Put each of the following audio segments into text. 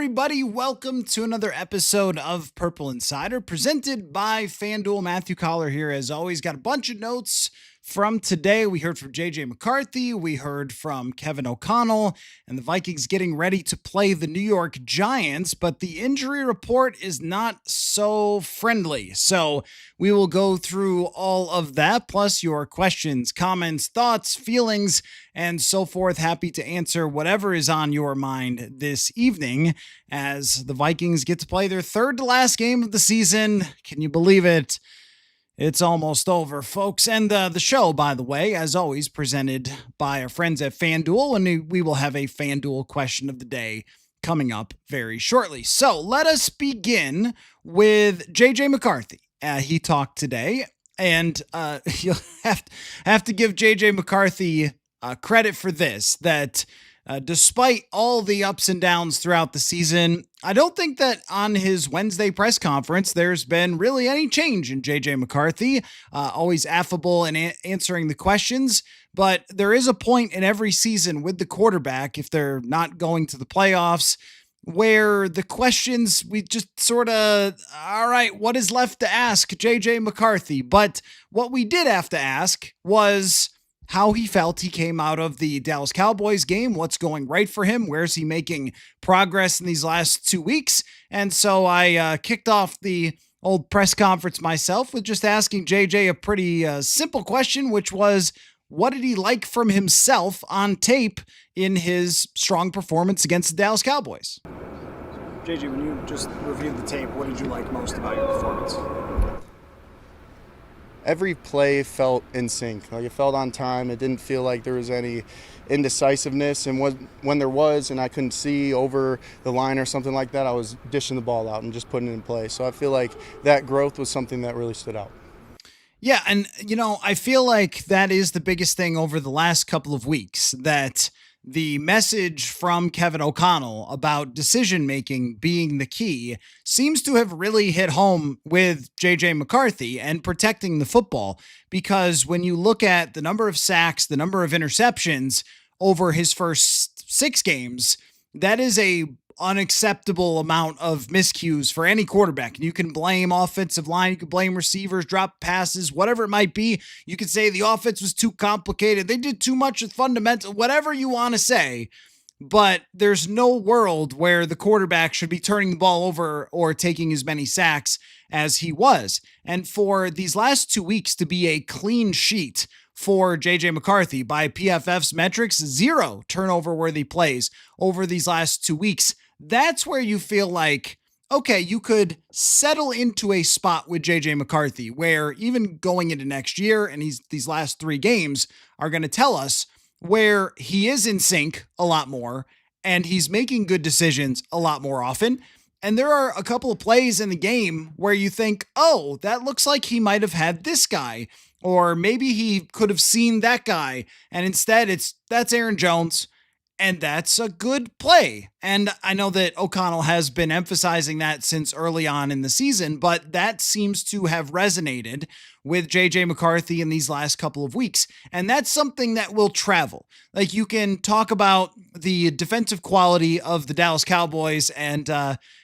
everybody? Welcome to another episode of Purple Insider presented by FanDuel. Matthew Coller here, as always. Got a bunch of notes from today. We heard from JJ McCarthy. We heard from Kevin O'Connell, and the Vikings getting ready to play the New York Giants, but the injury report is not so friendly. So we will go through all of that, plus your questions, comments, thoughts, feelings, and so forth. Happy to answer whatever is on your mind this evening as the Vikings get to play their third to last game of the season. Can you believe it? It's almost over, folks. And the show, by the way, as always, presented by our friends at FanDuel, and we will have a FanDuel question of the day coming up very shortly. So let us begin with JJ McCarthy. He talked today, and you'll have to give JJ McCarthy credit for this, that despite all the ups and downs throughout the season, I don't think that on his Wednesday press conference, there's been really any change in JJ McCarthy, always affable in answering the questions. But there is a point in every season with the quarterback, if they're not going to the playoffs, where the questions, we just sort of, all right, what is left to ask JJ McCarthy? But what we did have to ask was how he felt he came out of the Dallas Cowboys game, what's going right for him, where's he making progress in these last 2 weeks. And so I kicked off the old press conference myself with just asking JJ a pretty simple question, which was, what did he like from himself on tape in his strong performance against the Dallas Cowboys? JJ, when you just reviewed the tape, what did you like most about your performance? Every play felt in sync. Like, it felt on time. It didn't feel like there was any indecisiveness. And when there was, and I couldn't see over the line or something like that, I was dishing the ball out and just putting it in play. So I feel like that growth was something that really stood out. Yeah, and I feel like that is the biggest thing over the last couple of weeks, that the message from Kevin O'Connell about decision-making being the key seems to have really hit home with JJ McCarthy and protecting the football, because when you look at the number of sacks, the number of interceptions over his first 6 games, that is a unacceptable amount of miscues for any quarterback. And you can blame offensive line, you can blame receivers, drop passes, whatever it might be. You could say the offense was too complicated, they did too much with fundamental, whatever you want to say. But there's no world where the quarterback should be turning the ball over or taking as many sacks as he was. And for these last 2 weeks to be a clean sheet for JJ McCarthy by PFF's metrics, 0 turnover-worthy plays over these last 2 weeks, that's where you feel like, okay, you could settle into a spot with JJ McCarthy where even going into next year, and these last 3 games are going to tell us where he is in sync a lot more and he's making good decisions a lot more often. And there are a couple of plays in the game where you think, oh, that looks like he might have had this guy, or maybe he could have seen that guy. And instead that's Aaron Jones. And that's a good play. And I know that O'Connell has been emphasizing that since early on in the season, but that seems to have resonated with JJ McCarthy in these last couple of weeks. And that's something that will travel. Like, you can talk about the defensive quality of the Dallas Cowboys. And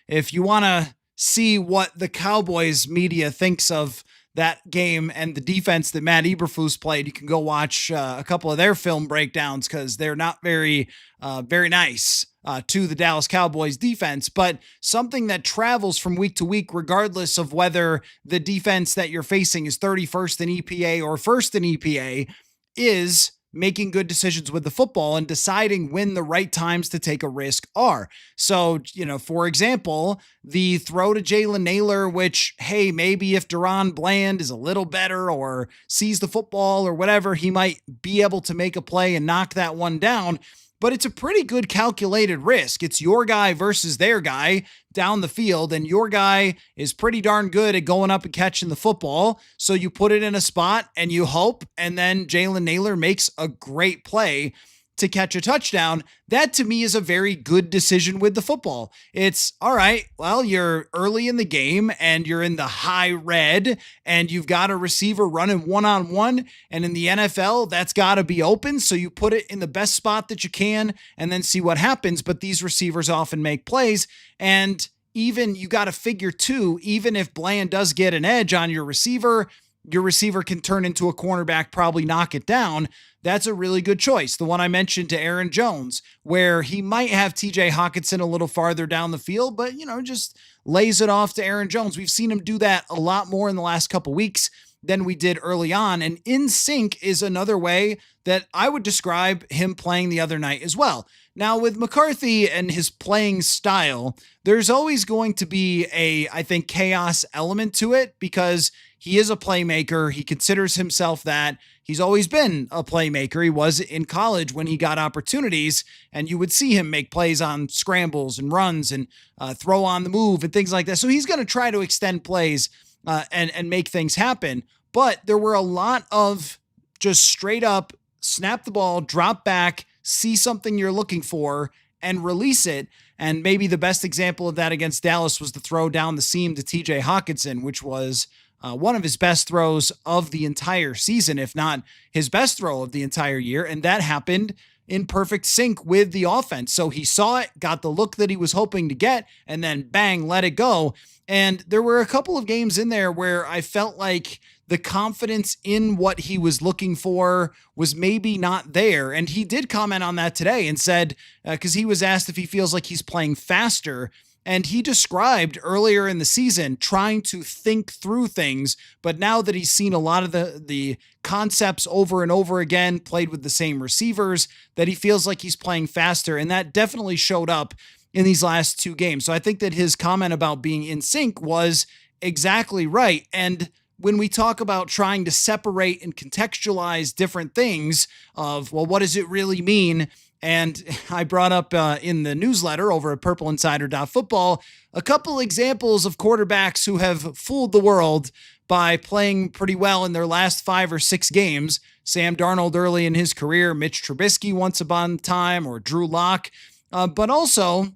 if you want to see what the Cowboys media thinks of that game and the defense that Matt Eberflus played, you can go watch a couple of their film breakdowns, because they're not very nice to the Dallas Cowboys defense. But something that travels from week to week, regardless of whether the defense that you're facing is 31st in EPA or first in EPA, is making good decisions with the football and deciding when the right times to take a risk are. So, for example, the throw to Jalen Naylor, which, hey, maybe if Deron Bland is a little better or sees the football or whatever, he might be able to make a play and knock that one down. But it's a pretty good calculated risk. It's your guy versus their guy down the field, and your guy is pretty darn good at going up and catching the football. So you put it in a spot and you hope, and then Jalen Naylor makes a great play to catch a touchdown, that to me is a very good decision with the football. It's all right. Well, you're early in the game and you're in the high red and you've got a receiver running one-on-one, and in the NFL, that's got to be open. So you put it in the best spot that you can and then see what happens. But these receivers often make plays, and even you got to figure too, even if Bland does get an edge on your receiver can turn into a cornerback, probably knock it down. That's a really good choice. The one I mentioned to Aaron Jones, where he might have TJ Hockenson a little farther down the field, but just lays it off to Aaron Jones. We've seen him do that a lot more in the last couple weeks than we did early on. And in sync is another way that I would describe him playing the other night as well. Now, with McCarthy and his playing style, there's always going to be I think, chaos element to it because he is a playmaker. He considers himself that. He's always been a playmaker. He was in college when he got opportunities, and you would see him make plays on scrambles and runs and throw on the move and things like that. So he's going to try to extend plays and make things happen. But there were a lot of just straight up snap the ball, drop back, see something you're looking for, and release it. And maybe the best example of that against Dallas was the throw down the seam to TJ Hockenson, which was one of his best throws of the entire season, if not his best throw of the entire year. And that happened in perfect sync with the offense. So he saw it, got the look that he was hoping to get, and then bang, let it go. And there were a couple of games in there where I felt like the confidence in what he was looking for was maybe not there. And he did comment on that today and said, because he was asked if he feels like he's playing faster. And he described earlier in the season trying to think through things, but now that he's seen a lot of the concepts over and over again, played with the same receivers, that he feels like he's playing faster. And that definitely showed up in these last two games. So I think that his comment about being in sync was exactly right. And when we talk about trying to separate and contextualize different things of, well, what does it really mean? And I brought up in the newsletter over at purpleinsider.football a couple examples of quarterbacks who have fooled the world by playing pretty well in their last 5 or 6 games. Sam Darnold early in his career, Mitch Trubisky once upon a time, or Drew Lock. But also,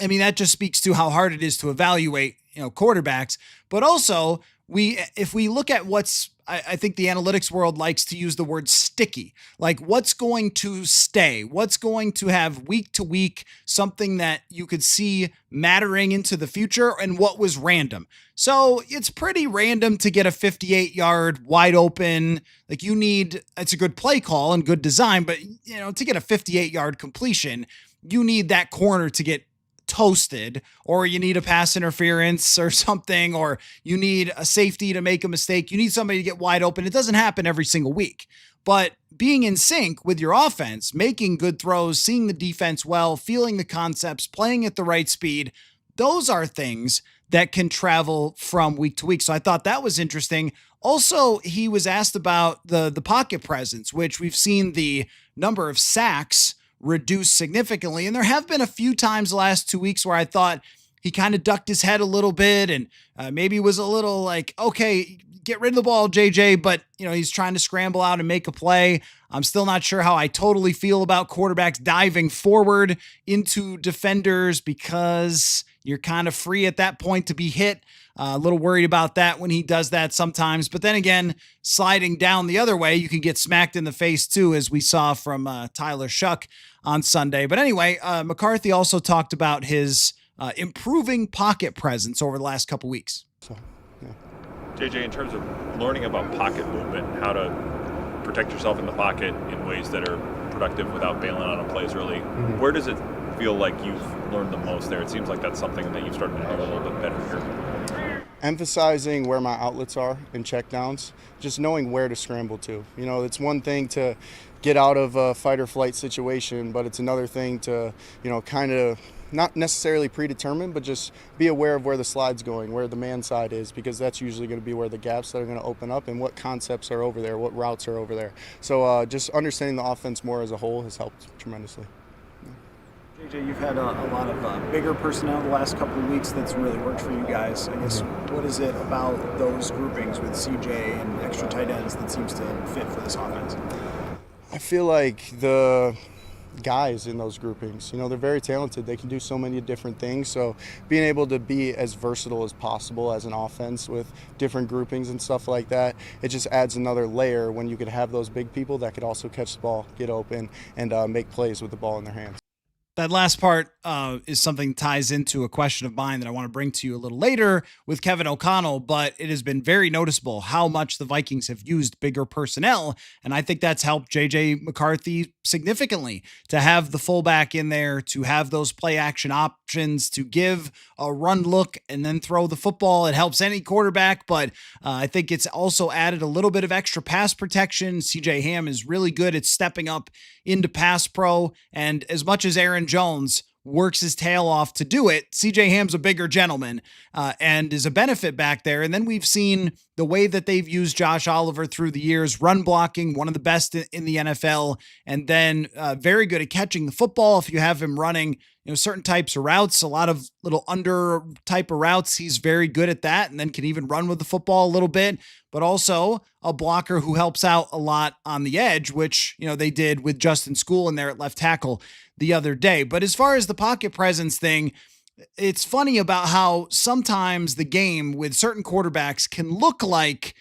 I mean, that just speaks to how hard it is to evaluate, quarterbacks. But also, if we look at I think the analytics world likes to use the word sticky, like what's going to stay, what's going to have week to week, something that you could see mattering into the future, and what was random. So it's pretty random to get a 58-yard wide open, like it's a good play call and good design, but to get a 58-yard completion, you need that corner to get toasted, or you need a pass interference or something, or you need a safety to make a mistake. You need somebody to get wide open. It doesn't happen every single week, but being in sync with your offense, making good throws, seeing the defense well, feeling the concepts, playing at the right speed, those are things that can travel from week to week. So I thought that was interesting. Also, he was asked about the pocket presence, which we've seen the number of sacks reduced significantly. And there have been a few times the last 2 weeks where I thought he kind of ducked his head a little bit and maybe was a little like, okay, get rid of the ball, JJ, but he's trying to scramble out and make a play. I'm still not sure how I totally feel about quarterbacks diving forward into defenders because you're kind of free at that point to be hit. A little worried about that when he does that sometimes. But then again, sliding down the other way, you can get smacked in the face too, as we saw from Tyler Shuck on Sunday. But anyway, McCarthy also talked about his improving pocket presence over the last couple weeks. So, yeah. JJ, in terms of learning about pocket movement and how to protect yourself in the pocket in ways that are productive without bailing out on plays early, where does it feel like you've learned the most there? It seems like that's something that you've started to do a little bit better here. Emphasizing where my outlets are in checkdowns, just knowing where to scramble to. It's one thing to get out of a fight or flight situation, but it's another thing to, kind of not necessarily predetermined, but just be aware of where the slide's going, where the man side is, because that's usually going to be where the gaps that are going to open up and what concepts are over there, what routes are over there. So just understanding the offense more as a whole has helped tremendously. JJ, you've had a lot of bigger personnel the last couple of weeks that's really worked for you guys. I guess what is it about those groupings with CJ and extra tight ends that seems to fit for this offense? I feel like the guys in those groupings. You know, they're very talented. They can do so many different things. So being able to be as versatile as possible as an offense with different groupings and stuff like that, it just adds another layer when you could have those big people that could also catch the ball, get open, and make plays with the ball in their hands. That last part is something that ties into a question of mine that I want to bring to you a little later with Kevin O'Connell, but it has been very noticeable how much the Vikings have used bigger personnel, and I think that's helped JJ McCarthy significantly to have the fullback in there, to have those play action options, to give a run look and then throw the football. It helps any quarterback, but I think it's also added a little bit of extra pass protection. CJ Ham is really good at stepping up into pass pro, and as much as Aaron Jones works his tail off to do it, CJ Ham's a bigger gentleman and is a benefit back there. And then we've seen the way that they've used Josh Oliver through the years, run blocking, one of the best in the NFL, and then very good at catching the football. If you have him running, certain types of routes, a lot of little under type of routes, he's very good at that, and then can even run with the football a little bit, but also a blocker who helps out a lot on the edge, which, they did with Justin School in there at left tackle the other day. But as far as the pocket presence thing, it's funny about how sometimes the game with certain quarterbacks can look like,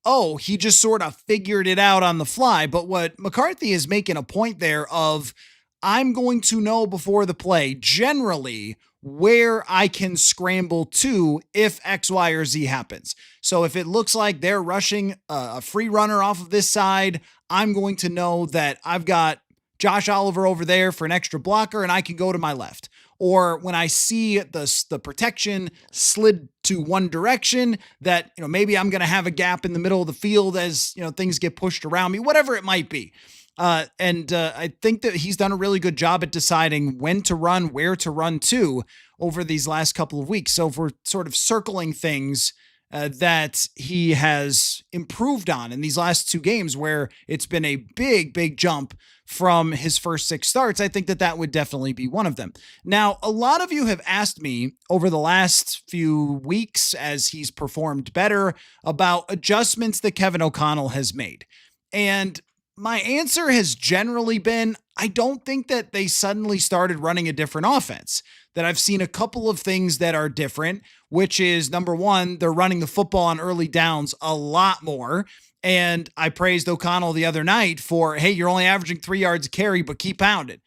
oh, he just sort of figured it out on the fly. But what McCarthy is making a point there of, I'm going to know before the play generally where I can scramble to if X, Y, or Z happens. So if it looks like they're rushing a free runner off of this side, I'm going to know that I've got Josh Oliver over there for an extra blocker and I can go to my left. Or when I see the protection slid to one direction, that maybe I'm going to have a gap in the middle of the field as things get pushed around me, whatever it might be. And I think that he's done a really good job at deciding when to run, where to run to over these last couple of weeks. So if we're sort of circling things that he has improved on in these last two games where it's been a big jump from his first 6 starts, I think that would definitely be one of them. Now, a lot of you have asked me over the last few weeks as he's performed better about adjustments that Kevin O'Connell has made. And my answer has generally been, I don't think that they suddenly started running a different offense, that I've seen a couple of things that are different, which is number one, they're running the football on early downs a lot more. And I praised O'Connell the other night for, hey, you're only averaging 3 yards a carry, but keep pounding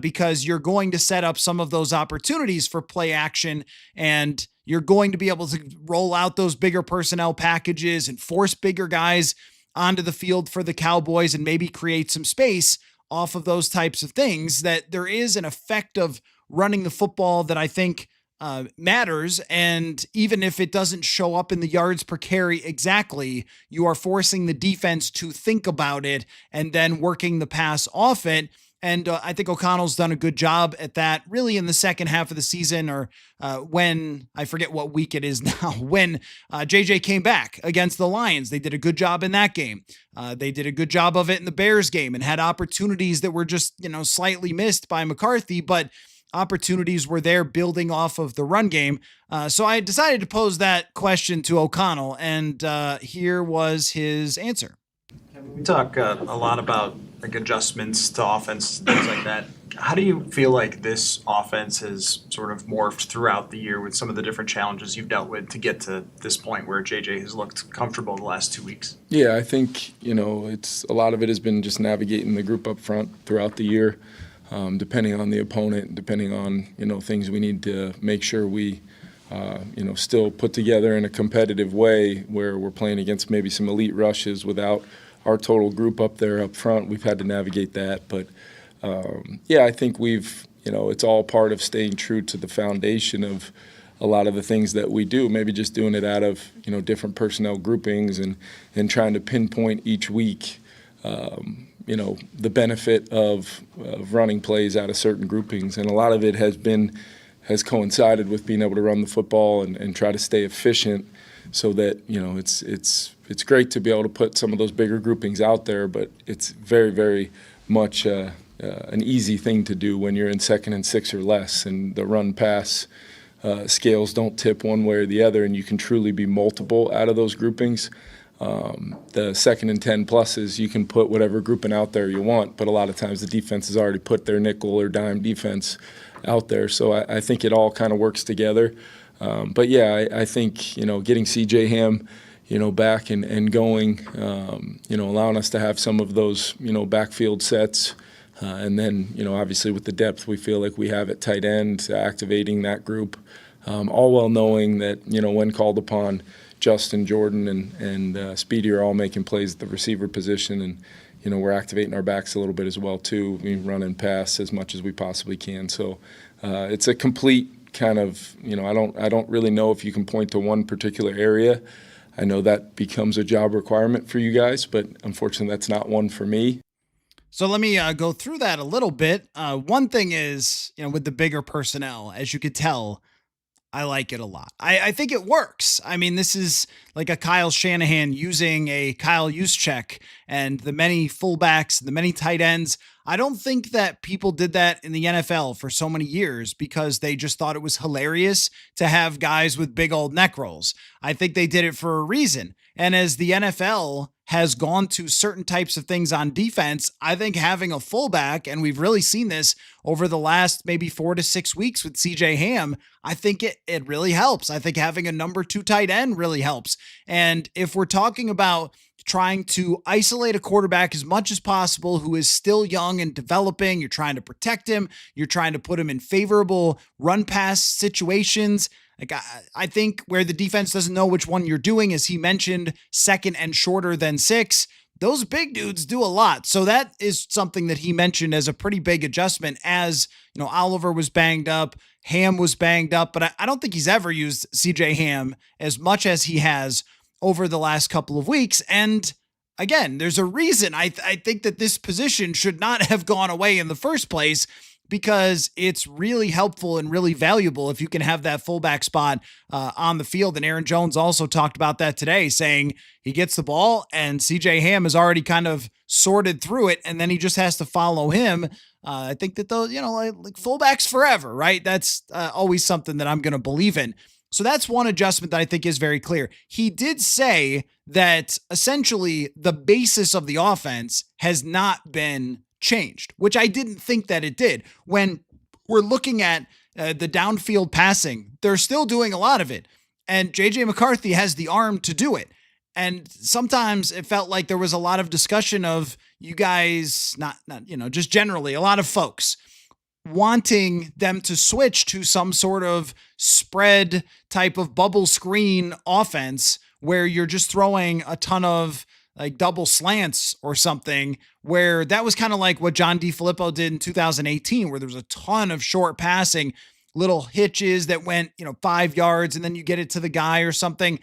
because you're going to set up some of those opportunities for play action, and you're going to be able to roll out those bigger personnel packages and force bigger guys onto the field for the Cowboys and maybe create some space off of those types of things. That there is an effect of running the football that I think matters. And even if it doesn't show up in the yards per carry exactly, you are forcing the defense to think about it and then working the pass off it. And I think O'Connell's done a good job at that really in the second half of the season, or when, I forget what week it is now, when JJ came back against the Lions. They did a good job in that game. They did a good job of it in the Bears game and had opportunities that were just, slightly missed by McCarthy, but opportunities were there building off of the run game. So I decided to pose that question to O'Connell, and here was his answer. We talk a lot about adjustments to offense, things like that. How do you feel like this offense has sort of morphed throughout the year with some of the different challenges you've dealt with to get to this point where JJ has looked comfortable the last 2 weeks? Yeah, I think, it's a lot of it has been just navigating the group up front throughout the year, depending on the opponent, depending on, things we need to make sure we, still put together in a competitive way where we're playing against maybe some elite rushes without our total group up there up front. We've had to navigate that. But, I think we've, it's all part of staying true to the foundation of a lot of the things that we do, maybe just doing it out of, different personnel groupings and trying to pinpoint each week, the benefit of running plays out of certain groupings. And a lot of it has coincided with being able to run the football and try to stay efficient so that, it's great to be able to put some of those bigger groupings out there, but it's very, very much an easy thing to do when you're in 2nd and 6 or less, and the run-pass scales don't tip one way or the other, and you can truly be multiple out of those groupings. the 2nd and 10 pluses, you can put whatever grouping out there you want, but a lot of times the defense has already put their nickel or dime defense out there. So I think it all kind of works together. But yeah, I think, getting CJ Ham, back and going, allowing us to have some of those, backfield sets. And then, obviously with the depth we feel like we have at tight end, activating that group, all while knowing that, when called upon, Justin, Jordan, and Speedy are all making plays at the receiver position. And, we're activating our backs a little bit as well, too. We run and pass as much as we possibly can. So it's a complete kind of, I don't really know if you can point to one particular area. I know that becomes a job requirement for you guys, but unfortunately that's not one for me. So let me go through that a little bit. One thing is, with the bigger personnel, as you could tell, I like it a lot. I think it works. I mean, this is like a Kyle Shanahan using a Kyle Juszczyk and the many fullbacks, the many tight ends. I don't think that people did that in the NFL for so many years because they just thought it was hilarious to have guys with big old neck rolls. I think they did it for a reason. And as the NFL has gone to certain types of things on defense, I think having a fullback, and we've really seen this over the last maybe 4 to 6 weeks with CJ Ham, I think it really helps. I think having a number 2 tight end really helps. And if we're talking about trying to isolate a quarterback as much as possible who is still young and developing, you're trying to protect him, you're trying to put him in favorable run pass situations. Like I think where the defense doesn't know which one you're doing, as he mentioned, 2nd and shorter than 6, those big dudes do a lot. So that is something that he mentioned as a pretty big adjustment as, Oliver was banged up, Ham was banged up, but I don't think he's ever used CJ Ham as much as he has over the last couple of weeks. And again, there's a reason I think that this position should not have gone away in the first place, because it's really helpful and really valuable if you can have that fullback spot on the field. And Aaron Jones also talked about that today, saying he gets the ball and CJ Ham has already kind of sorted through it, and then he just has to follow him. I think that those, like fullbacks forever, right? That's always something that I'm going to believe in. So that's one adjustment that I think is very clear. He did say that essentially the basis of the offense has not been changed, which I didn't think that it did. When we're looking at the downfield passing, they're still doing a lot of it. And JJ McCarthy has the arm to do it. And sometimes it felt like there was a lot of discussion of you guys, not just generally, a lot of folks wanting them to switch to some sort of spread type of bubble screen offense where you're just throwing a ton of like double slants or something, where that was kind of like what John DeFilippo did in 2018, where there was a ton of short passing, little hitches that went, 5 yards, and then you get it to the guy or something.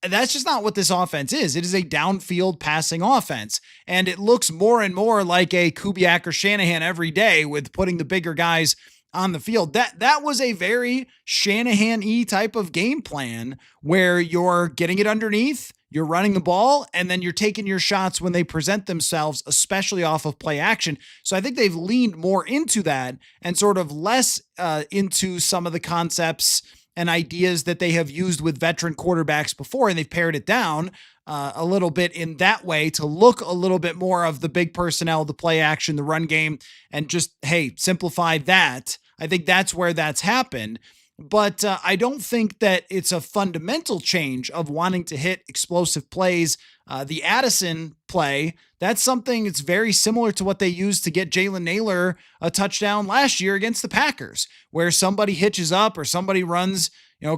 That's just not what this offense is. It is a downfield passing offense. And it looks more and more like a Kubiak or Shanahan every day with putting the bigger guys on the field. That was a very Shanahan-y type of game plan where you're getting it underneath, you're running the ball, and then you're taking your shots when they present themselves, especially off of play action. So I think they've leaned more into that and sort of less into some of the concepts and ideas that they have used with veteran quarterbacks before, and they've pared it down a little bit in that way to look a little bit more of the big personnel, the play action, the run game, and just, hey, simplify that. I think that's where that's happened. But I don't think that it's a fundamental change of wanting to hit explosive plays. The Addison play, that's something that's very similar to what they used to get Jalen Naylor a touchdown last year against the Packers, where somebody hitches up or somebody runs,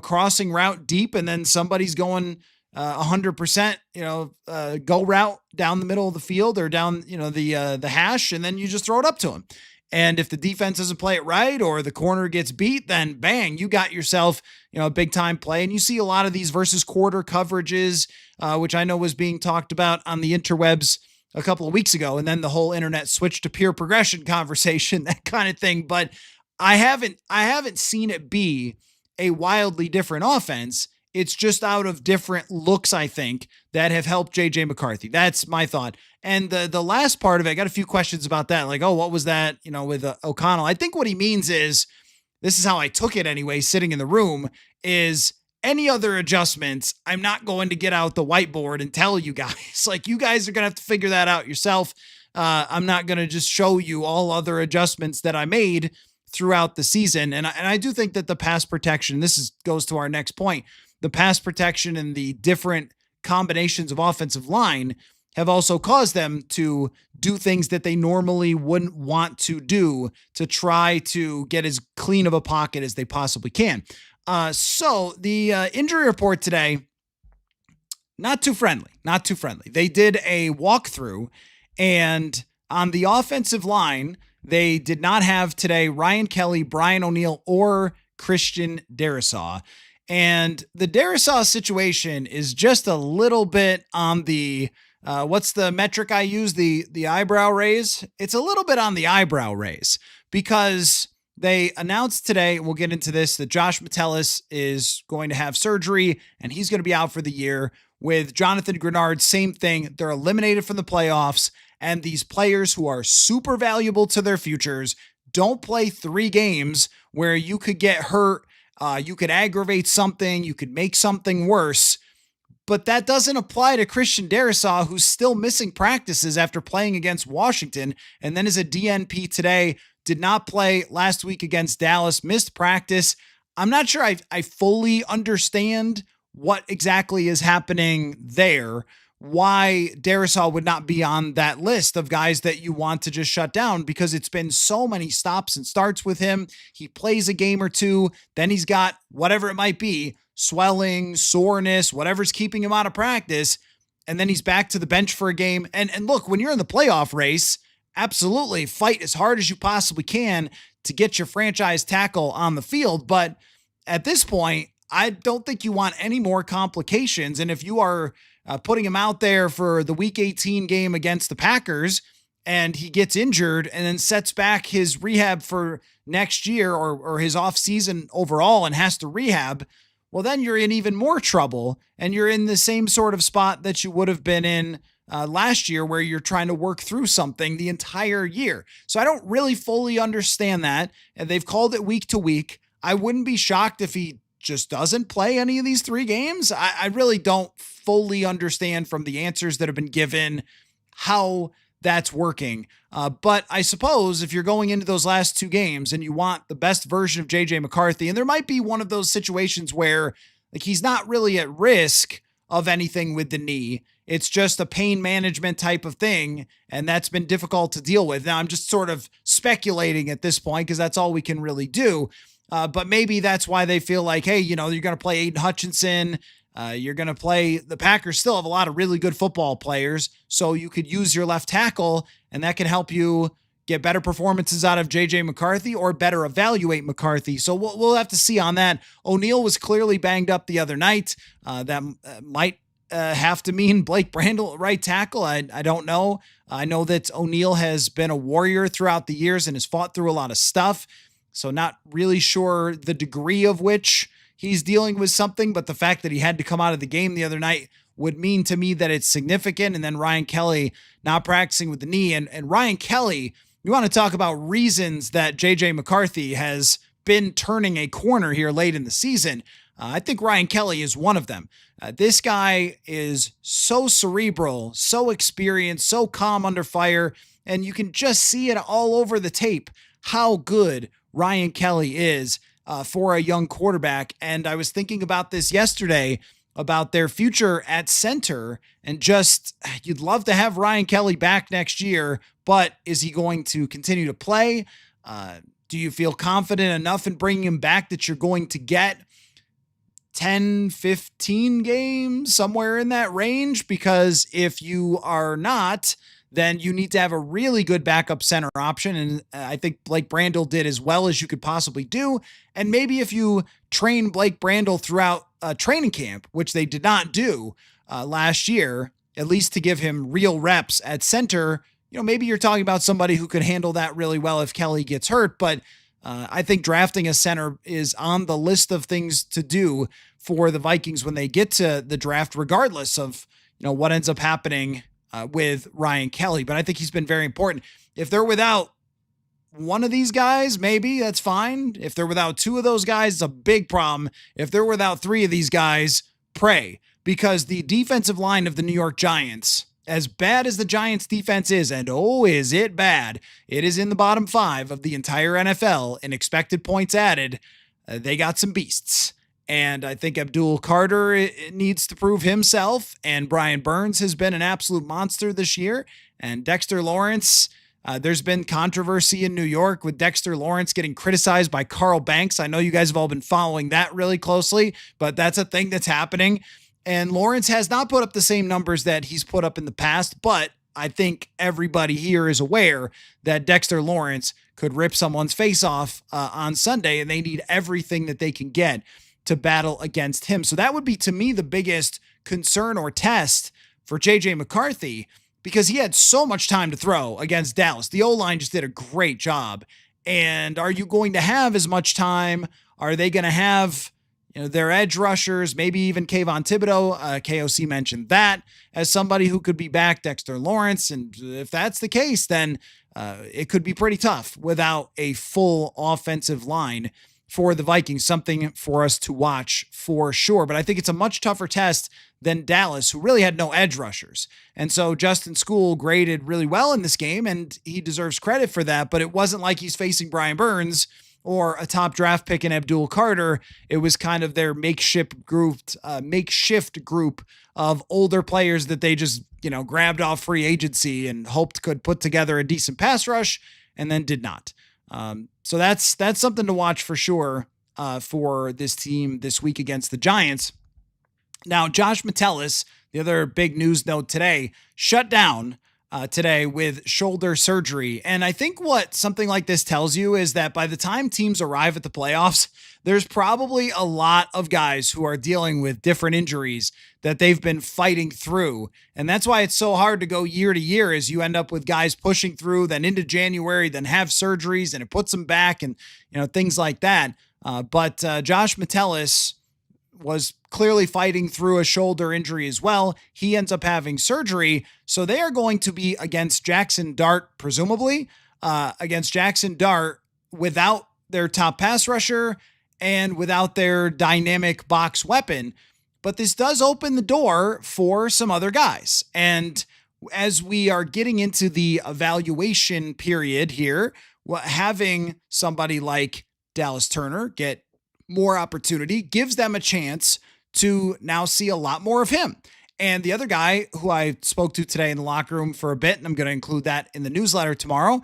crossing route deep, and then somebody's going 100%, go route down the middle of the field or down, the hash, and then you just throw it up to him. And if the defense doesn't play it right or the corner gets beat, then bang, you got yourself, a big time play. And you see a lot of these versus quarter coverages, which I know was being talked about on the interwebs a couple of weeks ago. And then the whole internet switched to pure progression conversation, that kind of thing. But I haven't seen it be a wildly different offense. It's just out of different looks, I think, that have helped JJ McCarthy. That's my thought. And the last part of it, I got a few questions about that. Like, what was that, with O'Connell? I think what he means is, this is how I took it anyway, sitting in the room, is any other adjustments, I'm not going to get out the whiteboard and tell you guys. Like, you guys are going to have to figure that out yourself. I'm not going to just show you all other adjustments that I made throughout the season. And I do think that the pass protection, goes to our next point, the pass protection and the different combinations of offensive line have also caused them to do things that they normally wouldn't want to do to try to get as clean of a pocket as they possibly can. So the injury report today, not too friendly. They did a walkthrough, and on the offensive line, they did not have today Ryan Kelly, Brian O'Neill, or Christian Darrisaw. And the Darrisaw situation is just a little bit on the, what's the metric I use? The eyebrow raise. It's a little bit on the eyebrow raise because they announced today, we'll get into this, that Josh Metellus is going to have surgery and he's going to be out for the year. With Jonathan Grenard, same thing. They're eliminated from the playoffs, and these players who are super valuable to their futures don't play 3 games where you could get hurt, you could aggravate something, you could make something worse. But that doesn't apply to Christian Darrisaw, who's still missing practices after playing against Washington, and then is a DNP today, did not play last week against Dallas, missed practice. I'm not sure I fully understand what exactly is happening there, why Darrisaw would not be on that list of guys that you want to just shut down, because it's been so many stops and starts with him. He plays a game or two, then he's got whatever it might be, swelling, soreness, whatever's keeping him out of practice, and then he's back to the bench for a game. And look, when you're in the playoff race, absolutely fight as hard as you possibly can to get your franchise tackle on the field. But at this point, I don't think you want any more complications. And if you are putting him out there for the Week 18 game against the Packers and he gets injured and then sets back his rehab for next year or his off season overall and has to rehab, well, then you're in even more trouble and you're in the same sort of spot that you would have been in last year, where you're trying to work through something the entire year. So I don't really fully understand that. And they've called it week to week. I wouldn't be shocked if he just doesn't play any of these 3 games. I really don't fully understand from the answers that have been given how that's working. But I suppose if you're going into those last 2 games and you want the best version of JJ McCarthy, and there might be one of those situations where like he's not really at risk of anything with the knee, it's just a pain management type of thing, and that's been difficult to deal with. Now I'm just sort of speculating at this point because that's all we can really do. But maybe that's why they feel like, hey, you're going to play Aiden Hutchinson. You're going to play the Packers still have a lot of really good football players. So you could use your left tackle, and that can help you get better performances out of JJ McCarthy or better evaluate McCarthy. So we'll have to see on that. O'Neill was clearly banged up the other night. That might have to mean Blake Brandel at right tackle. I don't know. I know that O'Neill has been a warrior throughout the years and has fought through a lot of stuff. So not really sure the degree of which he's dealing with something, but the fact that he had to come out of the game the other night would mean to me that it's significant. And then Ryan Kelly not practicing with the knee. And Ryan Kelly, you want to talk about reasons that JJ McCarthy has been turning a corner here late in the season. I think Ryan Kelly is one of them. This guy is so cerebral, so experienced, so calm under fire, and you can just see it all over the tape how good Ryan Kelly is for a young quarterback. And I was thinking about this yesterday about their future at center, and just you'd love to have Ryan Kelly back next year, but is he going to continue to play? Do you feel confident enough in bringing him back that you're going to get 10, 15 games, somewhere in that range? Because if you are not, then you need to have a really good backup center option. And I think Blake Brandel did as well as you could possibly do. And maybe if you train Blake Brandel throughout training camp, which they did not do last year, at least to give him real reps at center, maybe you're talking about somebody who could handle that really well if Kelly gets hurt. But I think drafting a center is on the list of things to do for the Vikings when they get to the draft, regardless of, what ends up happening with Ryan Kelly. But I think he's been very important. If they're without one of these guys, maybe that's fine. If they're without two of those guys, it's a big problem. If they're without three of these guys, pray. Because the defensive line of the New York Giants, as bad as the Giants defense is, and oh, is it bad, it is in the bottom 5 of the entire NFL in expected points added. They got some beasts. And I think Abdul Carter needs to prove himself. And Brian Burns has been an absolute monster this year. And Dexter Lawrence, there's been controversy in New York with Dexter Lawrence getting criticized by Carl Banks. I know you guys have all been following that really closely, but that's a thing that's happening. And Lawrence has not put up the same numbers that he's put up in the past, but I think everybody here is aware that Dexter Lawrence could rip someone's face off on Sunday, and they need everything that they can get to battle against him. So that would be, to me, the biggest concern or test for JJ McCarthy, because he had so much time to throw against Dallas. The O-line just did a great job. And are you going to have as much time? Are they going to have their edge rushers, maybe even Kayvon Thibodeau? KOC mentioned that as somebody who could be back, Dexter Lawrence. And if that's the case, then it could be pretty tough without a full offensive line for the Vikings, something for us to watch for sure. But I think it's a much tougher test than Dallas, who really had no edge rushers. And so Justin Skule graded really well in this game, and he deserves credit for that, but it wasn't like he's facing Brian Burns or a top draft pick in Abdul Carter. It was kind of their makeshift group of older players that they just, grabbed off free agency and hoped could put together a decent pass rush, and then did not. So that's something to watch for sure for this team this week against the Giants. Now, Josh Metellus, the other big news note today, shut down today with shoulder surgery. And I think what something like this tells you is that by the time teams arrive at the playoffs, there's probably a lot of guys who are dealing with different injuries that they've been fighting through. And that's why it's so hard to go year to year, as you end up with guys pushing through, then into January, then have surgeries, and it puts them back and, things like that. But Josh Metellus was clearly fighting through a shoulder injury as well. He ends up having surgery. So they are going to be against Jackson Dart, presumably, against Jackson Dart without their top pass rusher and without their dynamic box weapon. But this does open the door for some other guys. And as we are getting into the evaluation period here, having somebody like Dallas Turner get more opportunity gives them a chance to now see a lot more of him. And the other guy who I spoke to today in the locker room for a bit, and I'm going to include that in the newsletter tomorrow,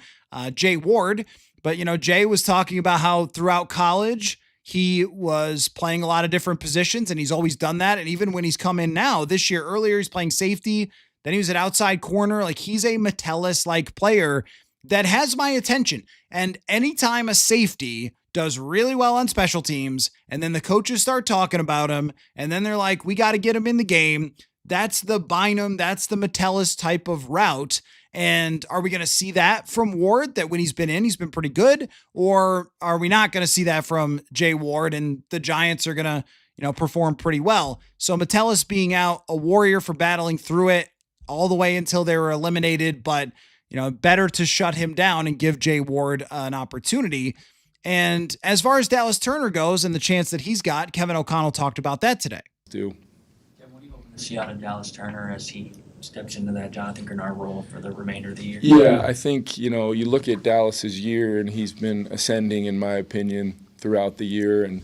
Jay Ward. But, Jay was talking about how throughout college, he was playing a lot of different positions, and he's always done that. And even when he's come in now, this year earlier, he's playing safety. Then he was at outside corner. Like, he's a Metellus-like player that has my attention. And anytime a safety does really well on special teams, and then the coaches start talking about him, and then they're like, we got to get him in the game. That's the Bynum, that's the Metellus type of route. And are we going to see that from Ward, that when he's been in, he's been pretty good? Or are we not going to see that from Jay Ward, and the Giants are going to, perform pretty well? So Metellus being out, a warrior for battling through it all the way until they were eliminated, but, better to shut him down and give Jay Ward an opportunity. And as far as Dallas Turner goes and the chance that he's got, Kevin O'Connell talked about that today. Kevin, what do you hope to see out of Dallas Turner as he steps into that Jonathan Grenard role for the remainder of the year? Yeah, I think, you look at Dallas's year, and he's been ascending, in my opinion, throughout the year, and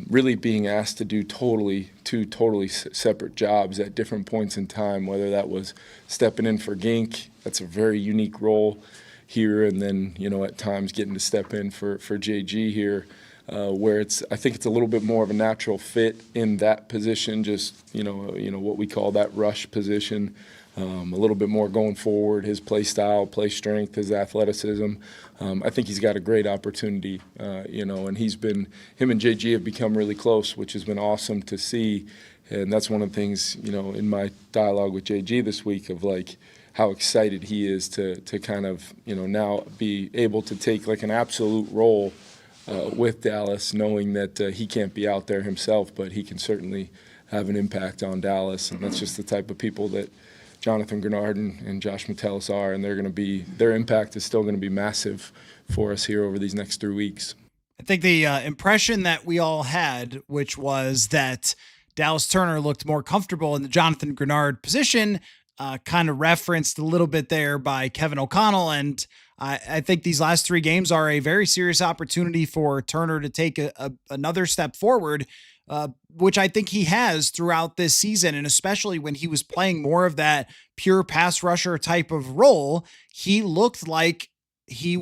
really being asked to do two totally separate jobs at different points in time, whether that was stepping in for Gink. That's a very unique role here, and then at times getting to step in for JG here, where I think it's a little bit more of a natural fit in that position, just what we call that rush position, a little bit more going forward, his play style, play strength, his athleticism. I think he's got a great opportunity, and him and JG have become really close, which has been awesome to see. And that's one of the things, in my dialogue with JG this week, of like how excited he is to kind of, now be able to take like an absolute role with Dallas, knowing that he can't be out there himself, but he can certainly have an impact on Dallas. And that's just the type of people that Jonathan Grenard and Josh Metellus are, and their impact is still going to be massive for us here over these next 3 weeks. I think the impression that we all had, which was that Dallas Turner looked more comfortable in the Jonathan Grenard position, kind of referenced a little bit there by Kevin O'Connell. And I think these last 3 games are a very serious opportunity for Turner to take another step forward, which I think he has throughout this season. And especially when he was playing more of that pure pass rusher type of role, he looked like he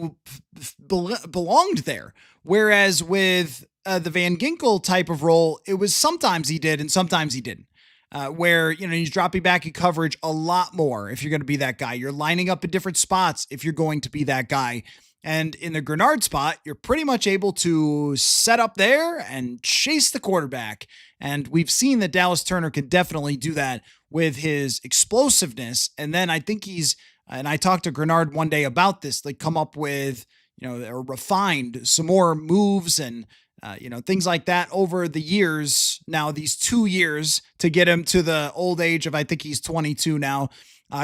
belonged there. Whereas with the Van Ginkel type of role, it was sometimes he did and sometimes he didn't. Where, he's dropping back in coverage a lot more if you're going to be that guy. You're lining up in different spots if you're going to be that guy. And in the Grenard spot, you're pretty much able to set up there and chase the quarterback. And we've seen that Dallas Turner can definitely do that with his explosiveness. And then I think and I talked to Grenard one day about this, like come up with, or refined some more moves and, things like that over the years. Now, these 2 years to get him to the old age of, I think he's 22 now,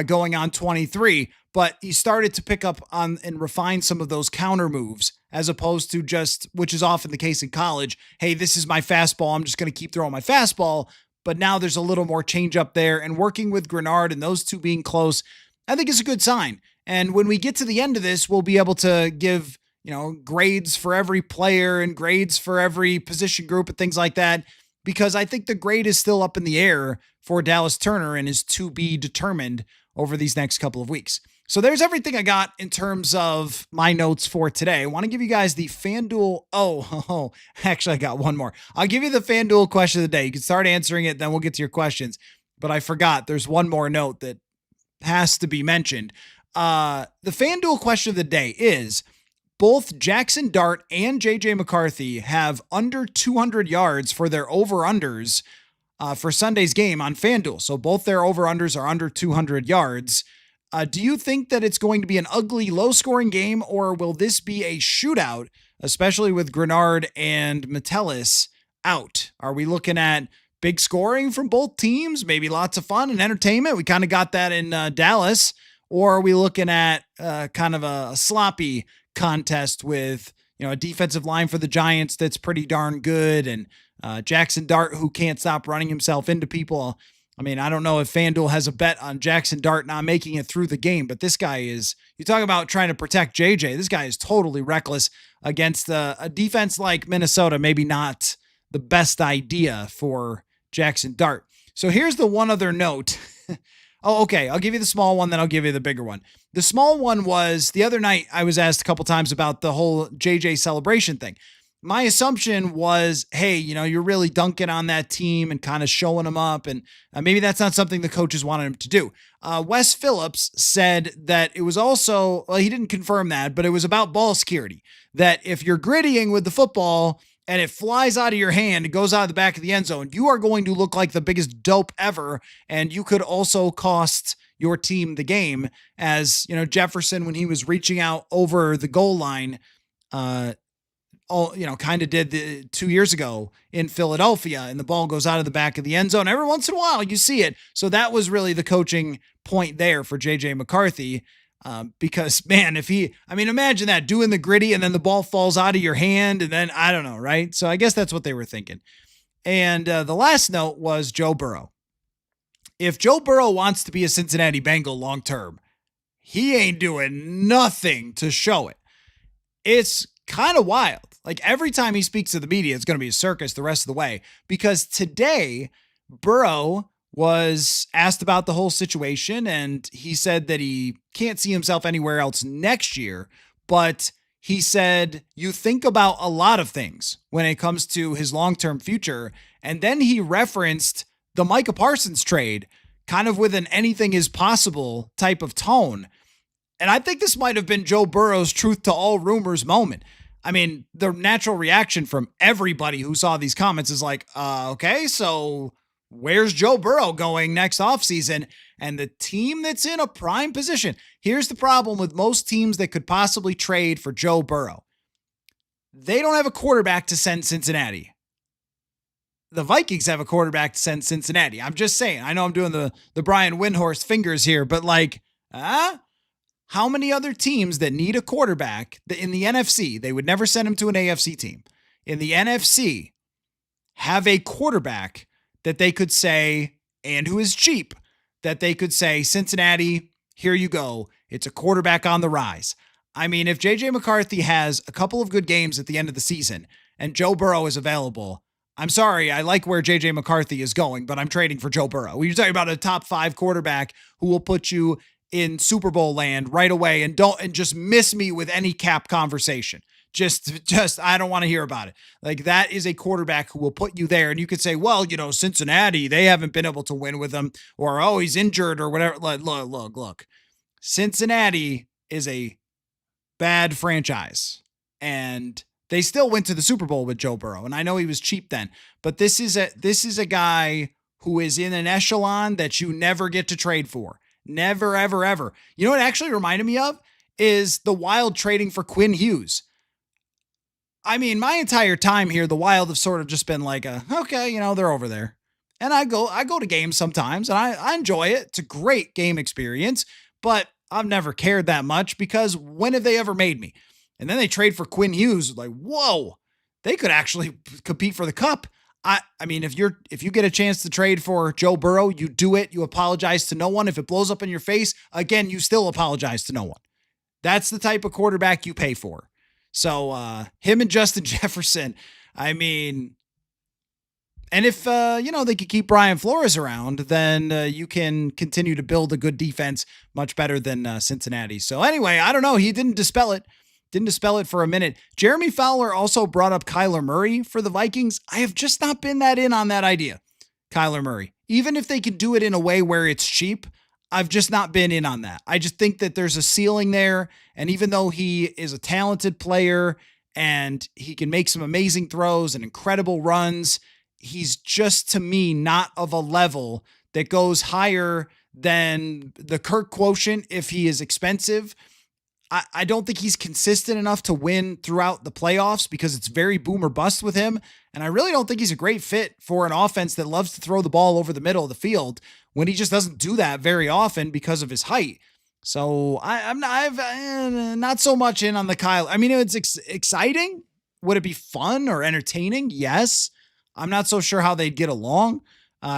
going on 23. But he started to pick up on and refine some of those counter moves as opposed to just, which is often the case in college, hey, this is my fastball, I'm just going to keep throwing my fastball. But now there's a little more change up there. And working with Grenard and those two being close, I think is a good sign. And when we get to the end of this, we'll be able to give grades for every player and grades for every position group and things like that, because I think the grade is still up in the air for Dallas Turner and is to be determined over these next couple of weeks. So there's everything I got in terms of my notes for today. I want to give you guys the FanDuel. Actually, I got one more. I'll give you the FanDuel question of the day. You can start answering it, then we'll get to your questions. But I forgot there's one more note that has to be mentioned. The FanDuel question of the day is, both Jackson Dart and JJ McCarthy have under 200 yards for their over-unders for Sunday's game on FanDuel. So both their over-unders are under 200 yards. Do you think that it's going to be an ugly, low-scoring game, or will this be a shootout, especially with Grenard and Metellus out? Are we looking at big scoring from both teams, maybe lots of fun and entertainment? We kind of got that in Dallas. Or are we looking at kind of a sloppy contest with, a defensive line for the Giants that's pretty darn good, and Jackson Dart, who can't stop running himself into people? I mean, I don't know if FanDuel has a bet on Jackson Dart not making it through the game, but this guy is, you talk about trying to protect JJ. This guy is totally reckless against a defense like Minnesota. Maybe not the best idea for Jackson Dart. So here's the one other note. Oh, okay. I'll give you the small one, then I'll give you the bigger one. The small one was the other night I was asked a couple times about the whole JJ celebration thing. My assumption was, hey, you're really dunking on that team and kind of showing them up. And maybe that's not something the coaches wanted him to do. Wes Phillips said that it was also, well, he didn't confirm that, but it was about ball security. That if you're grittying with the football and it flies out of your hand, it goes out of the back of the end zone, you are going to look like the biggest dope ever. And you could also cost your team the game. As, Jefferson, when he was reaching out over the goal line, kind of did 2 years ago in Philadelphia, and the ball goes out of the back of the end zone. Every once in a while, you see it. So that was really the coaching point there for JJ McCarthy. Because, man, imagine that, doing the gritty and then the ball falls out of your hand, and then, I don't know, right? So I guess that's what they were thinking. And the last note was Joe Burrow. If Joe Burrow wants to be a Cincinnati Bengal long-term, he ain't doing nothing to show it. It's kind of wild. Like, every time he speaks to the media, it's going to be a circus the rest of the way. Because today, Burrow was asked about the whole situation, and he said that he can't see himself anywhere else next year. But he said, you think about a lot of things when it comes to his long-term future. And then he referenced the Micah Parsons trade, kind of with an anything is possible type of tone. And I think this might have been Joe Burrow's truth to all rumors moment. I mean, the natural reaction from everybody who saw these comments is like, okay, so where's Joe Burrow going next offseason? And the team that's in a prime position. Here's the problem with most teams that could possibly trade for Joe Burrow. They don't have a quarterback to send Cincinnati. the Vikings have a quarterback to send Cincinnati. I'm just saying. I know I'm doing the Brian Windhorst fingers here, but like, how many other teams that need a quarterback in the NFC, they would never send him to an AFC team, in the NFC have a quarterback that they could say, and who is cheap, that they could say, Cincinnati, here you go. It's a quarterback on the rise. I mean, if JJ McCarthy has a couple of good games at the end of the season and Joe Burrow is available, I'm sorry, I like where JJ McCarthy is going, but I'm trading for Joe Burrow. You're talking about a top 5 quarterback who will put you in Super Bowl land right away and just miss me with any cap conversation. Just I don't want to hear about it. Like, that is a quarterback who will put you there. And you could say, well, Cincinnati, they haven't been able to win with him, or, oh, he's injured or whatever. Look. Cincinnati is a bad franchise, and they still went to the Super Bowl with Joe Burrow. And I know he was cheap then, but this is a guy who is in an echelon that you never get to trade for. Never, ever, ever. You know what it actually reminded me of is the Wild trading for Quinn Hughes. I mean, my entire time here, the Wild have sort of just been like, okay, they're over there. And I go to games sometimes, and I enjoy it. It's a great game experience, but I've never cared that much because when have they ever made me? And then they trade for Quinn Hughes. Like, whoa, they could actually compete for the cup. I mean, if you get a chance to trade for Joe Burrow, you do it. You apologize to no one. If it blows up in your face, again, you still apologize to no one. That's the type of quarterback you pay for. So him and Justin Jefferson, I mean, and if, they could keep Brian Flores around, then you can continue to build a good defense much better than Cincinnati. So anyway, I don't know. He didn't dispel it. Didn't dispel it for a minute. Jeremy Fowler also brought up Kyler Murray for the Vikings. I have just not been that in on that idea. Kyler Murray, even if they can do it in a way where it's cheap, I've just not been in on that. I just think that there's a ceiling there. And even though he is a talented player and he can make some amazing throws and incredible runs, he's just, to me, not of a level that goes higher than the Kirk quotient if he is expensive. I don't think he's consistent enough to win throughout the playoffs because it's very boom or bust with him. And I really don't think he's a great fit for an offense that loves to throw the ball over the middle of the field when he just doesn't do that very often because of his height. So I'm not so much in on the Kyle. I mean, it's exciting. Would it be fun or entertaining? Yes. I'm not so sure how they'd get along.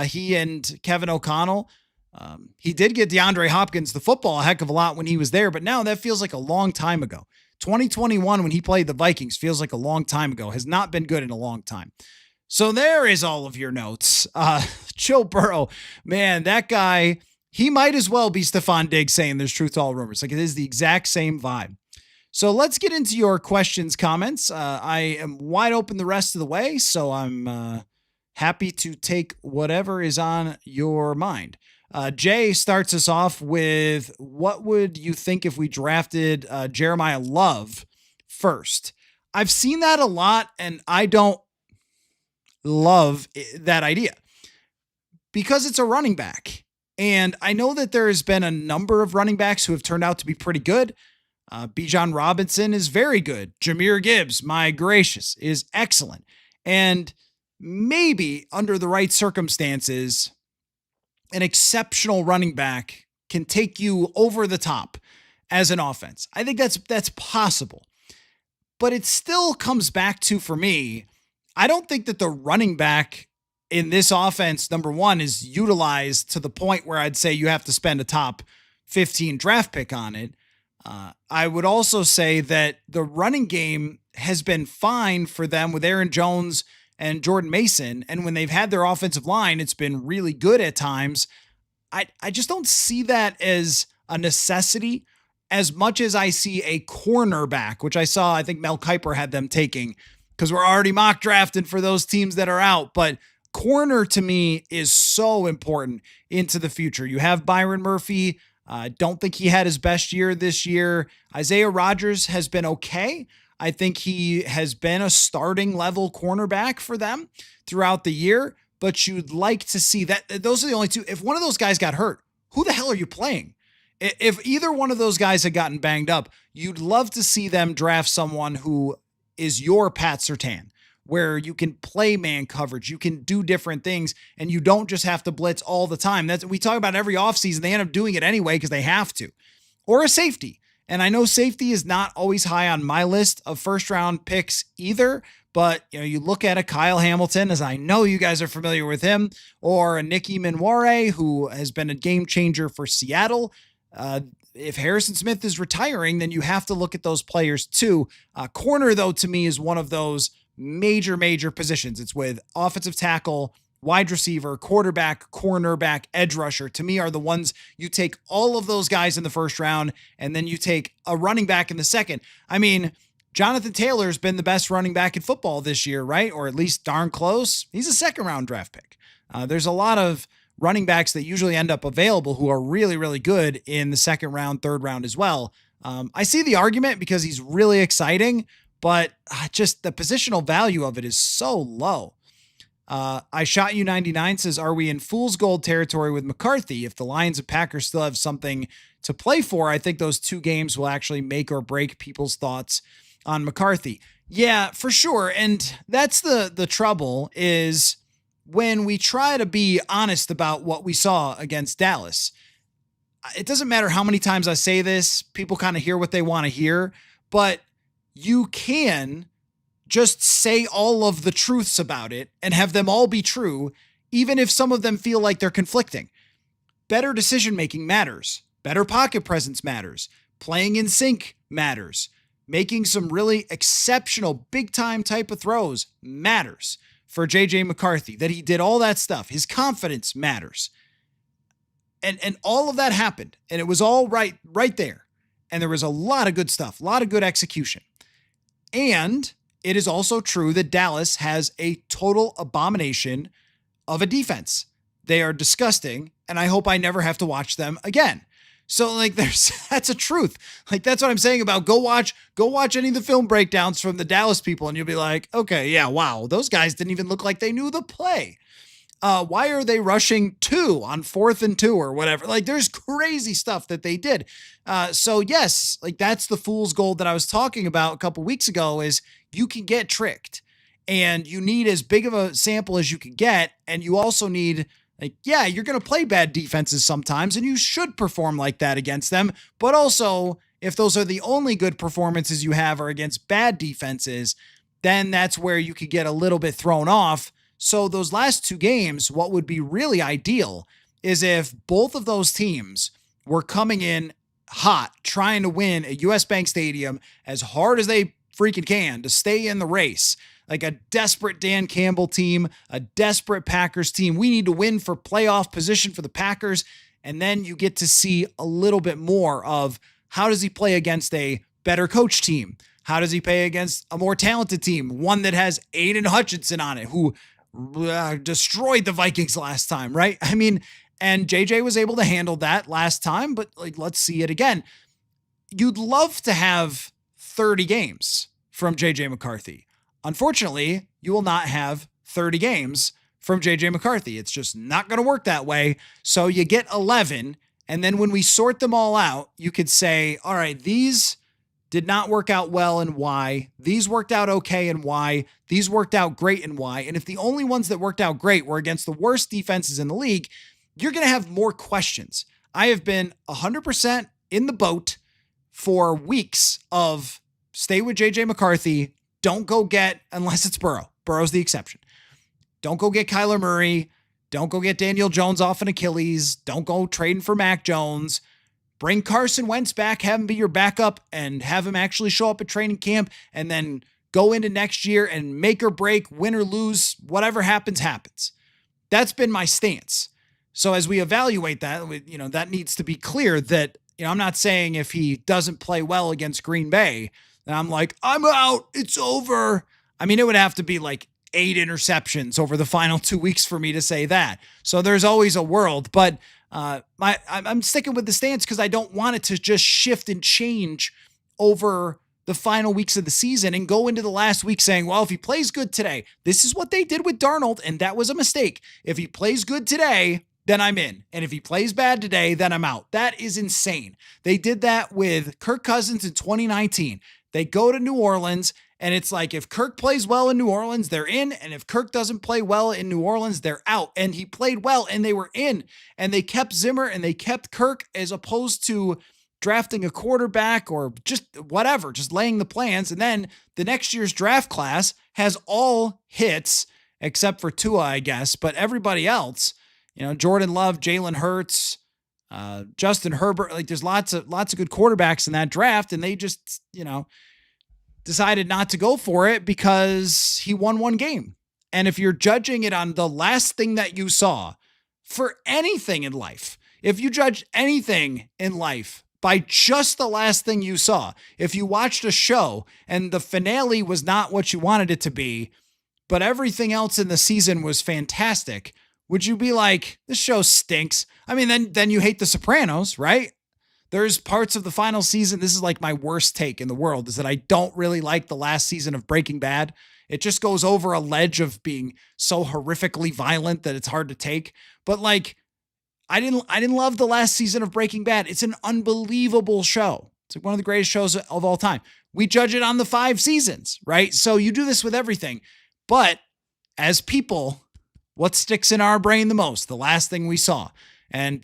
He and Kevin O'Connell. He did get DeAndre Hopkins the football a heck of a lot when he was there, but now that feels like a long time ago. 2021, when he played the Vikings, feels like a long time ago. Has not been good in a long time. So there is all of your notes. Joe Burrow, man, that guy, he might as well be Stephon Diggs saying there's truth to all rumors. Like, it is the exact same vibe. So let's get into your questions, comments. I am wide open the rest of the way, so I'm happy to take whatever is on your mind. Jay starts us off with, what would you think if we drafted Jeremiah Love first? I've seen that a lot, and I don't love that idea because it's a running back. And I know that there has been a number of running backs who have turned out to be pretty good. Bijan Robinson is very good. Jahmyr Gibbs, my gracious, is excellent. And maybe under the right circumstances, an exceptional running back can take you over the top as an offense. I think that's possible. But it still comes back to, for me, I don't think that the running back in this offense, number one, is utilized to the point where I'd say you have to spend a top 15 draft pick on it. I would also say that the running game has been fine for them with Aaron Jones and Jordan Mason. And when they've had their offensive line, it's been really good at times. I just don't see that as a necessity as much as I see a cornerback, which I think Mel Kiper had them taking because we're already mock drafting for those teams that are out. But corner to me is so important into the future. You have Byron Murphy. I don't think he had his best year this year. Isaiah Rodgers has been okay. I think he has been a starting level cornerback for them throughout the year, but you'd like to see that. Those are the only two. If one of those guys got hurt, who the hell are you playing? If either one of those guys had gotten banged up, you'd love to see them draft someone who is your Pat Surtain, where you can play man coverage, you can do different things, and you don't just have to blitz all the time. That's we talk about every offseason. They end up doing it anyway because they have to. Or a safety. And I know safety is not always high on my list of first round picks either, but you look at a Kyle Hamilton, as I know you guys are familiar with him, or a Nicky Minware, who has been a game changer for Seattle. If Harrison Smith is retiring, then you have to look at those players too. Corner, though, to me is one of those major positions. It's with offensive tackle, wide receiver, quarterback, cornerback, edge rusher, to me are the ones you take all of those guys in the first round, and then you take a running back in the second. I mean, Jonathan Taylor's been the best running back in football this year, right? Or at least darn close. He's a second round draft pick. There's a lot of running backs that usually end up available who are really good in the second round, third round as well. I see the argument because he's really exciting, but just the positional value of it is so low. I Shot You 99 says, are we in fool's gold territory with McCarthy? If the Lions and Packers still have something to play for, I think those two games will actually make or break people's thoughts on McCarthy. Yeah, for sure. And that's the trouble is when we try to be honest about what we saw against Dallas. It doesn't matter how many times I say this, people kind of hear what they want to hear, but you can just say all of the truths about it and have them all be true, even if some of them feel like they're conflicting. Better decision-making matters. Better pocket presence matters. Playing in sync matters. Making some really exceptional big-time type of throws matters for JJ McCarthy. That he did all that stuff. His confidence matters. And all of that happened. And it was all right there. And there was a lot of good stuff. A lot of good execution. And it is also true that Dallas has a total abomination of a defense. They are disgusting, and I hope I never have to watch them again. So that's a truth. That's what I'm saying about go watch any of the film breakdowns from the Dallas people, and you'll be like, okay, yeah, wow, those guys didn't even look like they knew the play. Why are they rushing 2 on 4th and 2 or whatever? There's crazy stuff that they did. So yes, that's the fool's gold that I was talking about a couple weeks ago is you can get tricked and you need as big of a sample as you can get. And you also need you're going to play bad defenses sometimes and you should perform like that against them. But also if those are the only good performances you have are against bad defenses, then that's where you could get a little bit thrown off. So those last 2 games, what would be really ideal is if both of those teams were coming in hot, trying to win at US Bank Stadium as hard as they freaking can to stay in the race. Like a desperate Dan Campbell team, a desperate Packers team. We need to win for playoff position for the Packers. And then you get to see a little bit more of how does he play against a better coach team? How does he play against a more talented team? One that has Aiden Hutchinson on it, who destroyed the Vikings last time, right? I mean, and JJ was able to handle that last time, but let's see it again. You'd love to have 30 games from JJ McCarthy. Unfortunately, you will not have 30 games from JJ McCarthy. It's just not going to work that way. So you get 11. And then when we sort them all out, you could say, all right, these did not work out well and why. These worked out okay and why. These worked out great and why. And if the only ones that worked out great were against the worst defenses in the league, you're going to have more questions. I have been 100% in the boat for weeks of stay with JJ McCarthy. Don't go get, unless it's Burrow. Burrow's the exception. Don't go get Kyler Murray. Don't go get Daniel Jones off an Achilles. Don't go trading for Mac Jones. Bring Carson Wentz back, have him be your backup, and have him actually show up at training camp, and then go into next year and make or break, win or lose, whatever happens, happens. That's been my stance. So as we evaluate that, that needs to be clear that, I'm not saying if he doesn't play well against Green Bay, then I'm like, I'm out, it's over. I mean, it would have to be 8 interceptions over the final 2 weeks for me to say that. So there's always a world, but I'm sticking with the stance because I don't want it to just shift and change over the final weeks of the season and go into the last week saying, well, if he plays good today, this is what they did with Darnold, and that was a mistake. If he plays good today, then I'm in. And if he plays bad today, then I'm out. That is insane. They did that with Kirk Cousins in 2019. They go to New Orleans And it's like, if Kirk plays well in New Orleans, they're in. And if Kirk doesn't play well in New Orleans, they're out. And he played well and they were in. And they kept Zimmer and they kept Kirk, as opposed to drafting a quarterback or just whatever, just laying the plans. And then the next year's draft class has all hits except for Tua, I guess. But everybody else, Jordan Love, Jalen Hurts, Justin Herbert, like there's lots of good quarterbacks in that draft. And they just, decided not to go for it because he won one game. And if you're judging it on the last thing that you saw for anything in life, if you judge anything in life by just the last thing you saw, if you watched a show and the finale was not what you wanted it to be, but everything else in the season was fantastic, would you be like, this show stinks? I mean, then you hate The Sopranos, right? There's parts of the final season. This is like my worst take in the world, is that I don't really like the last season of Breaking Bad. It just goes over a ledge of being so horrifically violent that it's hard to take. But like, I didn't love the last season of Breaking Bad. It's an unbelievable show. It's like one of the greatest shows of all time. We judge it on the 5 seasons, right? So you do this with everything. But as people, what sticks in our brain the most? The last thing we saw. And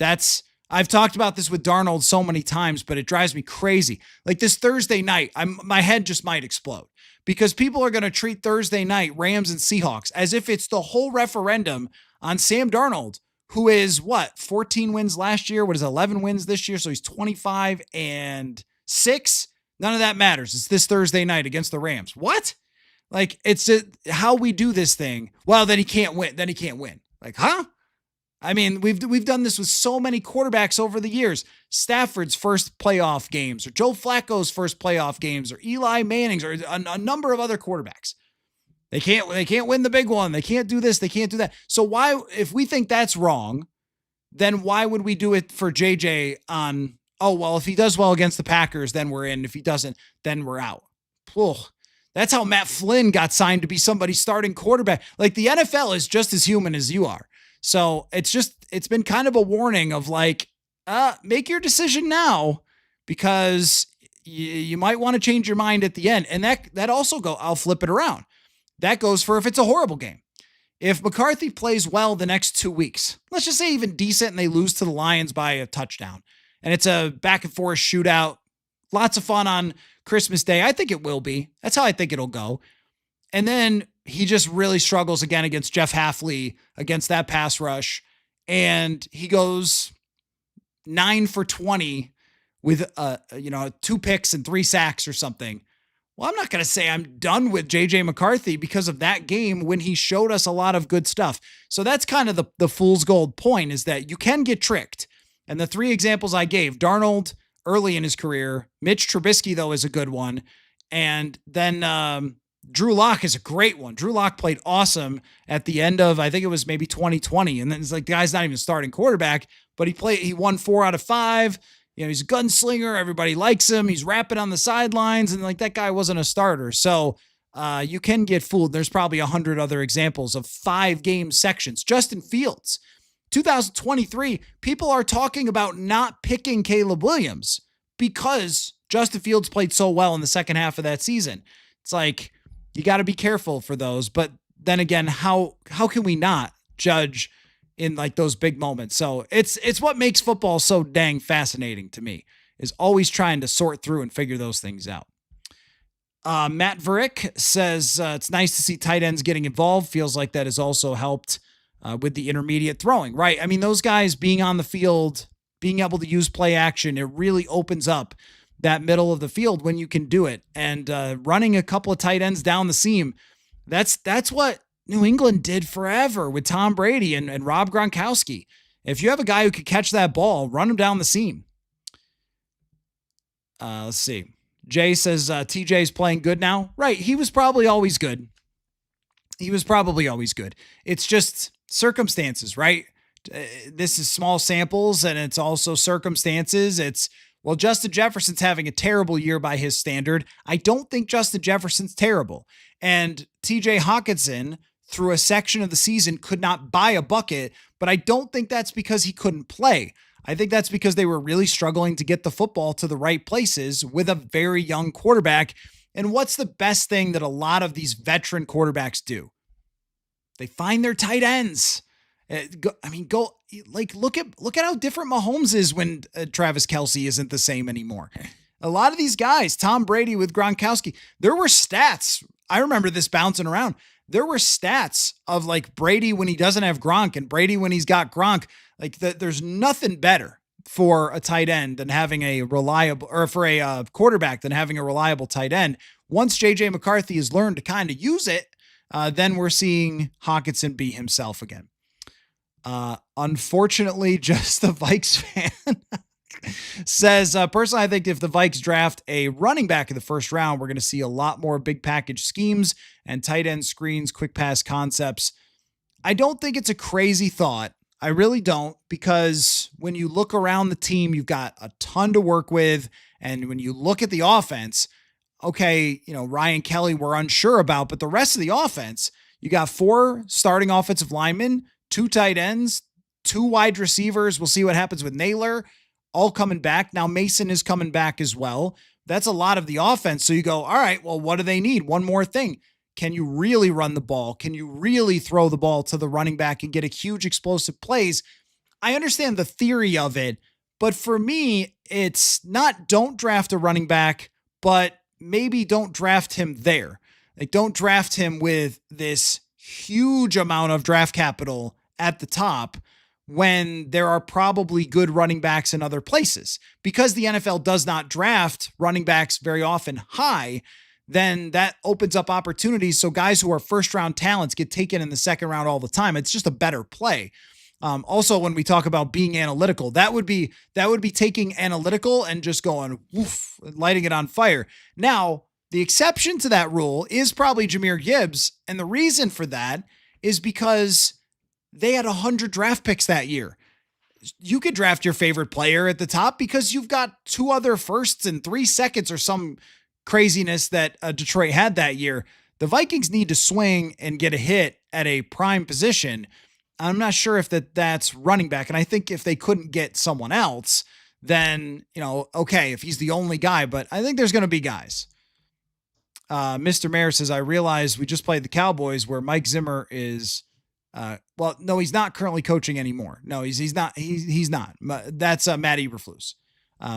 I've talked about this with Darnold so many times, but it drives me crazy. Like this Thursday night, my head just might explode, because people are going to treat Thursday night Rams and Seahawks as if it's the whole referendum on Sam Darnold, who is 14 wins last year. What is 11 wins this year? So he's 25-6. None of that matters. It's this Thursday night against the Rams. What? Like, it's just how we do this thing. Well, then he can't win. Like, huh? I mean, we've done this with so many quarterbacks over the years. Stafford's first playoff games, or Joe Flacco's first playoff games, or Eli Manning's, or a number of other quarterbacks. They can't win the big one. They can't do this. They can't do that. So why, if we think that's wrong, then why would we do it for JJ on, if he does well against the Packers, then we're in. If he doesn't, then we're out. Ugh. That's how Matt Flynn got signed to be somebody's starting quarterback. Like, the NFL is just as human as you are. So it's been kind of a warning of like, make your decision now, because you might want to change your mind at the end. And that also I'll flip it around. That goes for if it's a horrible game. If McCarthy plays well the next 2 weeks, let's just say even decent, and they lose to the Lions by a touchdown, and it's a back and forth shootout, lots of fun on Christmas Day. I think it will be. That's how I think it'll go. And then he just really struggles again against Jeff Hafley, against that pass rush. And he goes 9 for 20 with 2 picks and 3 sacks or something. Well, I'm not going to say I'm done with JJ McCarthy because of that game when he showed us a lot of good stuff. So that's kind of the fool's gold point, is that you can get tricked. And the 3 examples I gave, Darnold early in his career, Mitch Trubisky, though, is a good one. And then Drew Lock is a great one. Drew Lock played awesome at the end of, I think it was maybe 2020. And then it's like, the guy's not even starting quarterback, but he won 4 out of 5. He's a gunslinger. Everybody likes him. He's rapping on the sidelines. And like, that guy wasn't a starter. So you can get fooled. There's probably 100 other examples of 5-game sections. Justin Fields, 2023, people are talking about not picking Caleb Williams because Justin Fields played so well in the second half of that season. It's like, you got to be careful for those. But then again, how can we not judge in like those big moments? So it's what makes football so dang fascinating to me, is always trying to sort through and figure those things out. Matt Varick says it's nice to see tight ends getting involved. Feels like that has also helped with the intermediate throwing, right? I mean, those guys being on the field, being able to use play action, it really opens up that middle of the field when you can do it. And running a couple of tight ends down the seam, that's what New England did forever with Tom Brady and Rob Gronkowski. If you have a guy who can catch that ball, run him down the seam. Let's see. Jay says TJ's playing good now. Right. He was probably always good. It's just circumstances, right? This is small samples, and it's also circumstances. Well, Justin Jefferson's having a terrible year by his standard. I don't think Justin Jefferson's terrible. And TJ Hawkinson, through a section of the season, could not buy a bucket, but I don't think that's because he couldn't play. I think that's because they were really struggling to get the football to the right places with a very young quarterback. And what's the best thing that a lot of these veteran quarterbacks do? They find their tight ends. Look at how different Mahomes is when Travis Kelce isn't the same anymore. A lot of these guys, Tom Brady with Gronkowski, there were stats. I remember this bouncing around. There were stats of like Brady when he doesn't have Gronk and Brady when he's got Gronk. Like there's nothing better for a tight end than having a reliable, or for a quarterback than having a reliable tight end. Once JJ McCarthy has learned to kind of use it, then we're seeing Hockenson be himself again. Unfortunately, just the Vikes fan says, personally, I think if the Vikes draft a running back in the first round, we're going to see a lot more big package schemes and tight end screens, quick pass concepts. I don't think it's a crazy thought. I really don't, because when you look around the team, you've got a ton to work with. And when you look at the offense, okay, Ryan Kelly, we're unsure about, but the rest of the offense, you got 4 starting offensive linemen, 2 tight ends, 2 wide receivers. We'll see what happens with Naylor, all coming back. Now Mason is coming back as well. That's a lot of the offense. So you go, all right, well, what do they need? One more thing. Can you really run the ball? Can you really throw the ball to the running back and get a huge explosive plays? I understand the theory of it, but for me, it's not don't draft a running back, but maybe don't draft him there. Like, don't draft him with this huge amount of draft capital at the top when there are probably good running backs in other places. Because the NFL does not draft running backs very often high, then that opens up opportunities. So guys who are first round talents get taken in the second round all the time. It's just a better play. Also, when we talk about being analytical, that would be taking analytical and just going, woof, lighting it on fire. Now, the exception to that rule is probably Jahmyr Gibbs. And the reason for that is because they had 100 draft picks that year. You could draft your favorite player at the top because you've got 2 other firsts and 3 seconds or some craziness that Detroit had that year. The Vikings need to swing and get a hit at a prime position. I'm not sure if that's running back. And I think if they couldn't get someone else, then, okay, if he's the only guy, but I think there's going to be guys. Mr. Mayor says, I realize we just played the Cowboys where Mike Zimmer is, no, he's not currently coaching anymore. No, he's not. He's not. That's Matt Eberflus.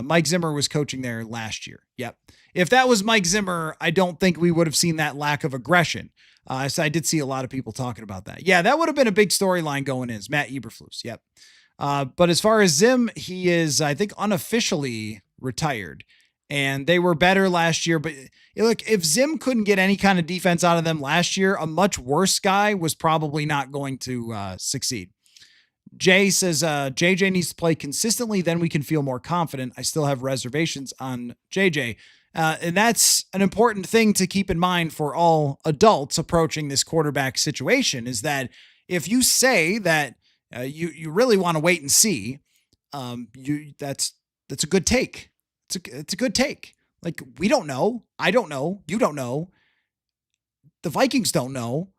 Mike Zimmer was coaching there last year. Yep. If that was Mike Zimmer, I don't think we would have seen that lack of aggression. So I did see a lot of people talking about that. Yeah, that would have been a big storyline going in. Matt Eberflus. Yep. But as far as Zim, he is, I think, unofficially retired. And they were better last year. But look, if Zim couldn't get any kind of defense out of them last year, a much worse guy was probably not going to succeed. Jay says, JJ needs to play consistently, then we can feel more confident. I still have reservations on JJ. And that's an important thing to keep in mind for all adults approaching this quarterback situation, is that if you say that you really want to wait and see, that's a good take. It's a good take. Like, we don't know. I don't know. You don't know. The Vikings don't know.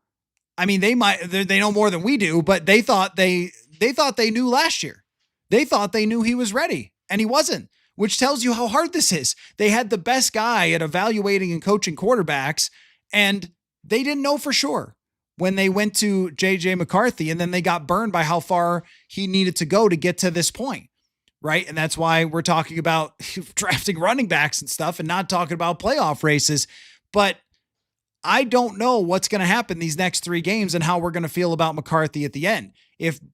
I mean, they know more than we do, but they thought they knew last year. They thought they knew he was ready, and he wasn't, which tells you how hard this is. They had the best guy at evaluating and coaching quarterbacks, and they didn't know for sure when they went to JJ McCarthy, and then they got burned by how far he needed to go to get to this point. Right. And that's why we're talking about drafting running backs and stuff and not talking about playoff races. But I don't know what's going to happen these next 3 games and how we're going to feel about McCarthy at the end.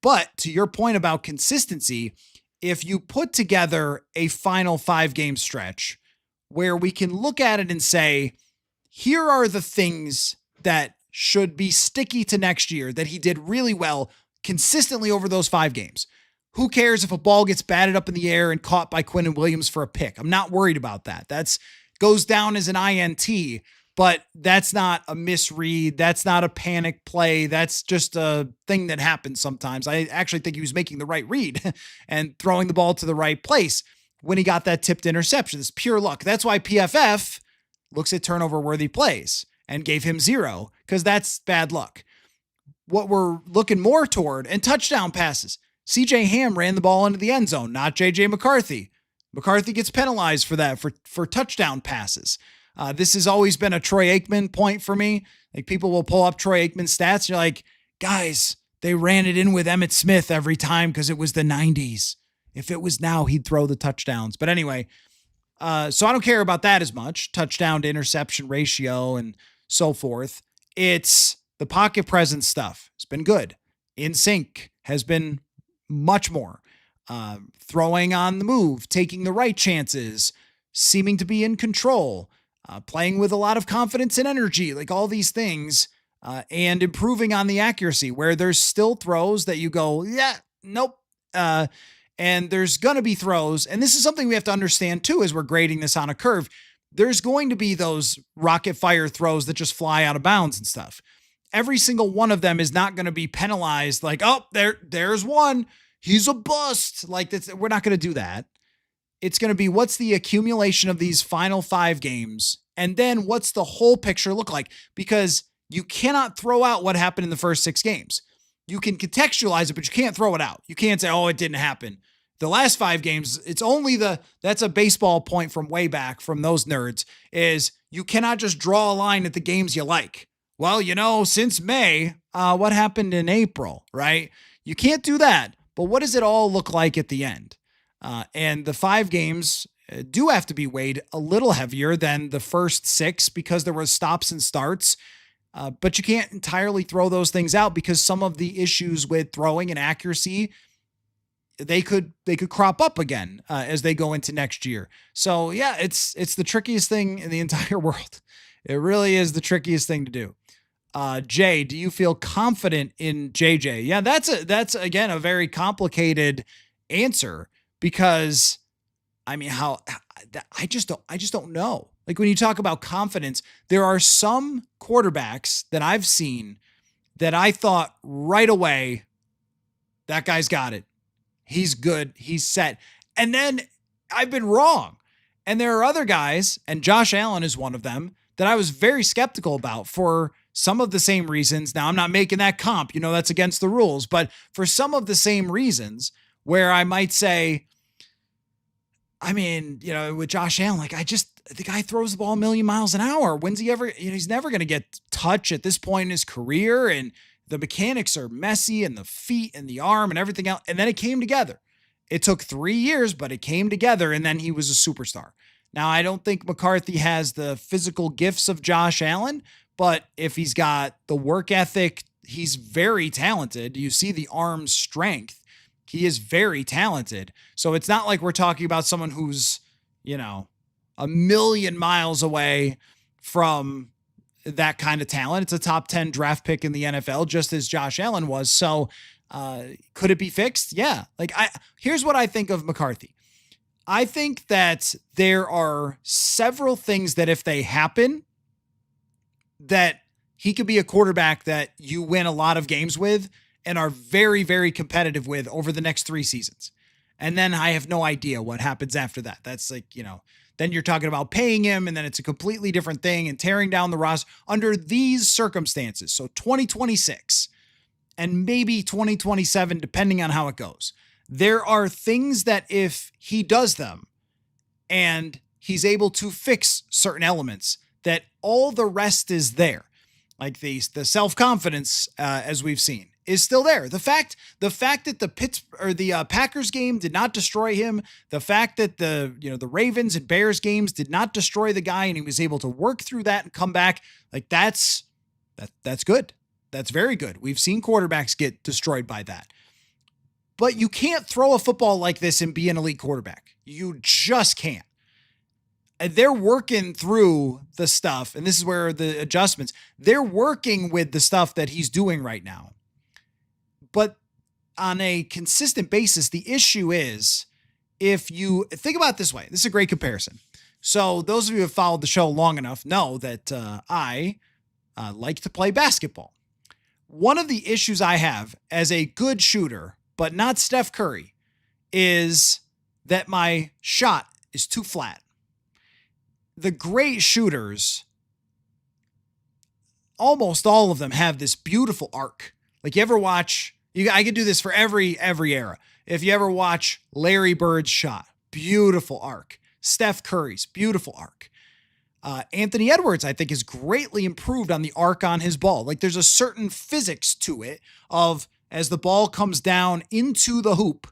But to your point about consistency, if you put together a final 5-game stretch where we can look at it and say, here are the things that should be sticky to next year that he did really well consistently over those 5 games. Who cares if a ball gets batted up in the air and caught by Quinnen Williams for a pick? I'm not worried about that. That's goes down as an INT, but that's not a misread. That's not a panic play. That's just a thing that happens sometimes. I actually think he was making the right read and throwing the ball to the right place when he got that tipped interception. It's pure luck. That's why PFF looks at turnover-worthy plays and gave him 0, because that's bad luck. What we're looking more toward, and touchdown passes. CJ Ham ran the ball into the end zone, not JJ McCarthy. McCarthy gets penalized for that, for touchdown passes. This has always been a Troy Aikman point for me. Like, people will pull up Troy Aikman's stats. And you're like, guys, they ran it in with Emmitt Smith every time because it was the 90s. If it was now, he'd throw the touchdowns. But anyway, so I don't care about that as much, touchdown to interception ratio and so forth. It's the pocket presence stuff. It's been good. In sync has been much more. Throwing on the move, taking the right chances, seeming to be in control, playing with a lot of confidence and energy, like all these things, and improving on the accuracy where there's still throws that you go, yeah, nope. And there's going to be throws. And this is something we have to understand too, as we're grading this on a curve. There's going to be those rocket fire throws that just fly out of bounds and stuff. Every single one of them is not going to be penalized. Like, oh, there's one. He's a bust. Like, we're not going to do that. It's going to be, what's the accumulation of these final 5 games? And then what's the whole picture look like? Because you cannot throw out what happened in the first 6 games. You can contextualize it, but you can't throw it out. You can't say, oh, it didn't happen. The last 5 games, it's only that's a baseball point from way back from those nerds, is you cannot just draw a line at the games you like. Well, since May, what happened in April, right? You can't do that. But what does it all look like at the end? And the 5 games do have to be weighed a little heavier than the first 6 because there were stops and starts. But you can't entirely throw those things out because some of the issues with throwing and accuracy, they could crop up again as they go into next year. So yeah, it's the trickiest thing in the entire world. It really is the trickiest thing to do. Jay, do you feel confident in JJ? Yeah, that's again a very complicated answer because I just don't know. Like, when you talk about confidence, there are some quarterbacks that I've seen that I thought right away, that guy's got it. He's good. He's set. And then I've been wrong. And there are other guys, and Josh Allen is one of them, that I was very skeptical about for some of the same reasons. Now, I'm not making that comp, that's against the rules, but for some of the same reasons where I might say, with Josh Allen, like, the guy throws the ball a million miles an hour. When's he ever, he's never going to get touch at this point in his career. And the mechanics are messy and the feet and the arm and everything else. And then it came together. It took 3 years, but it came together. And then he was a superstar. Now, I don't think McCarthy has the physical gifts of Josh Allen, but if he's got the work ethic, he's very talented. You see the arm strength. He is very talented. So it's not like we're talking about someone who's, a million miles away from that kind of talent. It's a top 10 draft pick in the NFL, just as Josh Allen was. So could it be fixed? Yeah. Here's what I think of McCarthy. I think that there are several things that if they happen, that he could be a quarterback that you win a lot of games with and are very, very competitive with over the next 3 seasons. And then I have no idea what happens after that. That's then you're talking about paying him, and then it's a completely different thing and tearing down the roster under these circumstances. So 2026 and maybe 2027, depending on how it goes. There are things that if he does them and he's able to fix certain elements, that all the rest is there. Like the self-confidence, as we've seen, is still there. The fact that the Packers game did not destroy him, the fact that the Ravens and Bears games did not destroy the guy, and he was able to work through that and come back, like that's good. That's very good. We've seen quarterbacks get destroyed by that. But you can't throw a football like this and be an elite quarterback. You just can't. And they're working through the stuff, and this is where the adjustments, they're working with the stuff that he's doing right now. But on a consistent basis, the issue is, if you think about it this way, this is a great comparison. So those of you who have followed the show long enough know that I like to play basketball. One of the issues I have as a good shooter, but not Steph Curry, is that my shot is too flat. The great shooters, almost all of them have this beautiful arc. Like, you ever watch, I could do this for every era. If you ever watch Larry Bird's shot, beautiful arc. Steph Curry's, beautiful arc. Anthony Edwards, I think, is greatly improved on the arc on his ball. Like there's a certain physics to it of as the ball comes down into the hoop.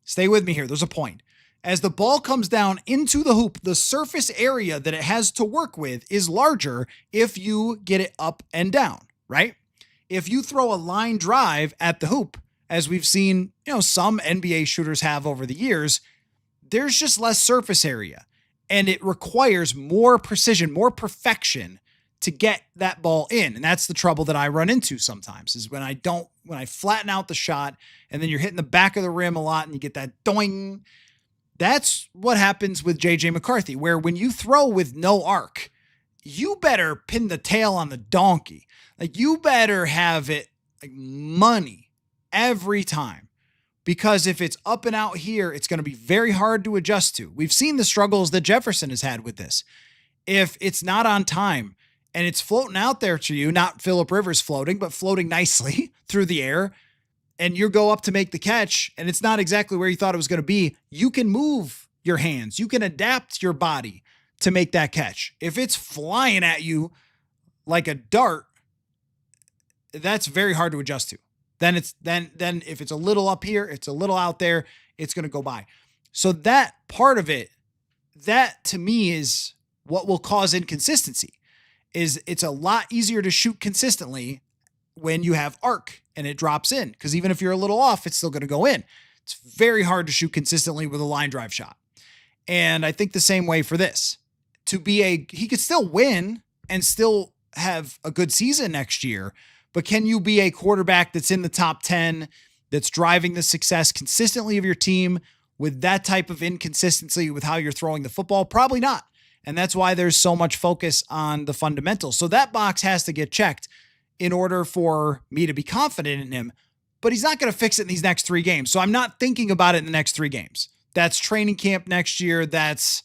Stay with me here. There's a point. As the ball comes down into the hoop, the surface area that it has to work with is larger if you get it up and down, right? If you throw a line drive at the hoop, as we've seen, some NBA shooters have over the years, there's just less surface area and it requires more precision, more perfection to get that ball in. And that's the trouble that I run into sometimes is when I flatten out the shot and then you're hitting the back of the rim a lot and you get that doing. That's what happens with JJ McCarthy, where when you throw with no arc, you better pin the tail on the donkey. Like you better have it like money every time, because if it's up and out here, it's going to be very hard to adjust to. We've seen the struggles that Jefferson has had with this. If it's not on time and it's floating out there to you, not Phillip Rivers floating, but floating nicely through the air, and you go up to make the catch and it's not exactly where you thought it was going to be, you can move your hands. You can adapt your body to make that catch. If it's flying at you like a dart, that's very hard to adjust to. Then if it's a little up here, it's a little out there, it's going to go by. So that part of it, that to me is what will cause inconsistency. Is it's a lot easier to shoot consistently when you have arc and it drops in, because even if you're a little off, it's still going to go in. It's very hard to shoot consistently with a line drive shot. And I think the same way for this. He could still win and still have a good season next year, but can you be a quarterback that's in the top 10, that's driving the success consistently of your team with that type of inconsistency with how you're throwing the football? Probably not. And that's why there's so much focus on the fundamentals. So that box has to get checked in order for me to be confident in him, but he's not going to fix it in these next 3 games. So I'm not thinking about it in the next 3 games. That's training camp next year. That's,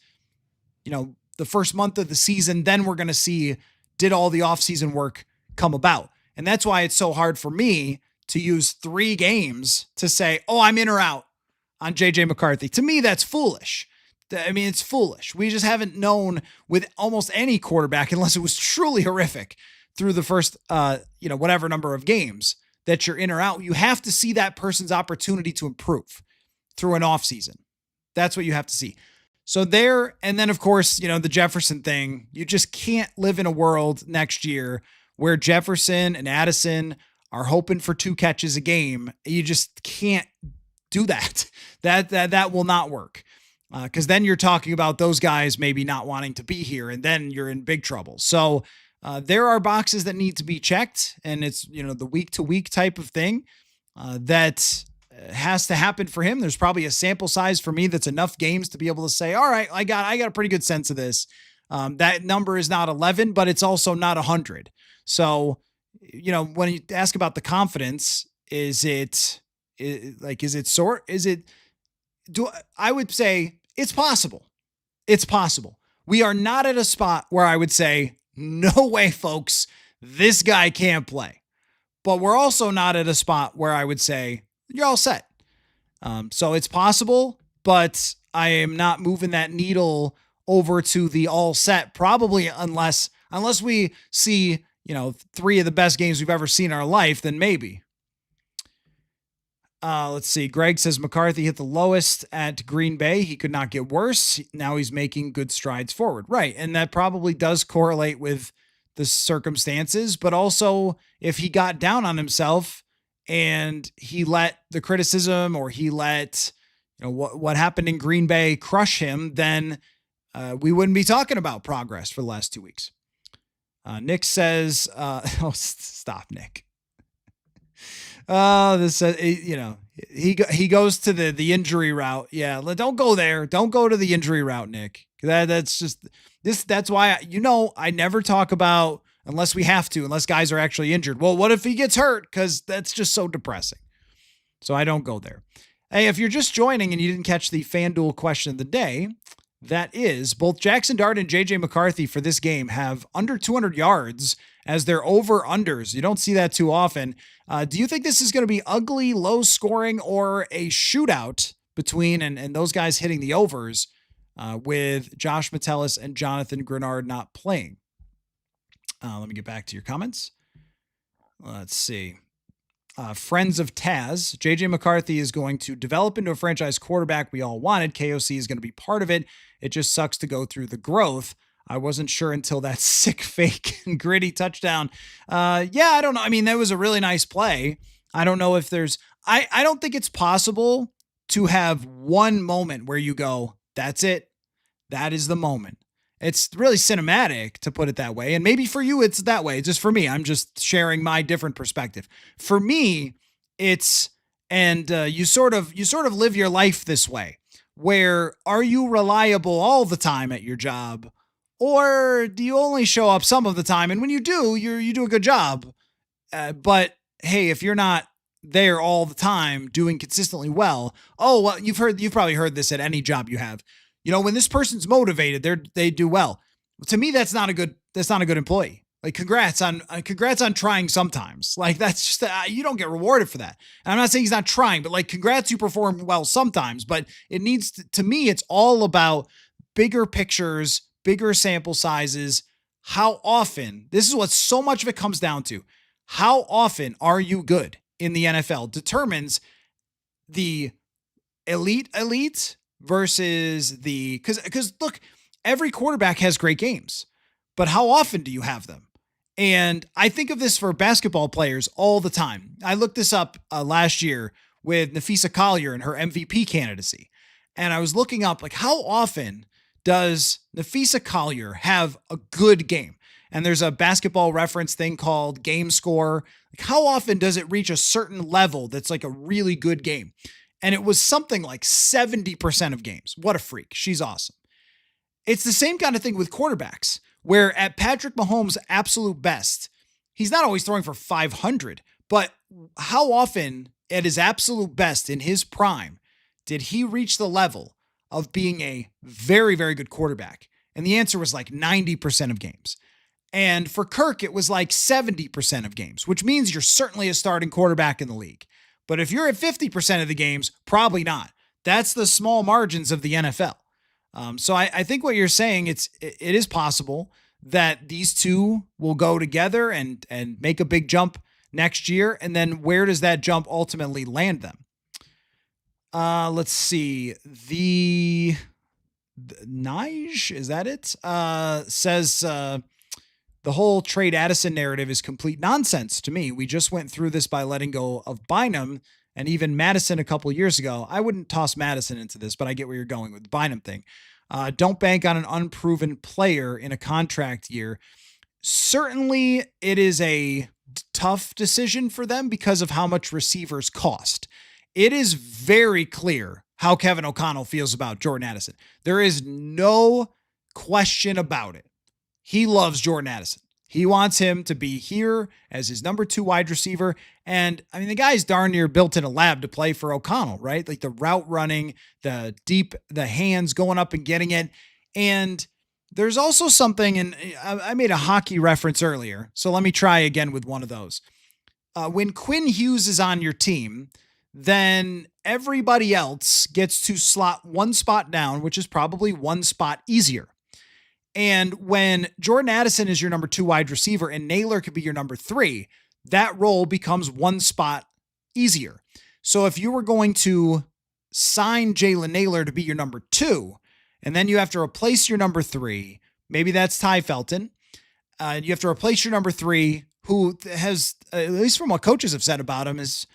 the first month of the season. Then we're going to see, did all the offseason work come about? And that's why it's so hard for me to use 3 games to say, oh, I'm in or out on JJ McCarthy. To me, that's foolish. I mean, it's foolish. We just haven't known with almost any quarterback, unless it was truly horrific through the first, whatever number of games, that you're in or out. You have to see that person's opportunity to improve through an offseason. That's what you have to see. So there, and then of course, the Jefferson thing, you just can't live in a world next year where Jefferson and Addison are hoping for 2 catches a game. You just can't do that. That will not work. Because then you're talking about those guys maybe not wanting to be here, and then you're in big trouble. So there are boxes that need to be checked, and it's the week-to-week type of thing that has to happen for him. There's probably a sample size for me that's enough games to be able to say, all right, I got a pretty good sense of this. That number is not 11, but it's also not 100. So when you ask about the confidence, I would say it's possible. It's possible. We are not at a spot where I would say, no way, folks, this guy can't play. But we're also not at a spot where I would say, you're all set. So it's possible, but I am not moving that needle over to the all set, probably unless we see, 3 of the best games we've ever seen in our life, then maybe. Let's see. Greg says McCarthy hit the lowest at Green Bay. He could not get worse. Now he's making good strides forward. Right. And that probably does correlate with the circumstances, but also if he got down on himself and he let the criticism, or he let, what happened in Green Bay crush him, then we wouldn't be talking about progress for the last 2 weeks. Nick says, stop, Nick. This says, he goes to the injury route. Yeah, don't go there. Don't go to the injury route, Nick. That's just this. That's why I never talk about, unless we have to, unless guys are actually injured. Well, what if he gets hurt? Because that's just so depressing. So I don't go there. Hey, if you're just joining and you didn't catch the FanDuel question of the day, that is, both Jackson Dart and JJ McCarthy for this game have under 200 yards as their over-unders. You don't see that too often. Do you think this is going to be ugly, low scoring, or a shootout between and those guys hitting the overs? with Josh Metellus and Jonathan Grenard not playing. Let me get back to your comments. Let's see. Friends of Taz, JJ McCarthy is going to develop into a franchise quarterback we all wanted. KOC is going to be part of it. It just sucks to go through the growth. I wasn't sure until that sick, fake, and gritty touchdown. I don't know. I mean, that was a really nice play. I don't know if there's, I don't think it's possible to have one moment where you go, that's it. That is the moment. It's really cinematic, to put it that way. And maybe for you, it's that way. Just for me, I'm just sharing my different perspective. For me, it's, and you sort of live your life this way, where are you reliable all the time at your job? Or do you only show up some of the time? And when you do, you do a good job. But hey, if you're not there all the time doing consistently well, you've probably heard this at any job you have. When this person's motivated, they do well. To me, that's not a good employee. Like, congrats on trying sometimes. Like, that's just, you don't get rewarded for that. And I'm not saying he's not trying, but like, congrats, you perform well sometimes. But it needs to me, it's all about bigger pictures, bigger sample sizes. How often, this is what so much of it comes down to. How often are you good in the NFL determines the elite versus the, because look, every quarterback has great games, but how often do you have them? And I think of this for basketball players all the time. I looked this up last year with Nafisa Collier and her MVP candidacy. And I was looking up, like, how often does Nafisa Collier have a good game? And there's a basketball reference thing called game score. Like, how often does it reach a certain level that's like a really good game? And it was something like 70% of games. What a freak. She's awesome. It's the same kind of thing with quarterbacks, where at Patrick Mahomes' absolute best, he's not always throwing for 500, but how often at his absolute best in his prime did he reach the level of being a very, very good quarterback? And the answer was like 90% of games. And for Kirk, it was like 70% of games, which means you're certainly a starting quarterback in the league. But if you're at 50% of the games, probably not. That's the small margins of the NFL. So I think what you're saying, it is possible that these two will go together and make a big jump next year. And then where does that jump ultimately land them? Let's see. The Nige, is that it? Says the whole trade Addison narrative is complete nonsense to me. We just went through this by letting go of Bynum and even Madison a couple years ago. I wouldn't toss Madison into this, but I get where you're going with the Bynum thing. Don't bank on an unproven player in a contract year. Certainly, it is a tough decision for them because of how much receivers cost. It is very clear how Kevin O'Connell feels about Jordan Addison. There is no question about it. He loves Jordan Addison. He wants him to be here as his number 2 wide receiver. And I mean, the guy's darn near built in a lab to play for O'Connell, right? Like the route running, the hands going up and getting it. And there's also something, and I made a hockey reference earlier, so let me try again with one of those. When Quinn Hughes is on your team, then everybody else gets to slot one spot down, which is probably one spot easier. And when Jordan Addison is your number 2 wide receiver and Naylor could be your number 3, that role becomes one spot easier. So if you were going to sign Jalen Naylor to be your number 2, and then you have to replace your number 3, maybe that's Ty Felton, you have to replace your number 3, who has, at least from what coaches have said about him, has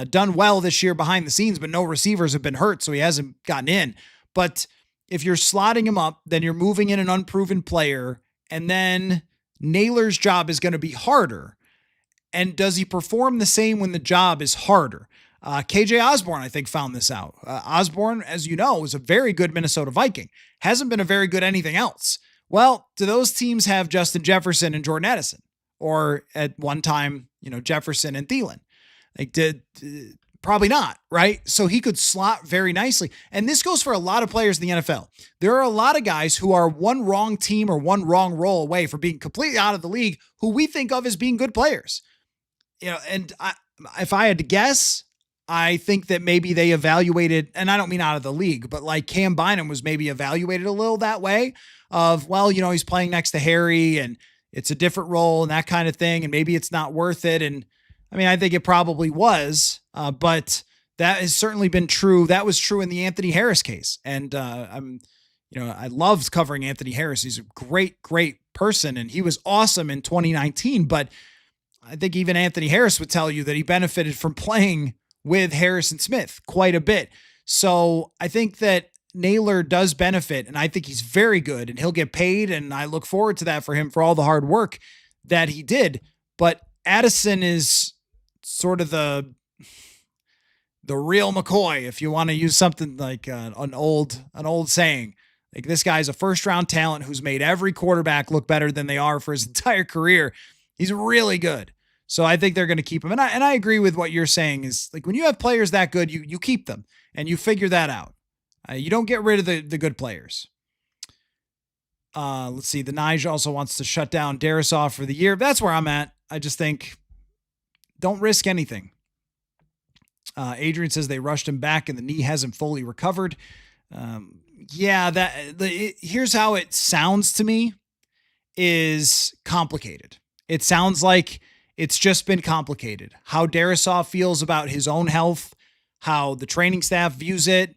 done well this year behind the scenes, but no receivers have been hurt, so he hasn't gotten in. But if you're slotting him up, then you're moving in an unproven player, and then Naylor's job is going to be harder. And does he perform the same when the job is harder? KJ Osborne, I think, found this out. Osborne, as you know, is a very good Minnesota Viking. Hasn't been a very good anything else. Well, do those teams have Justin Jefferson and Jordan Addison? Or at one time, Jefferson and Thielen? Probably not, right? So he could slot very nicely. And this goes for a lot of players in the NFL. There are a lot of guys who are one wrong team or one wrong role away from being completely out of the league, who we think of as being good players. And if I had to guess, I think that maybe they evaluated, and I don't mean out of the league, but like Cam Bynum was maybe evaluated a little that way of, well, he's playing next to Harry and it's a different role and that kind of thing. And maybe it's not worth it. And I mean, I think it probably was, but that has certainly been true. That was true in the Anthony Harris case. And I loved covering Anthony Harris. He's a great, great person. And he was awesome in 2019, but I think even Anthony Harris would tell you that he benefited from playing with Harrison Smith quite a bit. So I think that Naylor does benefit, and I think he's very good, and he'll get paid, and I look forward to that for him for all the hard work that he did. But Addison is sort of the real McCoy, if you want to use something like an old saying. Like, this guy's a first-round talent who's made every quarterback look better than they are for his entire career. He's really good. So I think they're going to keep him. And I agree with what you're saying is, like, when you have players that good, you keep them and you figure that out. You don't get rid of the good players. Let's see. The Nige also wants to shut down Darisaw for the year. That's where I'm at. I just think don't risk anything. Adrian says they rushed him back and the knee hasn't fully recovered. Here's how it sounds to me is complicated. It sounds like it's just been complicated. How Darisaw feels about his own health, how the training staff views it.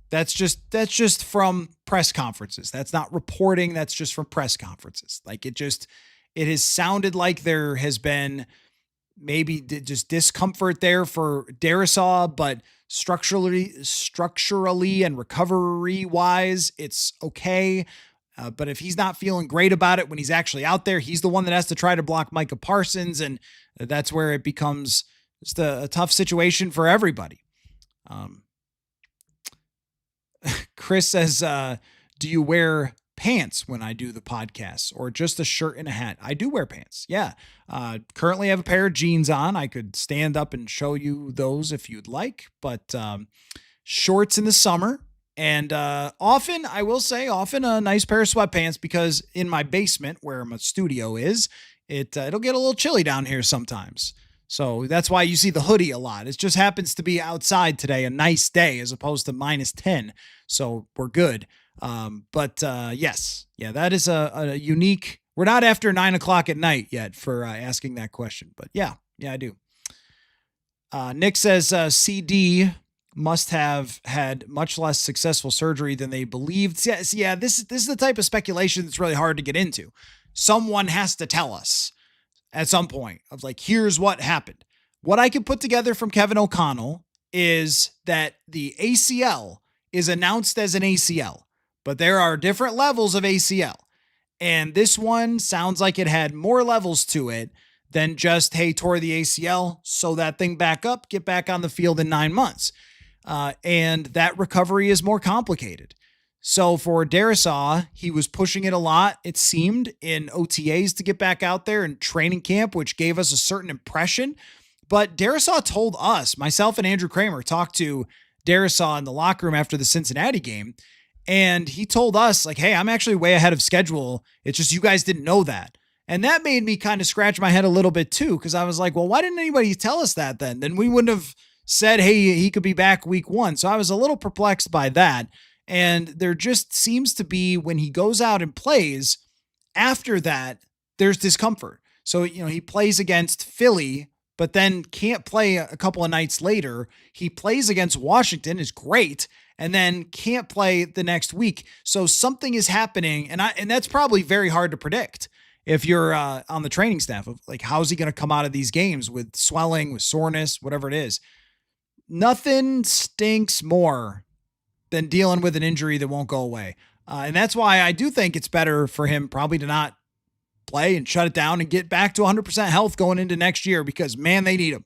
That's just from press conferences. That's not reporting. That's just from press conferences. Like, it has sounded like there has been maybe just discomfort there for Darisaw, but structurally and recovery wise, it's okay. But if he's not feeling great about it when he's actually out there, he's the one that has to try to block Micah Parsons. And that's where it becomes just a tough situation for everybody. Chris says, do you wear pants when I do the podcast or just a shirt and a hat? I do wear pants. Yeah. Currently I have a pair of jeans on. I could stand up and show you those if you'd like, but shorts in the summer. And often a nice pair of sweatpants, because in my basement where my studio is, it'll get a little chilly down here sometimes. So that's why you see the hoodie a lot. It just happens to be outside today, a nice day, as opposed to -10. So we're good. Yes, that is a unique. We're not after 9:00 at night yet for asking that question, but yeah, I do. Nick says CD must have had much less successful surgery than they believed. Yeah, this is the type of speculation that's really hard to get into. Someone has to tell us at some point of, like, here's what happened. What I can put together from Kevin O'Connell is that the ACL is announced as an ACL, but there are different levels of ACL. And this one sounds like it had more levels to it than just, hey, tore the ACL, sew that thing back up, get back on the field in 9 months. And that recovery is more complicated. So for Darisaw, he was pushing it a lot, it seemed, in OTAs to get back out there in training camp, which gave us a certain impression. But Darisaw told us, myself and Andrew Kramer talked to Darisaw in the locker room after the Cincinnati game, and he told us, like, hey, I'm actually way ahead of schedule. It's just you guys didn't know that. And that made me kind of scratch my head a little bit too, because I was like, well, why didn't anybody tell us that then? Then we wouldn't have said, hey, he could be back week 1. So I was a little perplexed by that. And there just seems to be, when he goes out and plays, after that, there's discomfort. So, he plays against Philly, but then can't play a couple of nights later. He plays against Washington, is great, and then can't play the next week. So something is happening, and that's probably very hard to predict if you're on the training staff of, like, how's he going to come out of these games with swelling, with soreness, whatever it is. Nothing stinks more than dealing with an injury that won't go away. And that's why I do think it's better for him probably to not play and shut it down and get back to 100% health going into next year, because, man, they need him.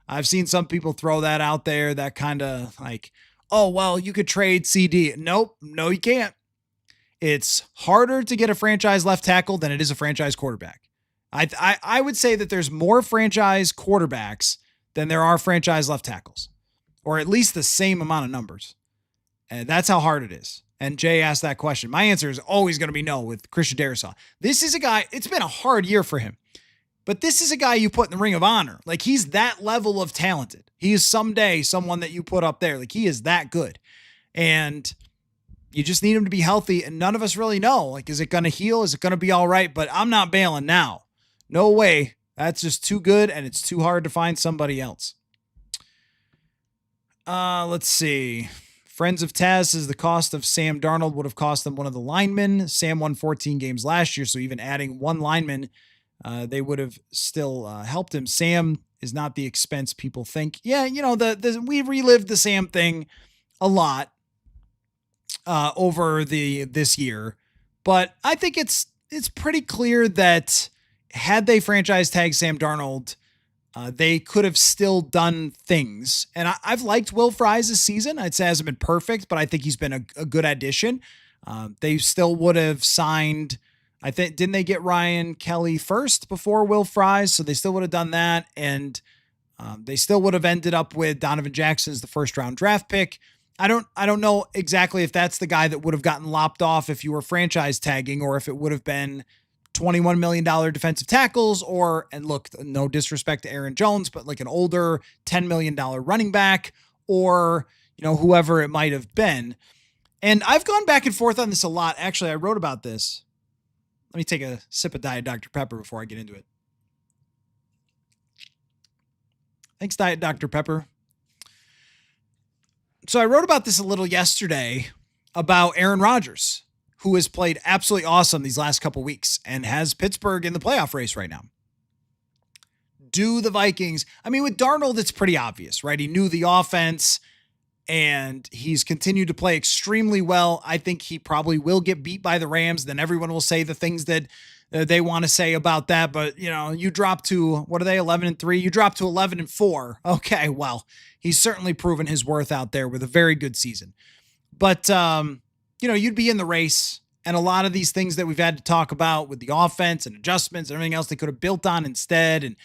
I've seen some people throw that out there, that kind of like, oh, well, you could trade CD. Nope, no, you can't. It's harder to get a franchise left tackle than it is a franchise quarterback. I would say that there's more franchise quarterbacks than there are franchise left tackles, or at least the same amount of numbers. And that's how hard it is. And Jay asked that question. My answer is always going to be no with Christian Darisaw. This is a guy, it's been a hard year for him. But this is a guy you put in the Ring of Honor. Like, he's that level of talented. He is someday someone that you put up there. Like, he is that good. And you just need him to be healthy. And none of us really know. Like, is it going to heal? Is it going to be all right? But I'm not bailing now. No way. That's just too good, and it's too hard to find somebody else. Let's see. Friends of Taz says the cost of Sam Darnold would have cost them one of the linemen. Sam won 14 games last year, so even adding one lineman, they would have still helped him. Sam is not the expense people think. Yeah, you know, we relived the Sam thing a lot over this year, but I think it's pretty clear that had they franchise tagged Sam Darnold, they could have still done things. And I've liked Will Fries this season. I'd say it hasn't been perfect, but I think he's been a good addition. They still would have signed, I think, didn't they get Ryan Kelly first before Will Fries? So they still would have done that. And they still would have ended up with Donovan Jackson as the first round draft pick. I don't know exactly if that's the guy that would have gotten lopped off if you were franchise tagging, or if it would have been $21 million defensive tackles, and look, no disrespect to Aaron Jones, but like an older $10 million running back, or, you know, whoever it might have been. And I've gone back and forth on this a lot. Actually, I wrote about this. Let me take a sip of Diet Dr. Pepper before I get into it. Thanks, Diet Dr. Pepper. So I wrote about this a little yesterday about Aaron Rodgers, who has played absolutely awesome these last couple weeks and has Pittsburgh in the playoff race right now. Do the Vikings, I mean, with Darnold, it's pretty obvious, right? He knew the offense and he's continued to play extremely well. I think he probably will get beat by the Rams. Then everyone will say the things that they want to say about that. But, you know, you drop to, what are they, 11-3? You drop to 11-4. Okay, well, he's certainly proven his worth out there with a very good season. But, you know, you'd be in the race, and a lot of these things that we've had to talk about with the offense and adjustments and everything else they could have built on instead. And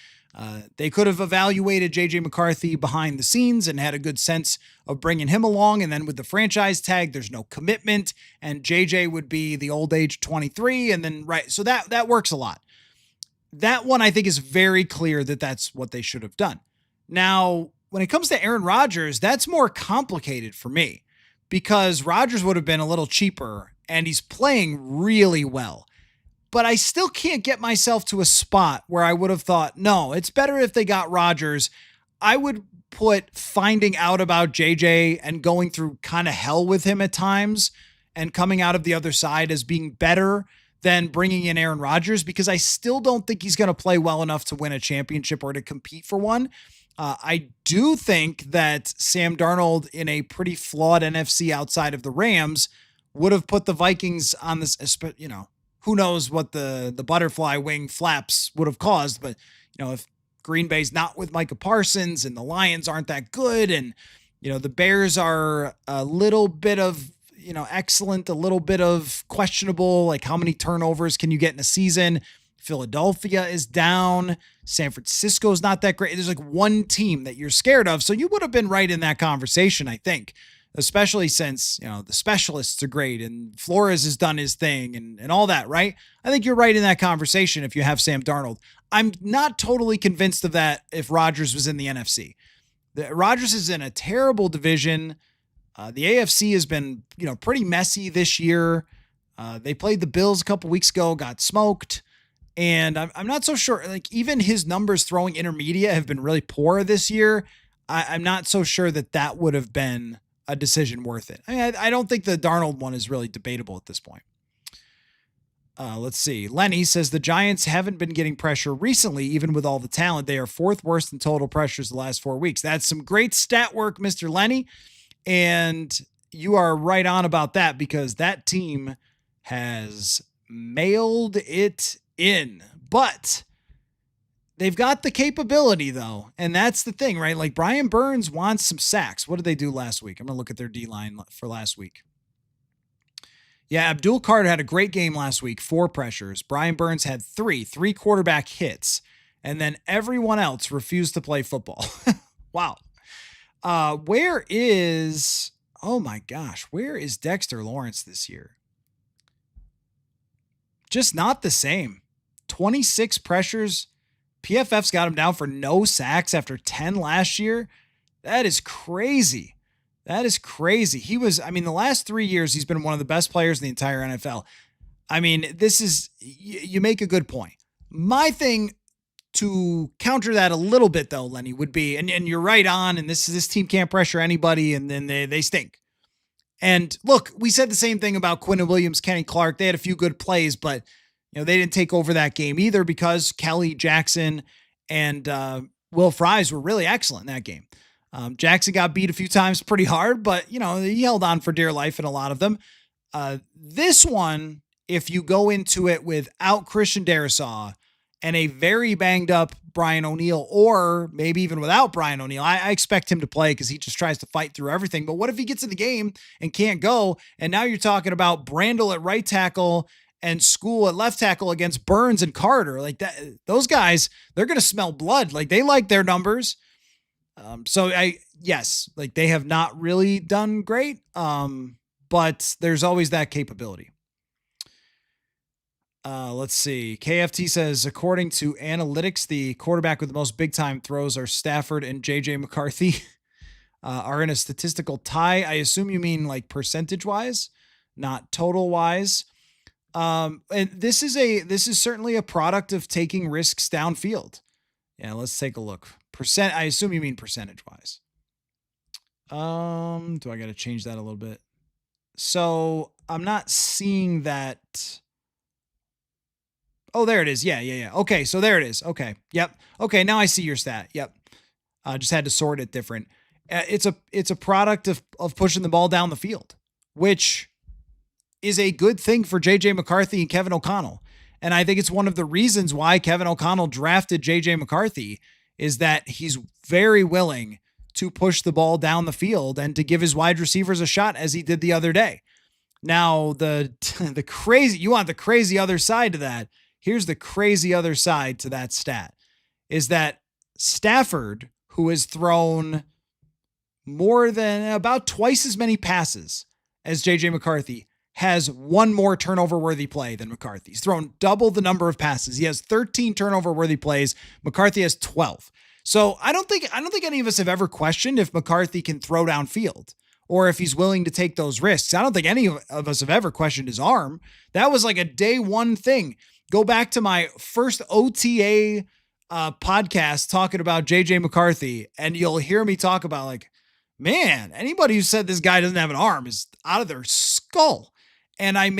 they could have evaluated JJ McCarthy behind the scenes and had a good sense of bringing him along. And then with the franchise tag, there's no commitment, and JJ would be the old age 23. And then, right. So that works a lot. That one, I think, is very clear that that's what they should have done. Now, when it comes to Aaron Rodgers, that's more complicated for me, because Rodgers would have been a little cheaper and he's playing really well. But I still can't get myself to a spot where I would have thought, no, it's better if they got Rodgers. I would put finding out about JJ and going through kind of hell with him at times and coming out of the other side as being better than bringing in Aaron Rodgers, because I still don't think he's going to play well enough to win a championship or to compete for one. I do think that Sam Darnold, in a pretty flawed NFC outside of the Rams, would have put the Vikings on this, you know, who knows what the butterfly wing flaps would have caused. But, you know, if Green Bay's not with Micah Parsons and the Lions aren't that good, and, you know, the Bears are a little bit of, you know, excellent, a little bit of questionable, like how many turnovers can you get in a season? Philadelphia is down. San Francisco's not that great. There's like one team that you're scared of. So you would have been right in that conversation, I think, especially since, you know, the specialists are great and Flores has done his thing and all that, right? I think you're right in that conversation if you have Sam Darnold. I'm not totally convinced of that if Rodgers was in the NFC. Rodgers is in a terrible division. The AFC has been, you know, pretty messy this year. They played the Bills a couple weeks ago, got smoked. And I'm not so sure, like, even his numbers throwing intermediate have been really poor this year. I'm not so sure that would have been a decision worth it. I mean, I don't think the Darnold one is really debatable at this point. Let's see. Lenny says the Giants haven't been getting pressure recently, even with all the talent. They are fourth worst in total pressures the last 4 weeks. That's some great stat work, Mr. Lenny. And you are right on about that, because that team has mailed it in. But they've got the capability, though. And that's the thing, right? Like, Brian Burns wants some sacks. What did they do last week? I'm going to look at their D-line for last week. Yeah, Abdul Carter had a great game last week, 4 pressures. Brian Burns had 3 quarterback hits. And then everyone else refused to play football. Wow. Where is Dexter Lawrence this year? Just not the same. 26 pressures, PFF's got him down for no sacks after 10 last year. That is crazy. That is crazy. He was, the last 3 years, he's been one of the best players in the entire NFL. You make a good point. My thing to counter that a little bit, though, Lenny, would be, and you're right on, and this team can't pressure anybody, and then they stink. And look, we said the same thing about Quinn Williams, Kenny Clark. They had a few good plays, but they didn't take over that game either because Kelly, Jackson, and Will Fries were really excellent in that game. Jackson got beat a few times pretty hard, but he held on for dear life in a lot of them. This one, if you go into it without Christian Darrisaw and a very banged up Brian O'Neill, or maybe even without Brian O'Neill, I expect him to play because he just tries to fight through everything. But what if he gets in the game and can't go? And now you're talking about Brandel at right tackle and School at left tackle against Burns and Carter. Like that, those guys, they're going to smell blood. Like they like their numbers. Yes, like they have not really done great. But there's always that capability. Let's see. KFT says, according to analytics, the quarterback with the most big time throws are Stafford and JJ McCarthy are in a statistical tie. I assume you mean like percentage wise, not total wise. And this is certainly a product of taking risks downfield. Yeah, let's take a look. I assume you mean percentage wise. Do I got to change that a little bit? So I'm not seeing that. Oh, there it is. Yeah. Okay, so there it is. Okay. Yep. Okay, now I see your stat. Yep. Just had to sort it different. It's a product of pushing the ball down the field, which is a good thing for JJ McCarthy and Kevin O'Connell. And I think it's one of the reasons why Kevin O'Connell drafted JJ McCarthy is that he's very willing to push the ball down the field and to give his wide receivers a shot as he did the other day. Now, the crazy, you want the crazy other side to that. Here's the crazy other side to that stat is that Stafford, who has thrown more than about twice as many passes as JJ McCarthy, has one more turnover worthy play than McCarthy. He's thrown double the number of passes. He has 13 turnover worthy plays. McCarthy has 12. So I don't think any of us have ever questioned if McCarthy can throw downfield or if he's willing to take those risks. I don't think any of us have ever questioned his arm. That was like a day one thing. Go back to my first OTA podcast talking about JJ McCarthy, and you'll hear me talk about like, man, anybody who said this guy doesn't have an arm is out of their skull. And a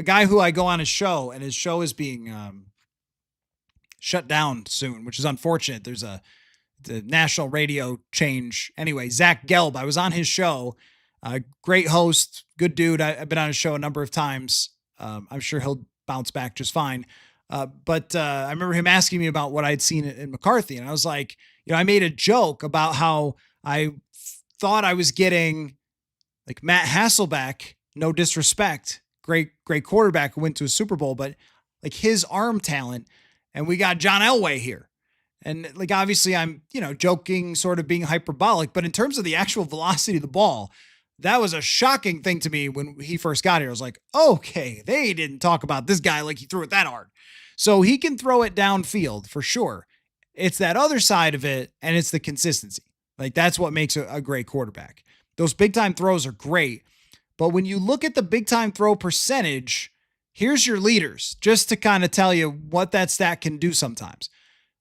guy who I go on his show, and his show is being shut down soon, which is unfortunate. There's the national radio change. Anyway, Zach Gelb, I was on his show. Great host, good dude. I've been on his show a number of times. I'm sure he'll bounce back just fine. But I remember him asking me about what I'd seen in McCarthy. And I was like, I made a joke about how I thought I was getting like Matt Hasselbeck, no disrespect, great quarterback who went to a Super Bowl, but like his arm talent. And we got John Elway here. And like, obviously I'm, joking, sort of being hyperbolic, but in terms of the actual velocity of the ball, that was a shocking thing to me when he first got here. I was like, okay, they didn't talk about this guy like he threw it that hard. So he can throw it downfield for sure. It's that other side of it, and it's the consistency. Like that's what makes a great quarterback. Those big time throws are great, but when you look at the big time throw percentage, here's your leaders, just to kind of tell you what that stat can do sometimes.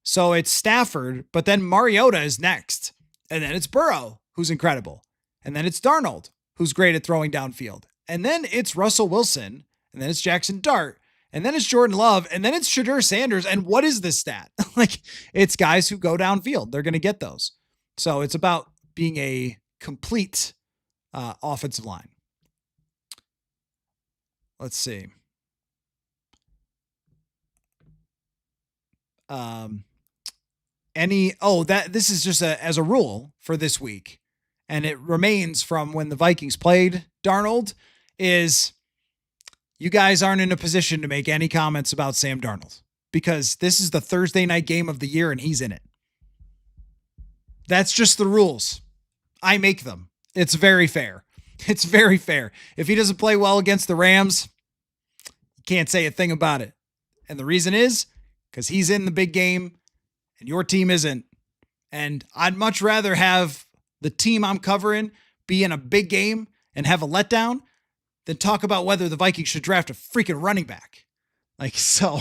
So it's Stafford, but then Mariota is next, and then it's Burrow, who's incredible. And then it's Darnold, who's great at throwing downfield. And then it's Russell Wilson. And then it's Jackson Dart. And then it's Jordan Love. And then it's Shadur Sanders. And what is this stat? Like, it's guys who go downfield. They're going to get those. So it's about being a complete offensive line. Let's see. This is just as a rule for this week. And it remains from when the Vikings played Darnold, is you guys aren't in a position to make any comments about Sam Darnold because this is the Thursday night game of the year and he's in it. That's just the rules. I make them. It's very fair. It's very fair. If he doesn't play well against the Rams, you can't say a thing about it. And the reason is because he's in the big game and your team isn't. And I'd much rather have the team I'm covering be in a big game and have a letdown than talk about whether the Vikings should draft a freaking running back. Like, so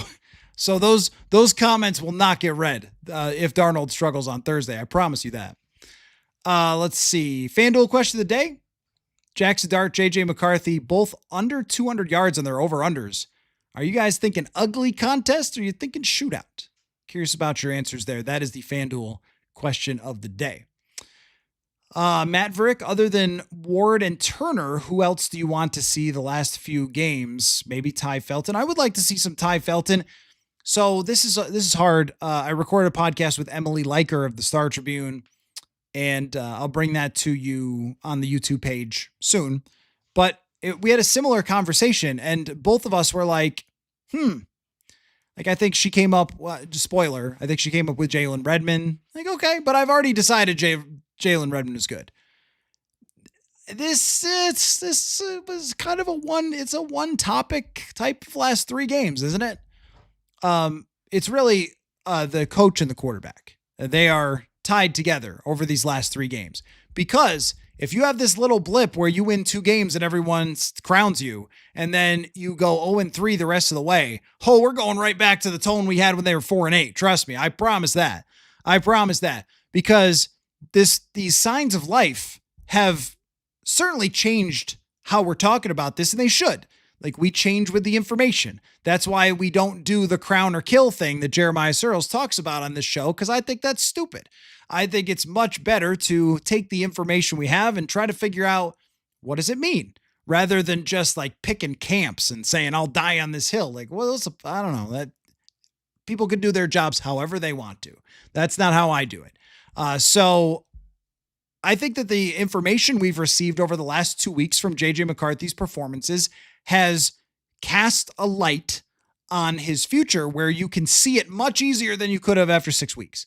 those comments will not get read if Darnold struggles on Thursday. I promise you that. Let's see. FanDuel question of the day. Jackson Dart, JJ McCarthy, both under 200 yards on their over-unders. Are you guys thinking ugly contest or are you thinking shootout? Curious about your answers there. That is the FanDuel question of the day. Matt Verick, other than Ward and Turner, who else do you want to see the last few games? Maybe Ty Felton. I would like to see some Ty Felton. So this is hard. I recorded a podcast with Emily Leiker of the Star Tribune, and I'll bring that to you on the YouTube page soon. But we had a similar conversation, and both of us were like, Like, I think she came up, spoiler, I think she came up with Jalen Redmond. Like, okay, but I've already decided Jalen Redmond is good. This was kind of it's a one topic type of last 3 games, isn't it? It's really the coach and the quarterback. They are tied together over these last 3 games. Because if you have this little blip where you win 2 games and everyone crowns you, and then you go 0-3 the rest of the way, we're going right back to the tone we had when they were 4-8. Trust me, I promise that. Because these signs of life have certainly changed how we're talking about this, and they should. Like, we change with the information. That's why we don't do the crown or kill thing that Jeremiah Searles talks about on this show, because I think that's stupid. I think it's much better to take the information we have and try to figure out what does it mean, rather than just like picking camps and saying, I'll die on this hill. Like, well, I don't know. That people can do their jobs however they want to. That's not how I do it. So I think that the information we've received over the last 2 weeks from JJ McCarthy's performances has cast a light on his future where you can see it much easier than you could have after 6 weeks.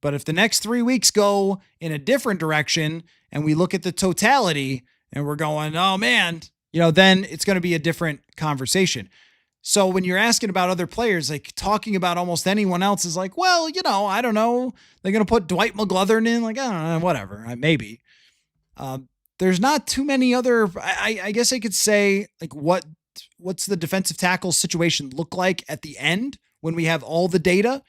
But if the next 3 weeks go in a different direction and we look at the totality and we're going, oh man, then it's going to be a different conversation. So when you're asking about other players, like talking about almost anyone else is like, well, I don't know. They're going to put Dwight McGlothern in, like, I don't know, whatever, maybe. There's not too many other, I guess I could say, like, what's the defensive tackle situation look like at the end when we have all the data?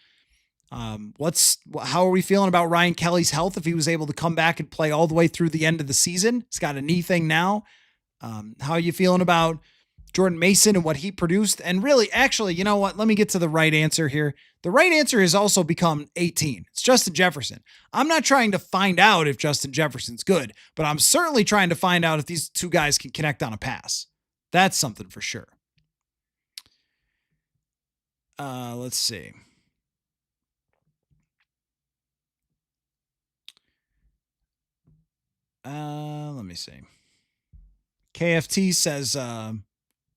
How are we feeling about Ryan Kelly's health if he was able to come back and play all the way through the end of the season? He's got a knee thing now. How are you feeling about Jordan Mason and what he produced? And really, actually, you know what? Let me get to the right answer here. The right answer has also become 18. It's Justin Jefferson. I'm not trying to find out if Justin Jefferson's good, but I'm certainly trying to find out if these 2 guys can connect on a pass. That's something for sure. Let's see. Let me see. KFT says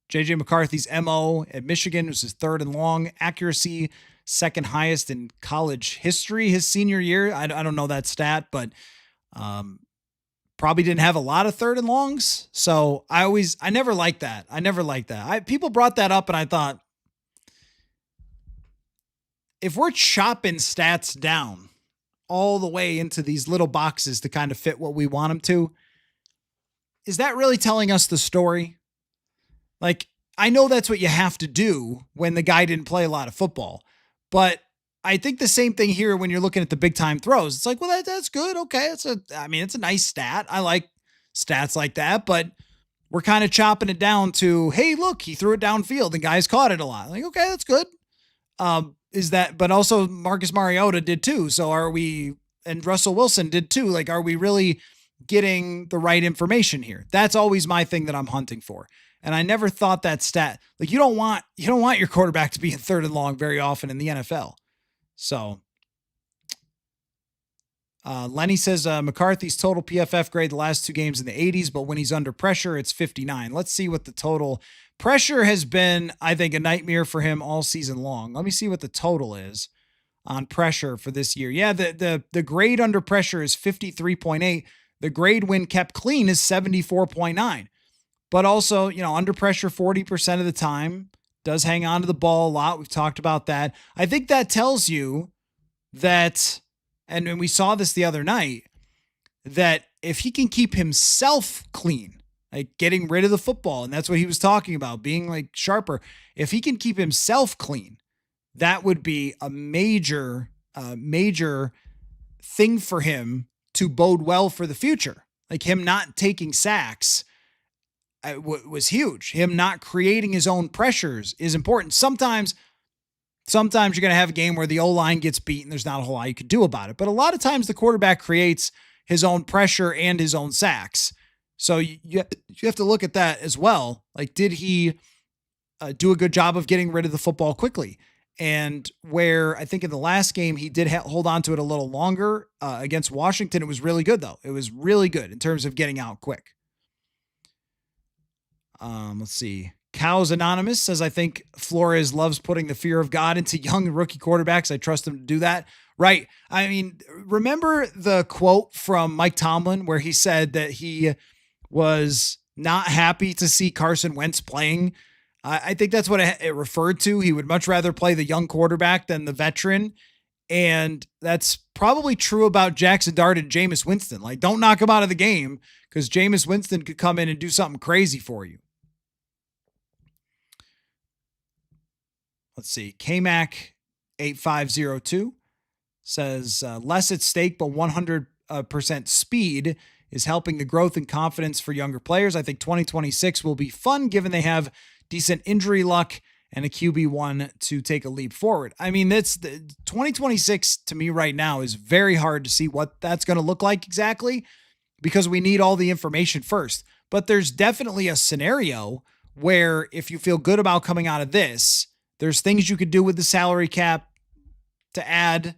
JJ McCarthy's MO at Michigan was his 3rd and long, accuracy 2nd highest in college history his senior year. I don't know that stat, but probably didn't have a lot of 3rd and longs. So I never liked that. People brought that up and I thought, if we're chopping stats down all the way into these little boxes to kind of fit what we want them to, is that really telling us the story? Like, I know that's what you have to do when the guy didn't play a lot of football, but I think the same thing here when you're looking at the big time throws. It's like, well, that's good. Okay. It's a nice stat. I like stats like that, but we're kind of chopping it down to, hey, look, he threw it downfield and guys caught it a lot. Like, okay, that's good. But also Marcus Mariota did too. So and Russell Wilson did too. Like, are we really getting the right information here? That's always my thing that I'm hunting for. And I never thought that stat, like, you don't want your quarterback to be in 3rd and long very often in the NFL. So Lenny says McCarthy's total PFF grade the last 2 games in the 80s, but when he's under pressure, it's 59. Let's see what the total pressure has been. I think a nightmare for him all season long. Let me see what the total is on pressure for this year. Yeah, the grade under pressure is 53.8. The grade when kept clean is 74.9. But also, under pressure 40% of the time does hang on to the ball a lot. We've talked about that. I think that tells you that, and we saw this the other night, that if he can keep himself clean, like getting rid of the football, and that's what he was talking about, being like sharper. If he can keep himself clean, that would be a major thing for him to bode well for the future. Like him not taking sacks was huge. Him not creating his own pressures is important. Sometimes you're going to have a game where the O-line gets beat and there's not a whole lot you could do about it. But a lot of times the quarterback creates his own pressure and his own sacks. So you have to look at that as well. Like, did he do a good job of getting rid of the football quickly? And where I think in the last game, he did hold on to it a little longer against Washington. It was really good, though. It was really good in terms of getting out quick. Let's see. Cows Anonymous says, I think Flores loves putting the fear of God into young rookie quarterbacks. I trust him to do that. Right. I mean, remember the quote from Mike Tomlin where he said that he was not happy to see Carson Wentz playing? I think that's what it referred to. He would much rather play the young quarterback than the veteran. And that's probably true about Jackson Dart and Jameis Winston. Like, don't knock him out of the game because Jameis Winston could come in and do something crazy for you. Let's see. KMac 8502 says less at stake, but 100% speed is helping the growth and confidence for younger players. I think 2026 will be fun given they have decent injury luck and a QB1 to take a leap forward. I mean, that's 2026 to me right now is very hard to see what that's going to look like exactly because we need all the information first. But there's definitely a scenario where if you feel good about coming out of this, there's things you could do with the salary cap to add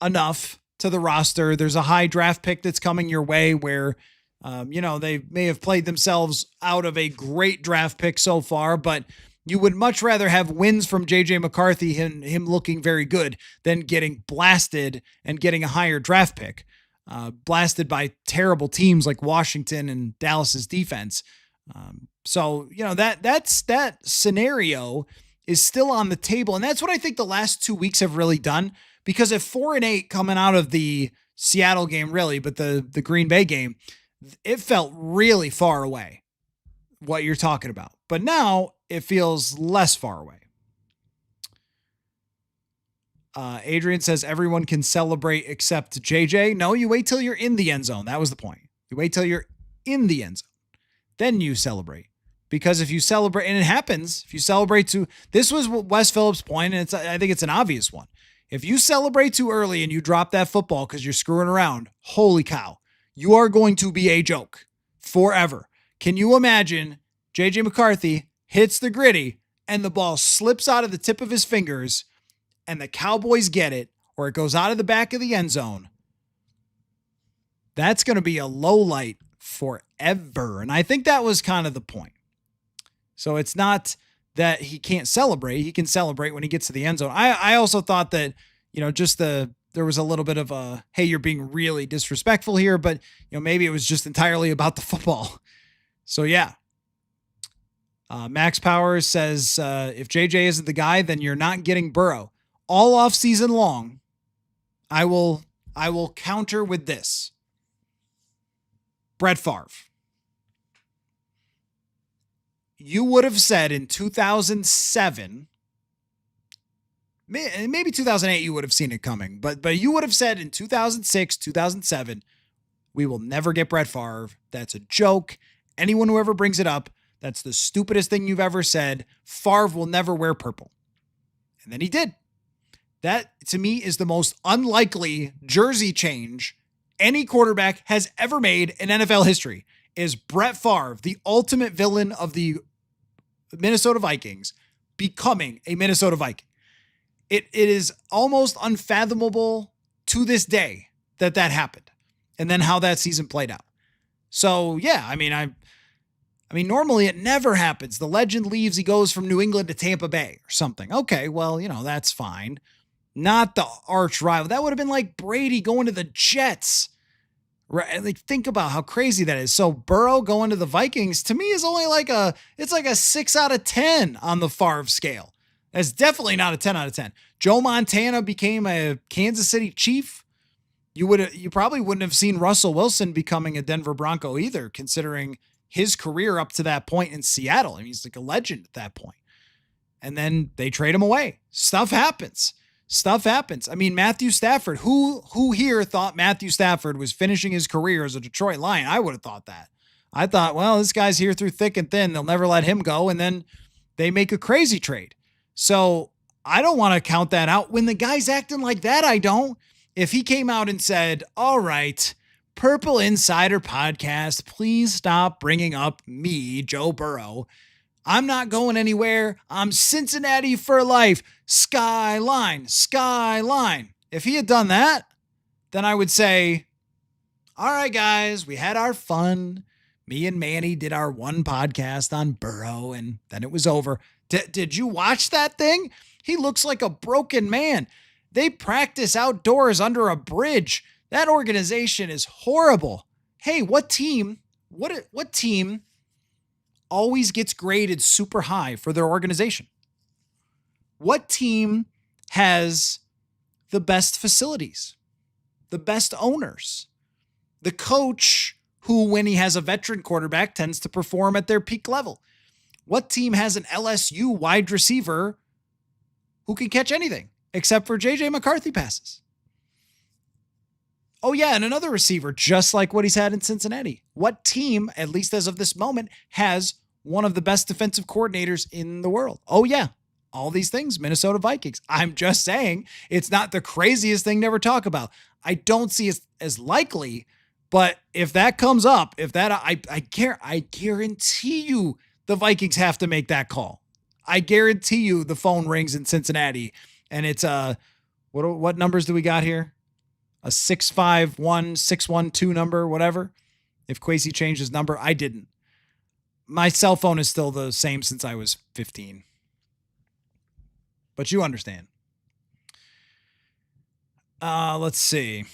enough to the roster. There's a high draft pick that's coming your way where, they may have played themselves out of a great draft pick so far, but you would much rather have wins from JJ McCarthy and him looking very good than getting blasted and getting a higher draft pick, blasted by terrible teams like Washington and Dallas's defense. That scenario is still on the table. And that's what I think the last 2 weeks have really done, because if 4-8 coming out of the Seattle game, really, but the Green Bay game, it felt really far away what you're talking about. But now it feels less far away. Adrian says everyone can celebrate except JJ. No, you wait till you're in the end zone. That was the point. You wait till you're in the end zone. Then you celebrate. Because if you celebrate, and it happens, if you celebrate this was Wes Phillips' point, and I think it's an obvious one. If you celebrate too early and you drop that football because you're screwing around, holy cow, you are going to be a joke forever. Can you imagine JJ McCarthy hits the gritty and the ball slips out of the tip of his fingers and the Cowboys get it, or it goes out of the back of the end zone? That's going to be a low light forever. And I think that was kind of the point. So it's not that he can't celebrate. He can celebrate when he gets to the end zone. I also thought that, there was a little bit of a, hey, you're being really disrespectful here, but maybe it was just entirely about the football. So yeah. Max Powers says, if JJ isn't the guy, then you're not getting Burrow. All off season long, I will counter with this. Brett Favre. You would have said in 2007, maybe 2008, you would have seen it coming, but you would have said in 2006, 2007, we will never get Brett Favre. That's a joke. Anyone who ever brings it up, that's the stupidest thing you've ever said. Favre will never wear purple. And then he did. That, to me, is the most unlikely jersey change any quarterback has ever made in NFL history. Is Brett Favre, the ultimate villain of the Minnesota Vikings, becoming a Minnesota Viking. It is almost unfathomable to this day that happened, and then how that season played out. So yeah, I mean, normally it never happens. The legend leaves, he goes from New England to Tampa Bay or something. Okay, well, that's fine. Not the arch rival. That would have been like Brady going to the Jets. Right? Like, think about how crazy that is. So Burrow going to the Vikings to me is only like a 6 out of 10 on the Favre scale. That's definitely not a 10 out of 10. Joe Montana became a Kansas City Chief. You probably wouldn't have seen Russell Wilson becoming a Denver Bronco either, considering his career up to that point in Seattle. I mean, he's like a legend at that point. And then they trade him away. Stuff happens. I mean, Matthew Stafford, who here thought Matthew Stafford was finishing his career as a Detroit Lion? I would have thought that. I thought, well, this guy's here through thick and thin. They'll never let him go. And then they make a crazy trade. So I don't want to count that out. When the guy's acting like that, I don't. If he came out and said, all right, Purple Insider Podcast, please stop bringing up me, Joe Burrow. I'm not going anywhere. I'm Cincinnati for life. Skyline. If he had done that, then I would say, all right, guys, we had our fun. Me and Manny did our one podcast on Burrow, and then it was over. Did you watch that thing? He looks like a broken man. They practice outdoors under a bridge. That organization is horrible. Hey, what team always gets graded super high for their organization? What team has the best facilities, the best owners, the coach who, when he has a veteran quarterback, tends to perform at their peak level? What team has an LSU wide receiver who can catch anything except for JJ McCarthy passes? Oh yeah, and another receiver just like what he's had in Cincinnati. What team, at least as of this moment, has one of the best defensive coordinators in the world? Oh yeah, all these things, Minnesota Vikings. I'm just saying it's not the craziest thing to ever talk about. I don't see it as likely, but if that comes up, I guarantee you the Vikings have to make that call. I guarantee you the phone rings in Cincinnati and it's what numbers do we got here? A 651, 612 number, whatever. If Kwesi changed his number, I didn't. My cell phone is still the same since I was 15. But you understand. Let's see.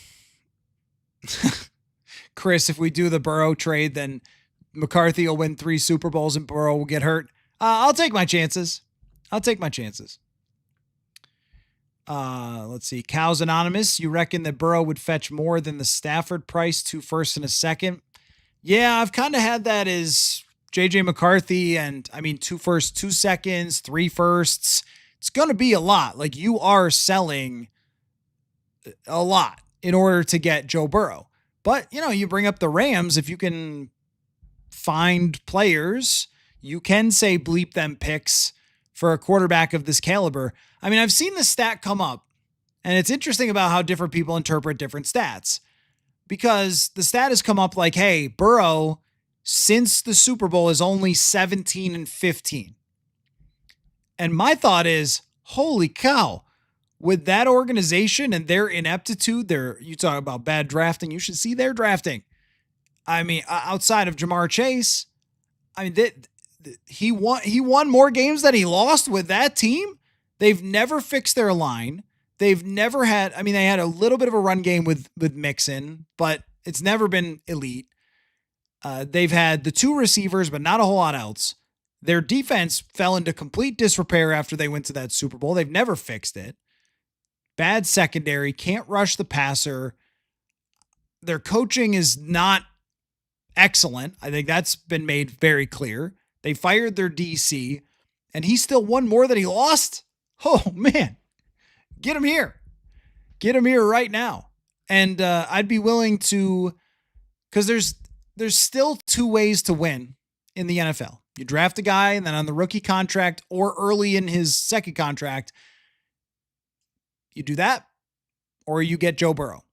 Chris, if we do the Burrow trade, then McCarthy will win 3 Super Bowls and Burrow will get hurt. I'll take my chances. Let's see. Cows Anonymous, you reckon that Burrow would fetch more than the Stafford price, 2 firsts and a second? Yeah, I've kind of had that as JJ McCarthy, and 2 firsts, 2 seconds, 3 firsts. It's going to be a lot. Like, you are selling a lot in order to get Joe Burrow. But, you bring up the Rams. If you can find players, you can say bleep them picks for a quarterback of this caliber. I've seen the stat come up, and it's interesting about how different people interpret different stats, because the stat has come up like, hey, Burrow, since the Super Bowl, is only 17-15. And my thought is, holy cow, with that organization and their ineptitude, you talk about bad drafting, you should see their drafting. Outside of Jamar Chase, he won more games than he lost with that team. They've never fixed their line. They've never had, they had a little bit of a run game with Mixon, but it's never been elite. They've had the 2 receivers, but not a whole lot else. Their defense fell into complete disrepair after they went to that Super Bowl. They've never fixed it. Bad secondary, can't rush the passer. Their coaching is not excellent. I think that's been made very clear. They fired their DC, and he still won more than he lost. Oh, man. Get him here. Get him here right now. And I'd be willing to, because there's still 2 ways to win in the NFL. You draft a guy, and then on the rookie contract or early in his second contract, you do that, or you get Joe Burrow.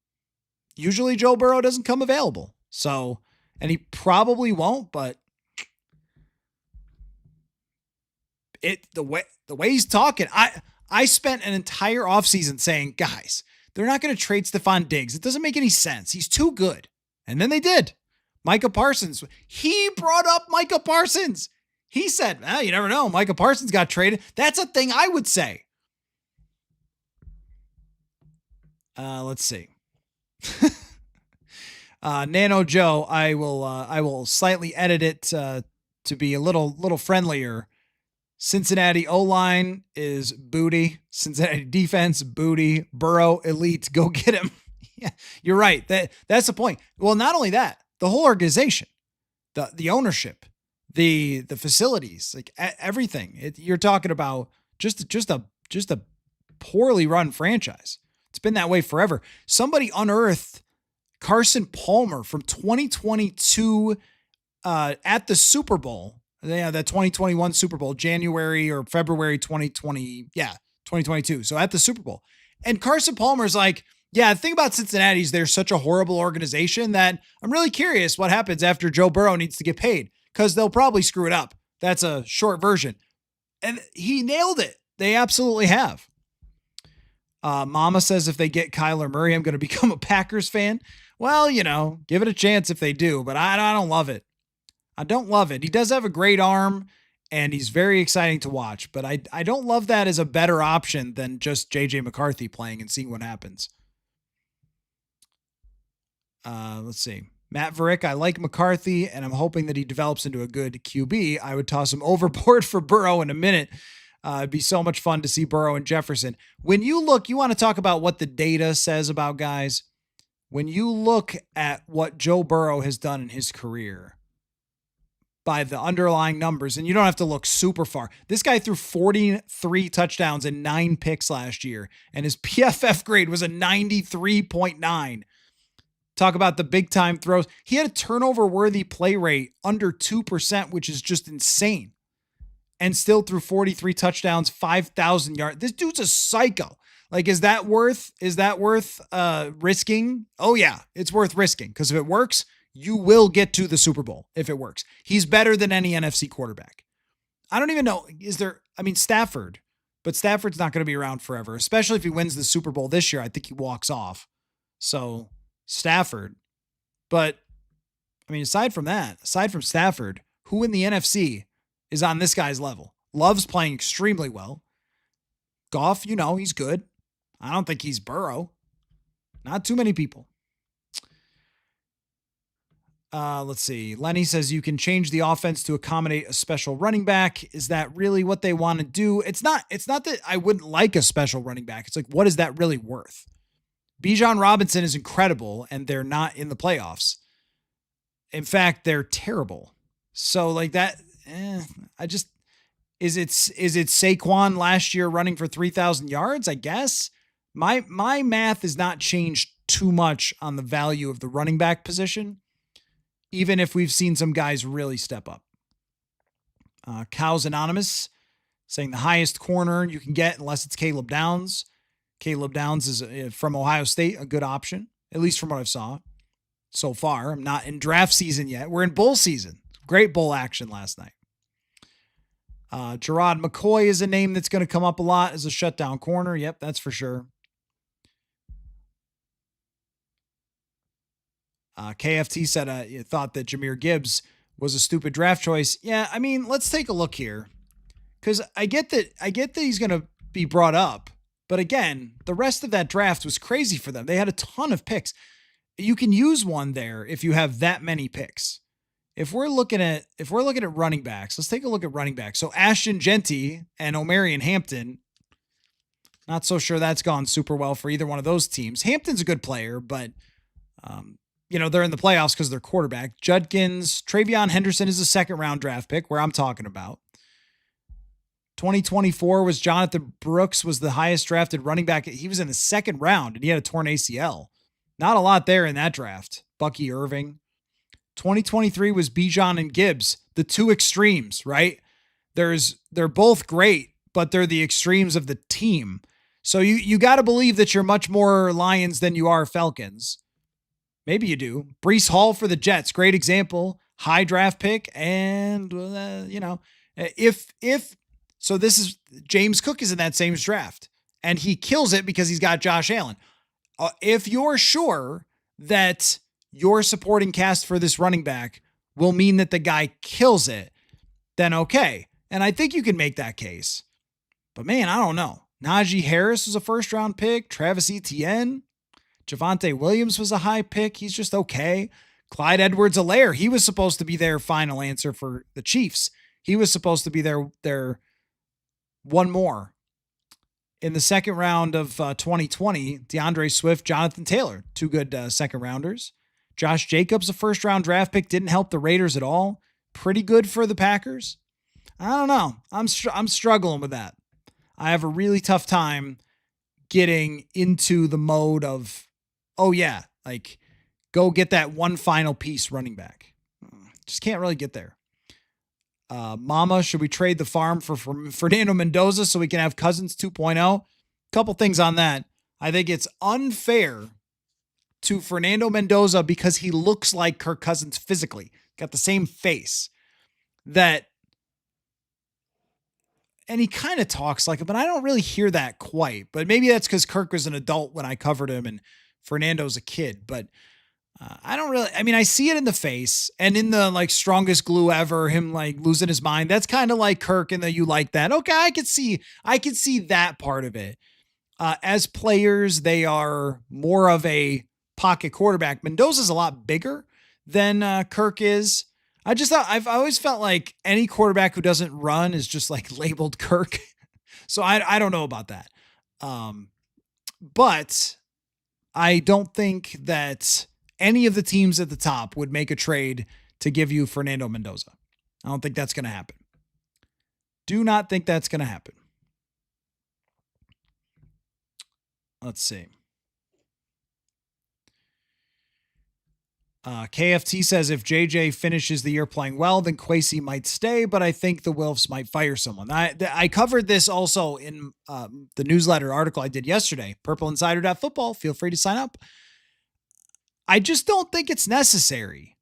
Usually Joe Burrow doesn't come available. So, and he probably won't, but the way he's talking, I spent an entire offseason saying, guys, they're not going to trade Stephon Diggs. It doesn't make any sense. He's too good. And then they did. Micah Parsons. He brought up Micah Parsons. He said, well, you never know. Micah Parsons got traded. That's a thing I would say. Let's see. Nano Joe, I will slightly edit it to be a little friendlier. Cincinnati O-line is booty. Cincinnati defense, booty. Burrow, elite. Go get him. Yeah, you're right. That's the point. Well, not only that, the whole organization, the ownership, the facilities, like everything. You're talking about just a poorly run franchise. It's been that way forever. Somebody unearthed Carson Palmer from 2022 at the Super Bowl. Yeah, the 2021 Super Bowl, January or February 2022. So at the Super Bowl. And Carson Palmer's like, yeah, the thing about Cincinnati is they're such a horrible organization that I'm really curious what happens after Joe Burrow needs to get paid, because they'll probably screw it up. That's a short version. And he nailed it. They absolutely have. Mama says if they get Kyler Murray, I'm going to become a Packers fan. Well, give it a chance if they do, but I don't love it. I don't love it. He does have a great arm, and he's very exciting to watch, but I don't love that as a better option than just JJ McCarthy playing and seeing what happens. Let's see. Matt Varick, I like McCarthy, and I'm hoping that he develops into a good QB. I would toss him overboard for Burrow in a minute. It'd be so much fun to see Burrow and Jefferson. When you look, you want to talk about what the data says about guys. When you look at what Joe Burrow has done in his career, by the underlying numbers, and you don't have to look super far. This guy threw 43 touchdowns and 9 picks last year, and his PFF grade was a 93.9. Talk about the big time throws. He had a turnover worthy play rate under 2%, which is just insane. And still threw 43 touchdowns, 5,000 yards. This dude's a psycho. Like, is that worth risking? Oh yeah, it's worth risking, because if it works, you will get to the Super Bowl if it works. He's better than any NFC quarterback. I don't even know. Stafford, but Stafford's not going to be around forever, especially if he wins the Super Bowl this year. I think he walks off. So Stafford, but aside from Stafford, who in the NFC is on this guy's level? Love's playing extremely well. Goff, he's good. I don't think he's Burrow. Not too many people. Let's see. Lenny says you can change the offense to accommodate a special running back. Is that really what they want to do? It's not that I wouldn't like a special running back. It's like, what is that really worth? Bijan Robinson is incredible, and they're not in the playoffs. In fact, they're terrible. So like that, is it Saquon last year running for 3,000 yards? I guess my math has not changed too much on the value of the running back position, even if we've seen some guys really step up. Cows Anonymous saying the highest corner you can get, unless it's Caleb Downs. Caleb Downs is from Ohio State, a good option, at least from what I've saw so far. I'm not in draft season yet. We're in bowl season. Great bowl action last night. Gerard McCoy is a name that's going to come up a lot as a shutdown corner. Yep, that's for sure. KFT said thought that Jahmyr Gibbs was a stupid draft choice. Yeah, let's take a look here, because I get that he's going to be brought up. But again, the rest of that draft was crazy for them. They had a ton of picks. You can use one there if you have that many picks. If we're looking at running backs, let's take a look at running backs. So Ashton Genty and Omarion Hampton, not so sure that's gone super well for either one of those teams. Hampton's a good player, but they're in the playoffs because they're quarterback. Judkins, Travion Henderson is a second-round draft pick, where I'm talking about. 2024 was Jonathan Brooks, was the highest drafted running back. He was in the second round, and he had a torn ACL. Not a lot there in that draft. Bucky Irving. 2023 was Bijan and Gibbs, the two extremes, right? They're both great, but they're the extremes of the team. So you got to believe that you're much more Lions than you are Falcons. Maybe you do. Breece Hall for the Jets, great example. High draft pick, and so this is James Cook is in that same draft, and he kills it because he's got Josh Allen. If you're sure that your supporting cast for this running back will mean that the guy kills it, then okay. And I think you can make that case. But man, I don't know. Najee Harris was a first round pick. Travis Etienne. Javonte Williams was a high pick. He's just okay. Clyde Edwards-Helaire, he was supposed to be their final answer for the Chiefs. He was supposed to be their one more. In the second round of 2020, DeAndre Swift, Jonathan Taylor, two good second rounders. Josh Jacobs, a first round draft pick, didn't help the Raiders at all. Pretty good for the Packers. I don't know. I'm struggling with that. I have a really tough time getting into the mode of, oh yeah, like go get that one final piece running back. Just can't really get there. Mama, should we trade the farm for Fernando Mendoza so we can have Cousins 2.0? Couple things on that. I think it's unfair to Fernando Mendoza because he looks like Kirk Cousins physically. Got the same face. And he kind of talks like it, but I don't really hear that quite. But maybe that's because Kirk was an adult when I covered him and Fernando's a kid. But I see it in the face and in the like strongest glue ever, him like losing his mind. That's kind of like Kirk and that you like that. Okay. I could see that part of it. As players, they are more of a pocket quarterback. Mendoza's a lot bigger than Kirk is. I've always felt like any quarterback who doesn't run is just like labeled Kirk. So I don't know about that. But I don't think that any of the teams at the top would make a trade to give you Fernando Mendoza. I don't think that's going to happen. Do not think that's going to happen. Let's see. KFT says if JJ finishes the year playing well, then Kwesi might stay, but I think the Wilfs might fire someone. I covered this also in the newsletter article I did yesterday, purpleinsider.football. Feel free to sign up. I just don't think it's necessary.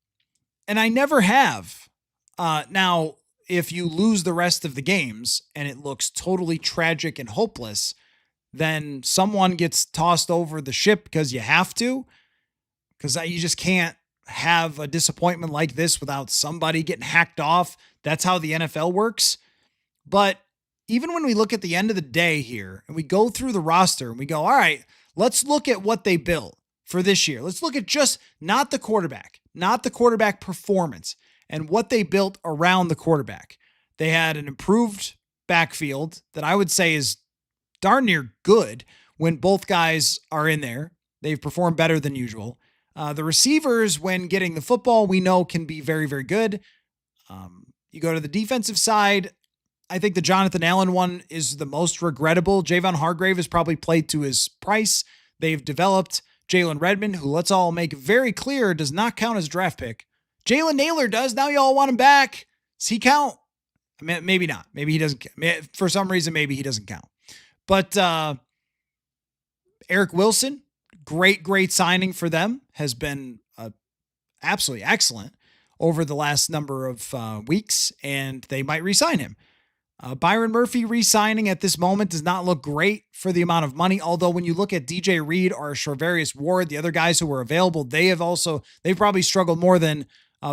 And I never have. Now, if you lose the rest of the games and it looks totally tragic and hopeless, then someone gets tossed over the ship because you have to. Because you just can't have a disappointment like this without somebody getting hacked off. That's how the NFL works. But even when we look at the end of the day here and we go through the roster and we go, all right, let's look at what they built for this year. Let's look at just not the quarterback performance and what they built around the quarterback. They had an improved backfield that I would say is darn near good when both guys are in there. They've performed better than usual. The receivers, when getting the football, we know can be very, very good. You go to the defensive side, I think the Jonathan Allen one is the most regrettable. Javon Hargrave has probably played to his price. They've developed Jalen Redmond, who let's all make very clear does not count as a draft pick. Jalen Naylor does. Now you all want him back. Does he count? I mean, maybe not. Maybe he doesn't. For some reason, maybe he doesn't count. But Eric Wilson, great signing for them, has been absolutely excellent over the last number of weeks, and they might re-sign him. Byron Murphy re-signing at this moment does not look great for the amount of money. Although when you look at DJ Reed or Charvarius Ward, the other guys who were available, they've probably struggled more than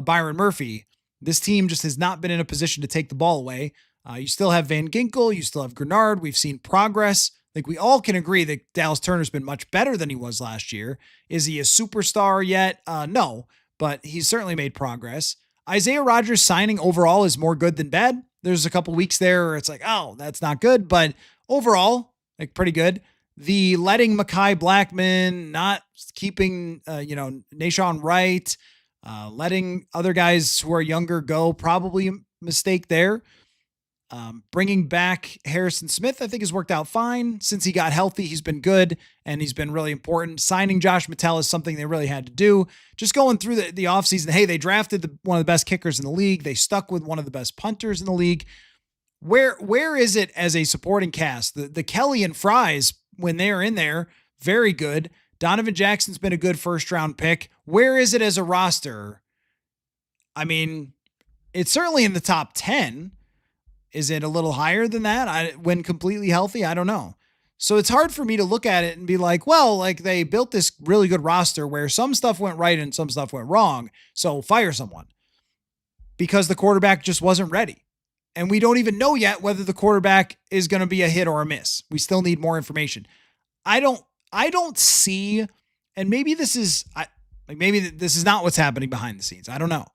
Byron Murphy. This team just has not been in a position to take the ball away. You still have Van Ginkel. You still have Grenard. We've seen progress. I think we all can agree that Dallas Turner's been much better than he was last year. Is he a superstar yet? No, but he's certainly made progress. Isaiah Rodgers signing overall is more good than bad. There's a couple weeks there where it's like, oh, that's not good, but overall, like pretty good. The letting Mekhi Blackman, not keeping, Nashawn Wright, letting other guys who are younger go, probably a mistake there. Bringing back Harrison Smith, I think has worked out fine. Since he got healthy, he's been good and he's been really important. Signing Josh Metellus is something they really had to do. Just going through the offseason, hey, they drafted one of the best kickers in the league. They stuck with one of the best punters in the league. Where is it as a supporting cast? The Kelly and Fries, when they're in there, very good. Donovan Jackson's been a good first-round pick. Where is it as a roster? I mean, it's certainly in the top 10. Is it a little higher than that? When completely healthy? I don't know. So it's hard for me to look at it and be like, well, like they built this really good roster where some stuff went right and some stuff went wrong. So fire someone because the quarterback just wasn't ready. And we don't even know yet whether the quarterback is going to be a hit or a miss. We still need more information. I don't see and maybe this is not what's happening behind the scenes. I don't know.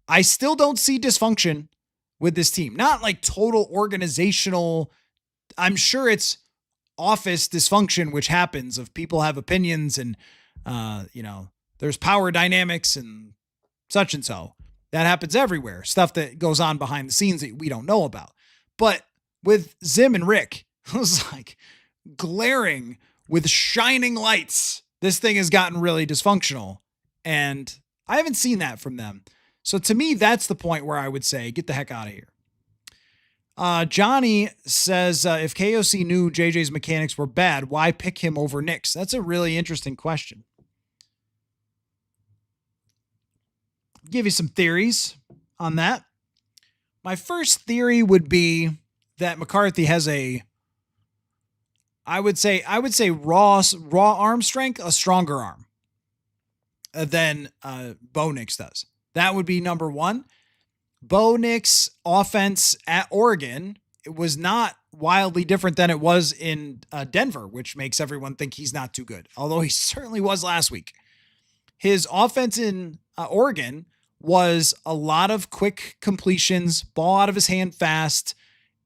I still don't see dysfunction with this team. Not like total organizational. I'm sure it's office dysfunction, which happens if people have opinions and, there's power dynamics and such and so. That happens everywhere. Stuff that goes on behind the scenes that we don't know about. But with Zim and Rick, it was like glaring with shining lights. This thing has gotten really dysfunctional. And I haven't seen that from them. So to me, that's the point where I would say, get the heck out of here. Johnny says, if KOC knew JJ's mechanics were bad, why pick him over Nix? That's a really interesting question. Give you some theories on that. My first theory would be that McCarthy has I would say raw arm strength, a stronger arm than Bo Nix does. That would be number one. Bo Nix offense at Oregon, it was not wildly different than it was in Denver, which makes everyone think he's not too good, although he certainly was last week. His offense in Oregon was a lot of quick completions, ball out of his hand fast.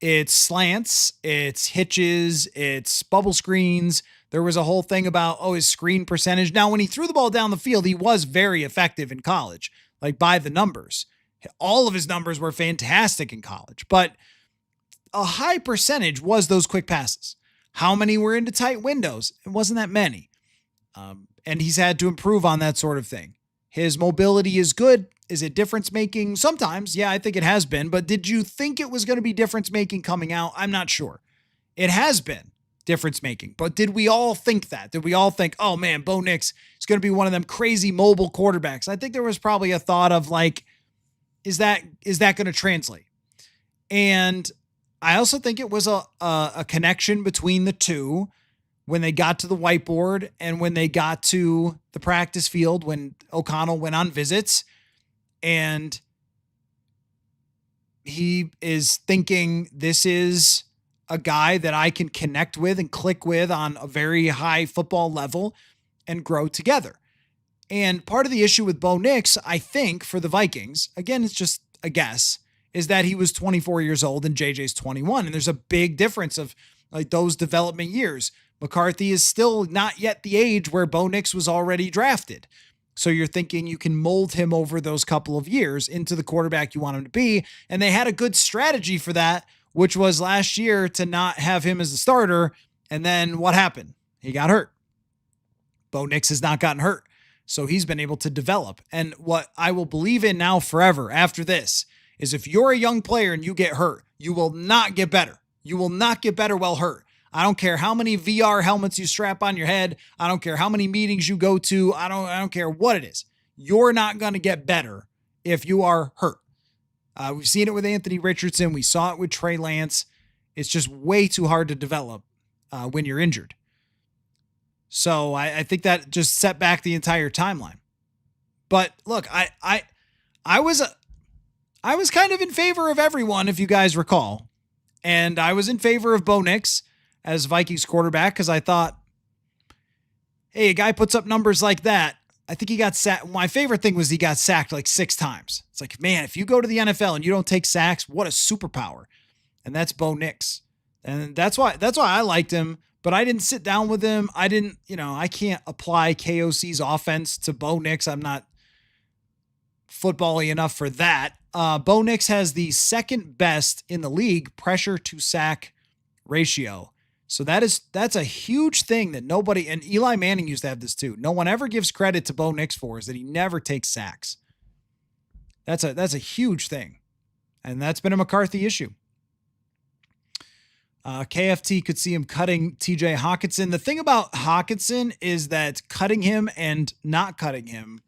It's slants, it's hitches, it's bubble screens. There was a whole thing about, his screen percentage. Now, when he threw the ball down the field, he was very effective in college, like by the numbers. All of his numbers were fantastic in college, but a high percentage was those quick passes. How many were into tight windows? It wasn't that many. And he's had to improve on that sort of thing. His mobility is good. Is it difference making? Sometimes. Yeah, I think it has been. But did you think it was going to be difference making coming out? I'm not sure. It has been difference making. But did we all think that? Did we all think, oh man, Bo Nix is going to be one of them crazy mobile quarterbacks? I think there was probably a thought of like, is that going to translate? And I also think it was a connection between the two when they got to the whiteboard and when they got to the practice field, when O'Connell went on visits. And he is thinking, this is a guy that I can connect with and click with on a very high football level and grow together. And part of the issue with Bo Nix, I think, for the Vikings, again, it's just a guess, is that he was 24 years old and JJ's 21. And there's a big difference of like those development years. McCarthy is still not yet the age where Bo Nix was already drafted. So you're thinking you can mold him over those couple of years into the quarterback you want him to be. And they had a good strategy for that, which was last year to not have him as the starter. And then what happened? He got hurt. Bo Nix has not gotten hurt. So he's been able to develop. And what I will believe in now forever after this is if you're a young player and you get hurt, you will not get better. You will not get better while hurt. I don't care how many VR helmets you strap on your head. I don't care how many meetings you go to. I don't care what it is. You're not going to get better if you are hurt. We've seen it with Anthony Richardson. We saw it with Trey Lance. It's just way too hard to develop when you're injured. So I think that just set back the entire timeline. But look, I was kind of in favor of everyone, if you guys recall. And I was in favor of Bo Nix as Vikings quarterback because I thought, hey, a guy puts up numbers like that. I think he got sacked. My favorite thing was he got sacked like 6 times. It's like, man, if you go to the NFL and you don't take sacks, what a superpower. And that's Bo Nix. And that's why I liked him, but I didn't sit down with him. I didn't, I can't apply KOC's offense to Bo Nix. I'm not football-y enough for that. Bo Nix has the second best in the league pressure to sack ratio. So that's a huge thing that nobody, and Eli Manning used to have this too. No one ever gives credit to Bo Nix for is that he never takes sacks. That's a huge thing. And that's been a McCarthy issue. KFT could see him cutting TJ Hawkinson. The thing about Hawkinson is that cutting him and not cutting him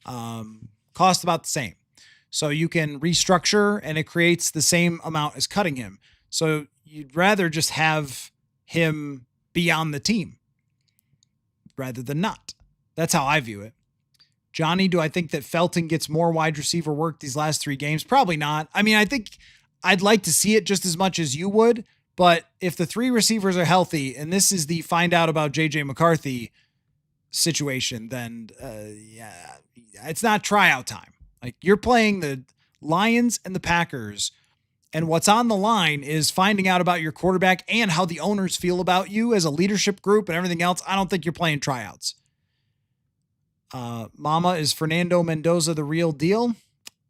cost about the same. So you can restructure and it creates the same amount as cutting him. So you'd rather just have him be on the team rather than not. That's how I view it. Johnny, do I think that Felton gets more wide receiver work these last 3 games? Probably not. I mean, I think I'd like to see it just as much as you would, but if the 3 receivers are healthy, and this is the find out about JJ McCarthy situation, then yeah, it's not tryout time. Like, you're playing the Lions and the Packers, and what's on the line is finding out about your quarterback and how the owners feel about you as a leadership group and everything else. I don't think you're playing tryouts. Mama, is Fernando Mendoza the real deal?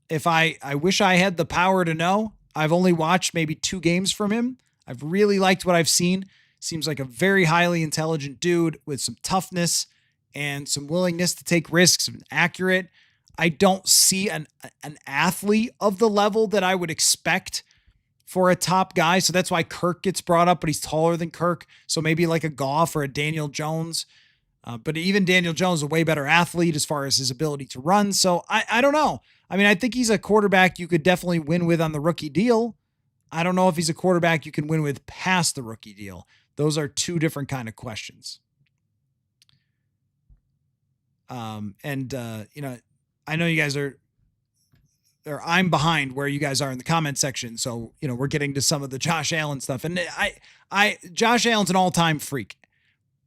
If I wish I had the power to know. I've only watched maybe 2 games from him. I've really liked what I've seen. Seems like a very highly intelligent dude with some toughness and some willingness to take risks and accurate. I don't see an athlete of the level that I would expect for a top guy. So that's why Kirk gets brought up, but he's taller than Kirk. So maybe like a Goff or a Daniel Jones. But even Daniel Jones is a way better athlete as far as his ability to run. So I don't know. I mean, I think he's a quarterback you could definitely win with on the rookie deal. I don't know if he's a quarterback you can win with past the rookie deal. Those are 2 different kind of questions. You know, I know you guys are, or I'm behind where you guys are in the comment section. So, you know, we're getting to some of the Josh Allen stuff, and Josh Allen's an all-time freak,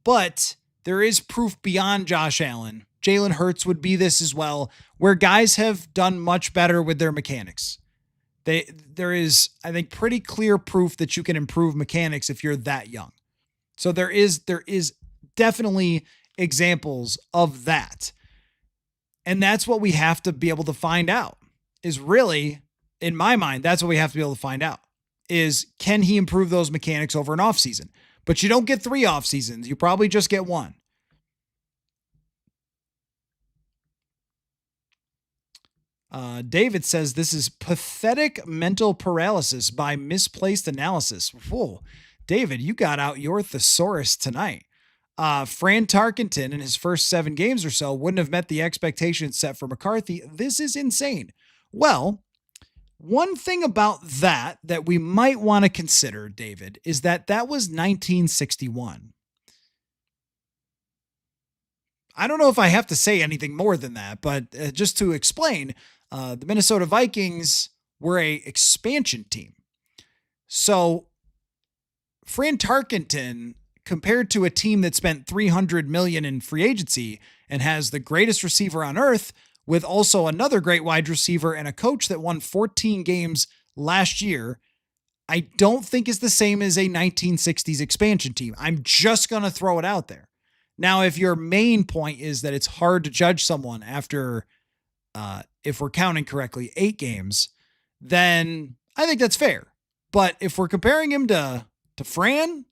but there is proof beyond Josh Allen. Jalen Hurts would be this as well, where guys have done much better with their mechanics. There is, I think, pretty clear proof that you can improve mechanics if you're that young. So there is definitely examples of that. And that's what we have to be able to find out, is really, in my mind, that's what we have to be able to find out, is can he improve those mechanics over an offseason? But you don't get 3 off seasons. You probably just get 1. David says this is pathetic mental paralysis by misplaced analysis. Whoa, David, you got out your thesaurus tonight. Fran Tarkenton in his first 7 games or so wouldn't have met the expectations set for McCarthy. This is insane. Well, one thing about that we might want to consider, David, is that was 1961. I don't know if I have to say anything more than that, but just to explain, the Minnesota Vikings were a expansion team. So Fran Tarkenton, compared to a team that spent $300 million in free agency and has the greatest receiver on earth, with also another great wide receiver and a coach that won 14 games last year, I don't think is the same as a 1960s expansion team. I'm just going to throw it out there. Now, if your main point is that it's hard to judge someone after, if we're counting correctly, 8 games, then I think that's fair. But if we're comparing him to Fran,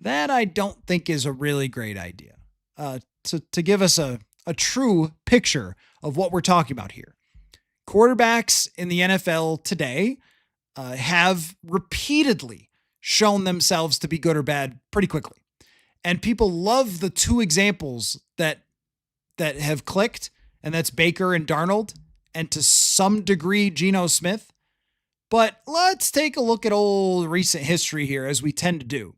that I don't think is a really great idea. To give us a true picture of what we're talking about here. Quarterbacks in the NFL today have repeatedly shown themselves to be good or bad pretty quickly. And people love the 2 examples that have clicked, and that's Baker and Darnold, and to some degree, Geno Smith. But let's take a look at old recent history here, as we tend to do.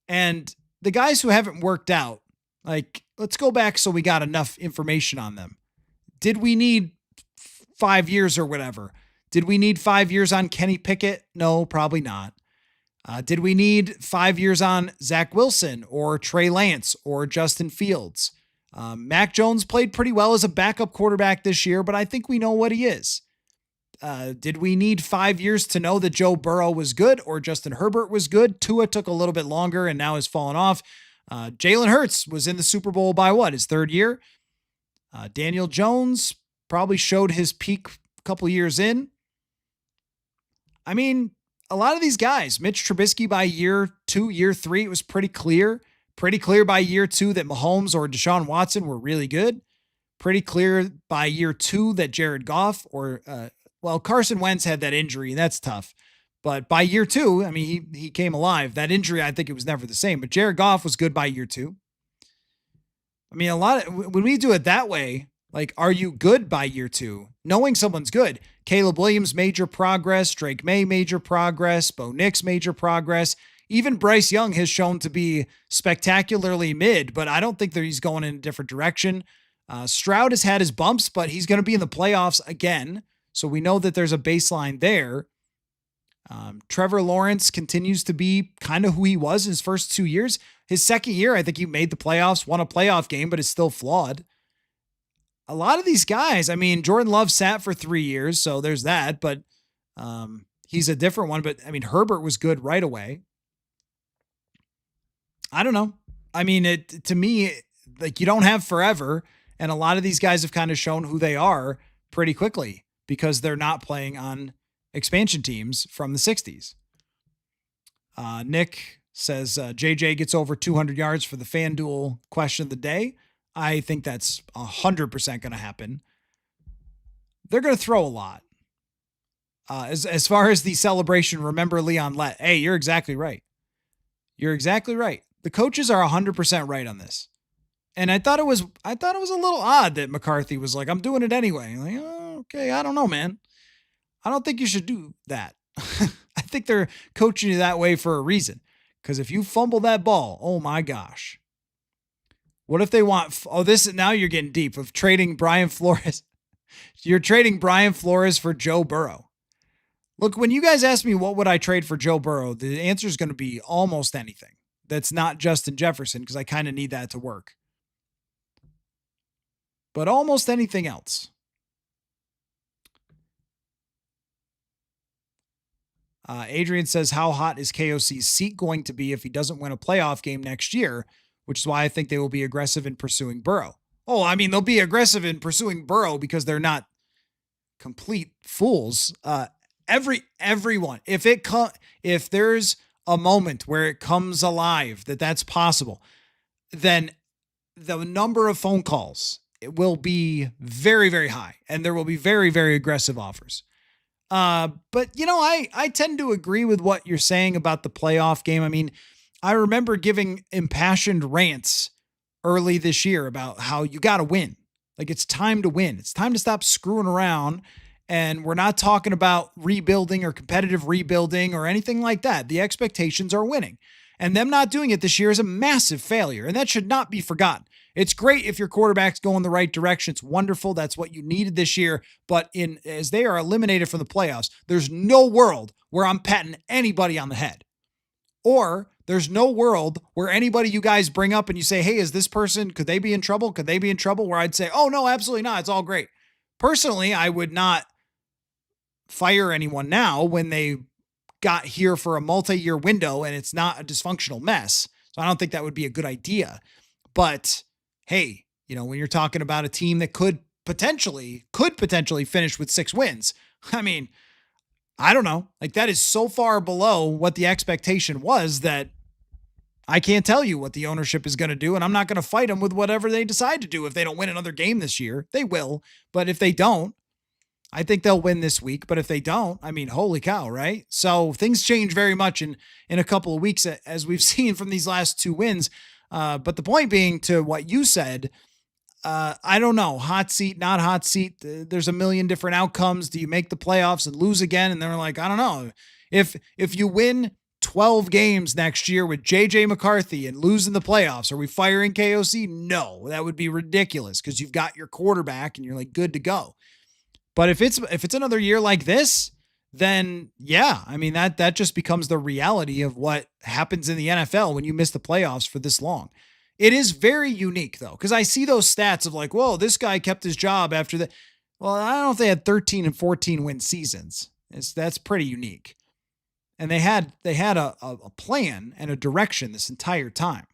And the guys who haven't worked out, like, let's go back so we got enough information on them. Did we need 5 years or whatever? Did we need 5 years on Kenny Pickett? No, probably not. Did we need 5 years on Zach Wilson or Trey Lance or Justin Fields? Mac Jones played pretty well as a backup quarterback this year, but I think we know what he is. Did we need 5 years to know that Joe Burrow was good or Justin Herbert was good? Tua took a little bit longer and now has fallen off. Jalen Hurts was in the Super Bowl by his 3rd year. Daniel Jones probably showed his peak a couple years in. I mean, a lot of these guys, Mitch Trubisky by year 2, year 3, it was pretty clear by year 2 that Mahomes or Deshaun Watson were really good. Pretty clear by year 2 that Jared Goff or, Carson Wentz had that injury, and that's tough. But by year 2, I mean, he came alive. That injury, I think it was never the same, but Jared Goff was good by year 2. I mean, when we do it that way, like, are you good by year 2? Knowing someone's good. Caleb Williams, major progress. Drake May, major progress. Bo Nix, major progress. Even Bryce Young has shown to be spectacularly mid, but I don't think that he's going in a different direction. Stroud has had his bumps, but he's going to be in the playoffs again. So we know that there's a baseline there. Trevor Lawrence continues to be kind of who he was his first 2 years. His second year, I think he made the playoffs, won a playoff game, but is still flawed. A lot of these guys, I mean, Jordan Love sat for 3 years, so there's that, but he's a different one. But I mean, Herbert was good right away. I don't know. I mean, to me, like, you don't have forever, and a lot of these guys have kind of shown who they are pretty quickly because they're not playing on expansion teams from the 60s. Nick says JJ gets over 200 yards for the FanDuel question of the day. I think that's 100% going to happen. They're going to throw a lot. As far as the celebration, remember Leon Lett. Hey, you're exactly right. You're exactly right. The coaches are 100% right on this. And I thought it was a little odd that McCarthy was like, I'm doing it anyway. Like, oh, okay, I don't know, man. I don't think you should do that. I think they're coaching you that way for a reason. Because if you fumble that ball, oh my gosh. What if they want, now you're getting deep, of trading Brian Flores. You're trading Brian Flores for Joe Burrow. Look, when you guys ask me what would I trade for Joe Burrow, the answer is going to be almost anything. That's not Justin Jefferson, because I kind of need that to work. But almost anything else. Adrian says, how hot is KOC's seat going to be if he doesn't win a playoff game next year? Which is why I think they will be aggressive in pursuing Burrow. Oh, I mean, they'll be aggressive in pursuing Burrow because they're not complete fools. Everyone, if there's a moment where it comes alive that's possible, then the number of phone calls will be very, very high, and there will be very, very aggressive offers. But I tend to agree with what you're saying about the playoff game. I mean, I remember giving impassioned rants early this year about how you got to win. Like, it's time to win. It's time to stop screwing around. And we're not talking about rebuilding or competitive rebuilding or anything like that. The expectations are winning. And them not doing it this year is a massive failure. And that should not be forgotten. It's great if your quarterback's going the right direction. It's wonderful. That's what you needed this year. But as they are eliminated from the playoffs, there's no world where I'm patting anybody on the head. Or there's no world where anybody you guys bring up and you say, hey, is this person, could they be in trouble? Could they be in trouble? Where I'd say, oh, no, absolutely not. It's all great. Personally, I would not fire anyone now when they got here for a multi-year window and it's not a dysfunctional mess. So I don't think that would be a good idea. But hey, when you're talking about a team that could potentially finish with 6 wins, I mean, I don't know. Like, that is so far below what the expectation was that I can't tell you what the ownership is going to do, and I'm not going to fight them with whatever they decide to do. If they don't win another game this year, they will. But if they don't, I think they'll win this week. But if they don't, I mean, holy cow, right? So things change very much in a couple of weeks, as we've seen from these last 2 wins. But the point being, to what you said, I don't know. Hot seat, not hot seat. There's a million different outcomes. Do you make the playoffs and lose again? And they're like, I don't know. If you win 12 games next year with JJ McCarthy and lose in the playoffs, are we firing KOC? No, that would be ridiculous, because you've got your quarterback and you're like good to go. But if it's another year like this, then yeah, I mean, that just becomes the reality of what happens in the NFL when you miss the playoffs for this long. It is very unique, though, because I see those stats of like, whoa, this guy kept his job after that. Well, I don't know if they had 13 and 14 win seasons. That's pretty unique. And they had a plan and a direction this entire time.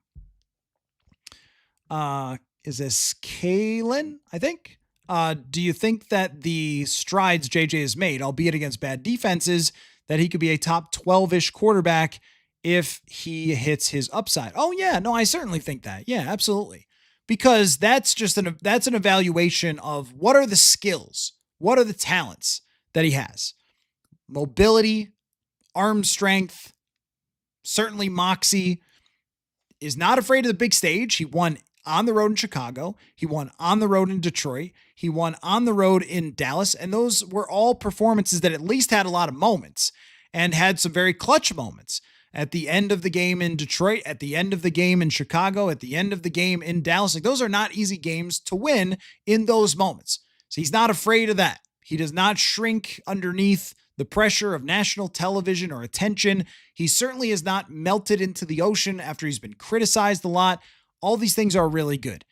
Is this Kalen, I think? Do you think that the strides JJ has made, albeit against bad defenses, that he could be a top 12-ish quarterback if he hits his upside? Oh yeah, no, I certainly think that. Yeah, absolutely. Because that's an evaluation of what are the skills, what are the talents that he has. Mobility, arm strength, certainly moxie, is not afraid of the big stage. He won on the road in Chicago. He won on the road in Detroit. He won on the road in Dallas. And those were all performances that at least had a lot of moments and had some very clutch moments. At the end of the game in Detroit, at the end of the game in Chicago, at the end of the game in Dallas. Like, those are not easy games to win in those moments. So he's not afraid of that. He does not shrink underneath the pressure of national television or attention. He certainly has not melted into the ocean after he's been criticized a lot. All these things are really good.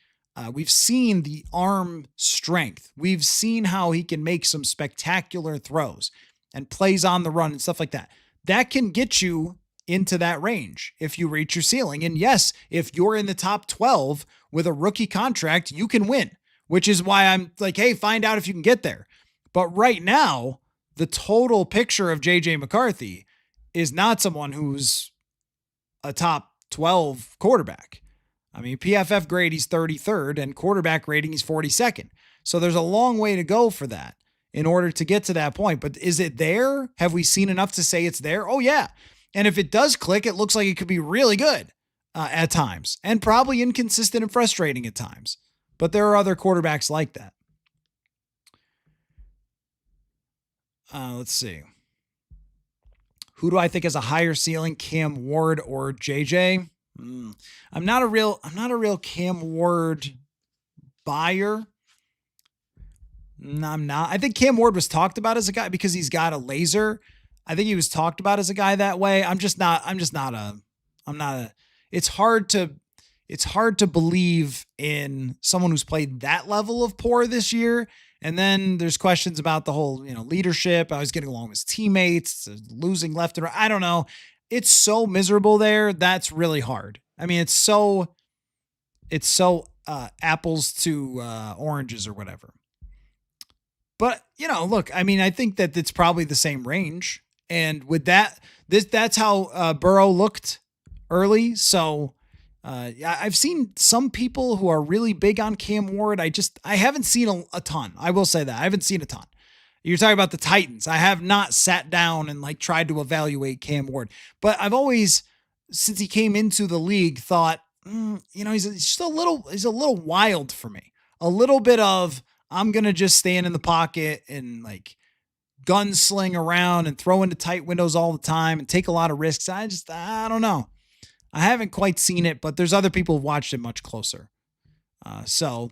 We've seen the arm strength. We've seen how he can make some spectacular throws and plays on the run and stuff like that. That can get you into that range if you reach your ceiling. And yes, if you're in the top 12 with a rookie contract, you can win, which is why I'm like, hey, find out if you can get there. But right now, the total picture of JJ McCarthy is not someone who's a top 12 quarterback. I mean, PFF grade, he's 33rd, and quarterback rating, he's 42nd. So there's a long way to go for that in order to get to that point. But is it there? Have we seen enough to say it's there? Oh, yeah. And if it does click, it looks like it could be really good at times and probably inconsistent and frustrating at times. But there are other quarterbacks like that. Let's see. Who do I think has a higher ceiling, Cam Ward or JJ? I'm not a real Cam Ward buyer. No, I'm not. I think Cam Ward was talked about as a guy because he's got a laser. I think he was talked about as a guy that way. It's hard to believe in someone who's played that level of poor this year. And then there's questions about the whole, leadership. I was getting along with his teammates, losing left and right. I don't know. It's so miserable there. That's really hard. I mean, it's so apples to oranges or whatever. But, look, I mean, I think that it's probably the same range. And with that's how Burrow looked early. So I've seen some people who are really big on Cam Ward. I haven't seen a ton. I will say that. I haven't seen a ton. You're talking about the Titans. I have not sat down and tried to evaluate Cam Ward. But I've always, since he came into the league, thought, he's a little wild for me. A little bit of, I'm going to just stand in the pocket and gunsling around and throw into tight windows all the time and take a lot of risks. I don't know. I haven't quite seen it, but there's other people who've watched it much closer. So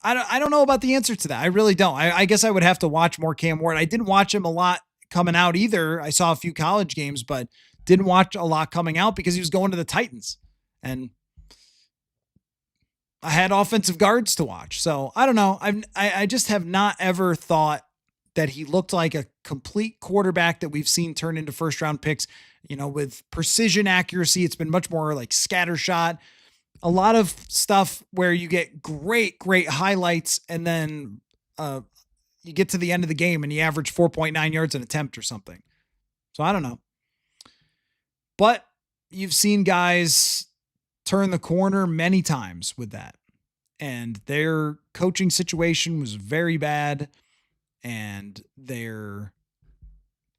I don't know about the answer to that. I really don't. I guess I would have to watch more Cam Ward. I didn't watch him a lot coming out either. I saw a few college games, but didn't watch a lot coming out because he was going to the Titans. And I had offensive guards to watch. So I don't know. I just have not ever thought that he looked like a complete quarterback that we've seen turn into first round picks, with precision accuracy. It's been much more like scattershot. A lot of stuff where you get great highlights and then you get to the end of the game and you average 4.9 yards an attempt or something. So I don't know. But you've seen guys turn the corner many times with that. And their coaching situation was very bad. And their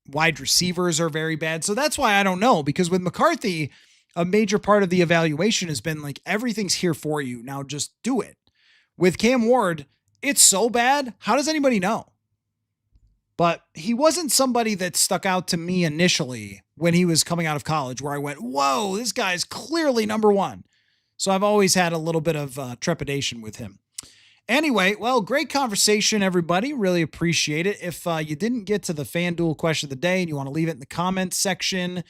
wide receivers are very bad. So that's why I don't know. Because with McCarthy, a major part of the evaluation has been everything's here for you. Now just do it. With Cam Ward, it's so bad. How does anybody know? But he wasn't somebody that stuck out to me initially when he was coming out of college where I went, whoa, this guy's clearly number one. So I've always had a little bit of trepidation with him. Anyway, well, great conversation, everybody. Really appreciate it. If you didn't get to the FanDuel question of the day and you want to leave it in the comments section,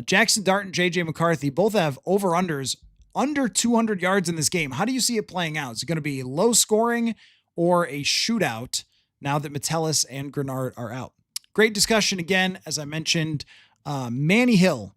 Jackson Dart and JJ McCarthy both have over-unders under 200 yards in this game. How do you see it playing out? Is it going to be low scoring or a shootout now that Metellus and Grenard are out? Great discussion again. As I mentioned, Manny Hill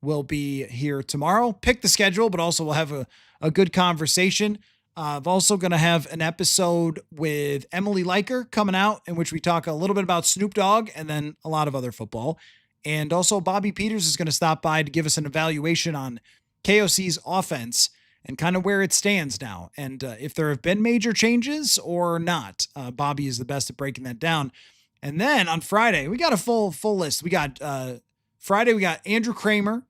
will be here tomorrow. Pick the schedule, but also we'll have a good conversation. I'm also going to have an episode with Emily Leiker coming out in which we talk a little bit about Snoop Dogg and then a lot of other football. And also Bobby Peters is going to stop by to give us an evaluation on KOC's offense and kind of where it stands now. And if there have been major changes or not. Bobby is the best at breaking that down. And then on Friday, we got a full list. We got Friday, we got Andrew Kramer,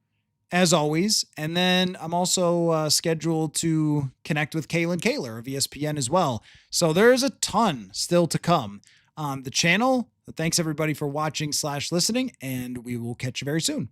as always. And then I'm also scheduled to connect with Kalen Kaler of ESPN as well. So there's a ton still to come on the channel. Thanks everybody for watching / listening, and we will catch you very soon.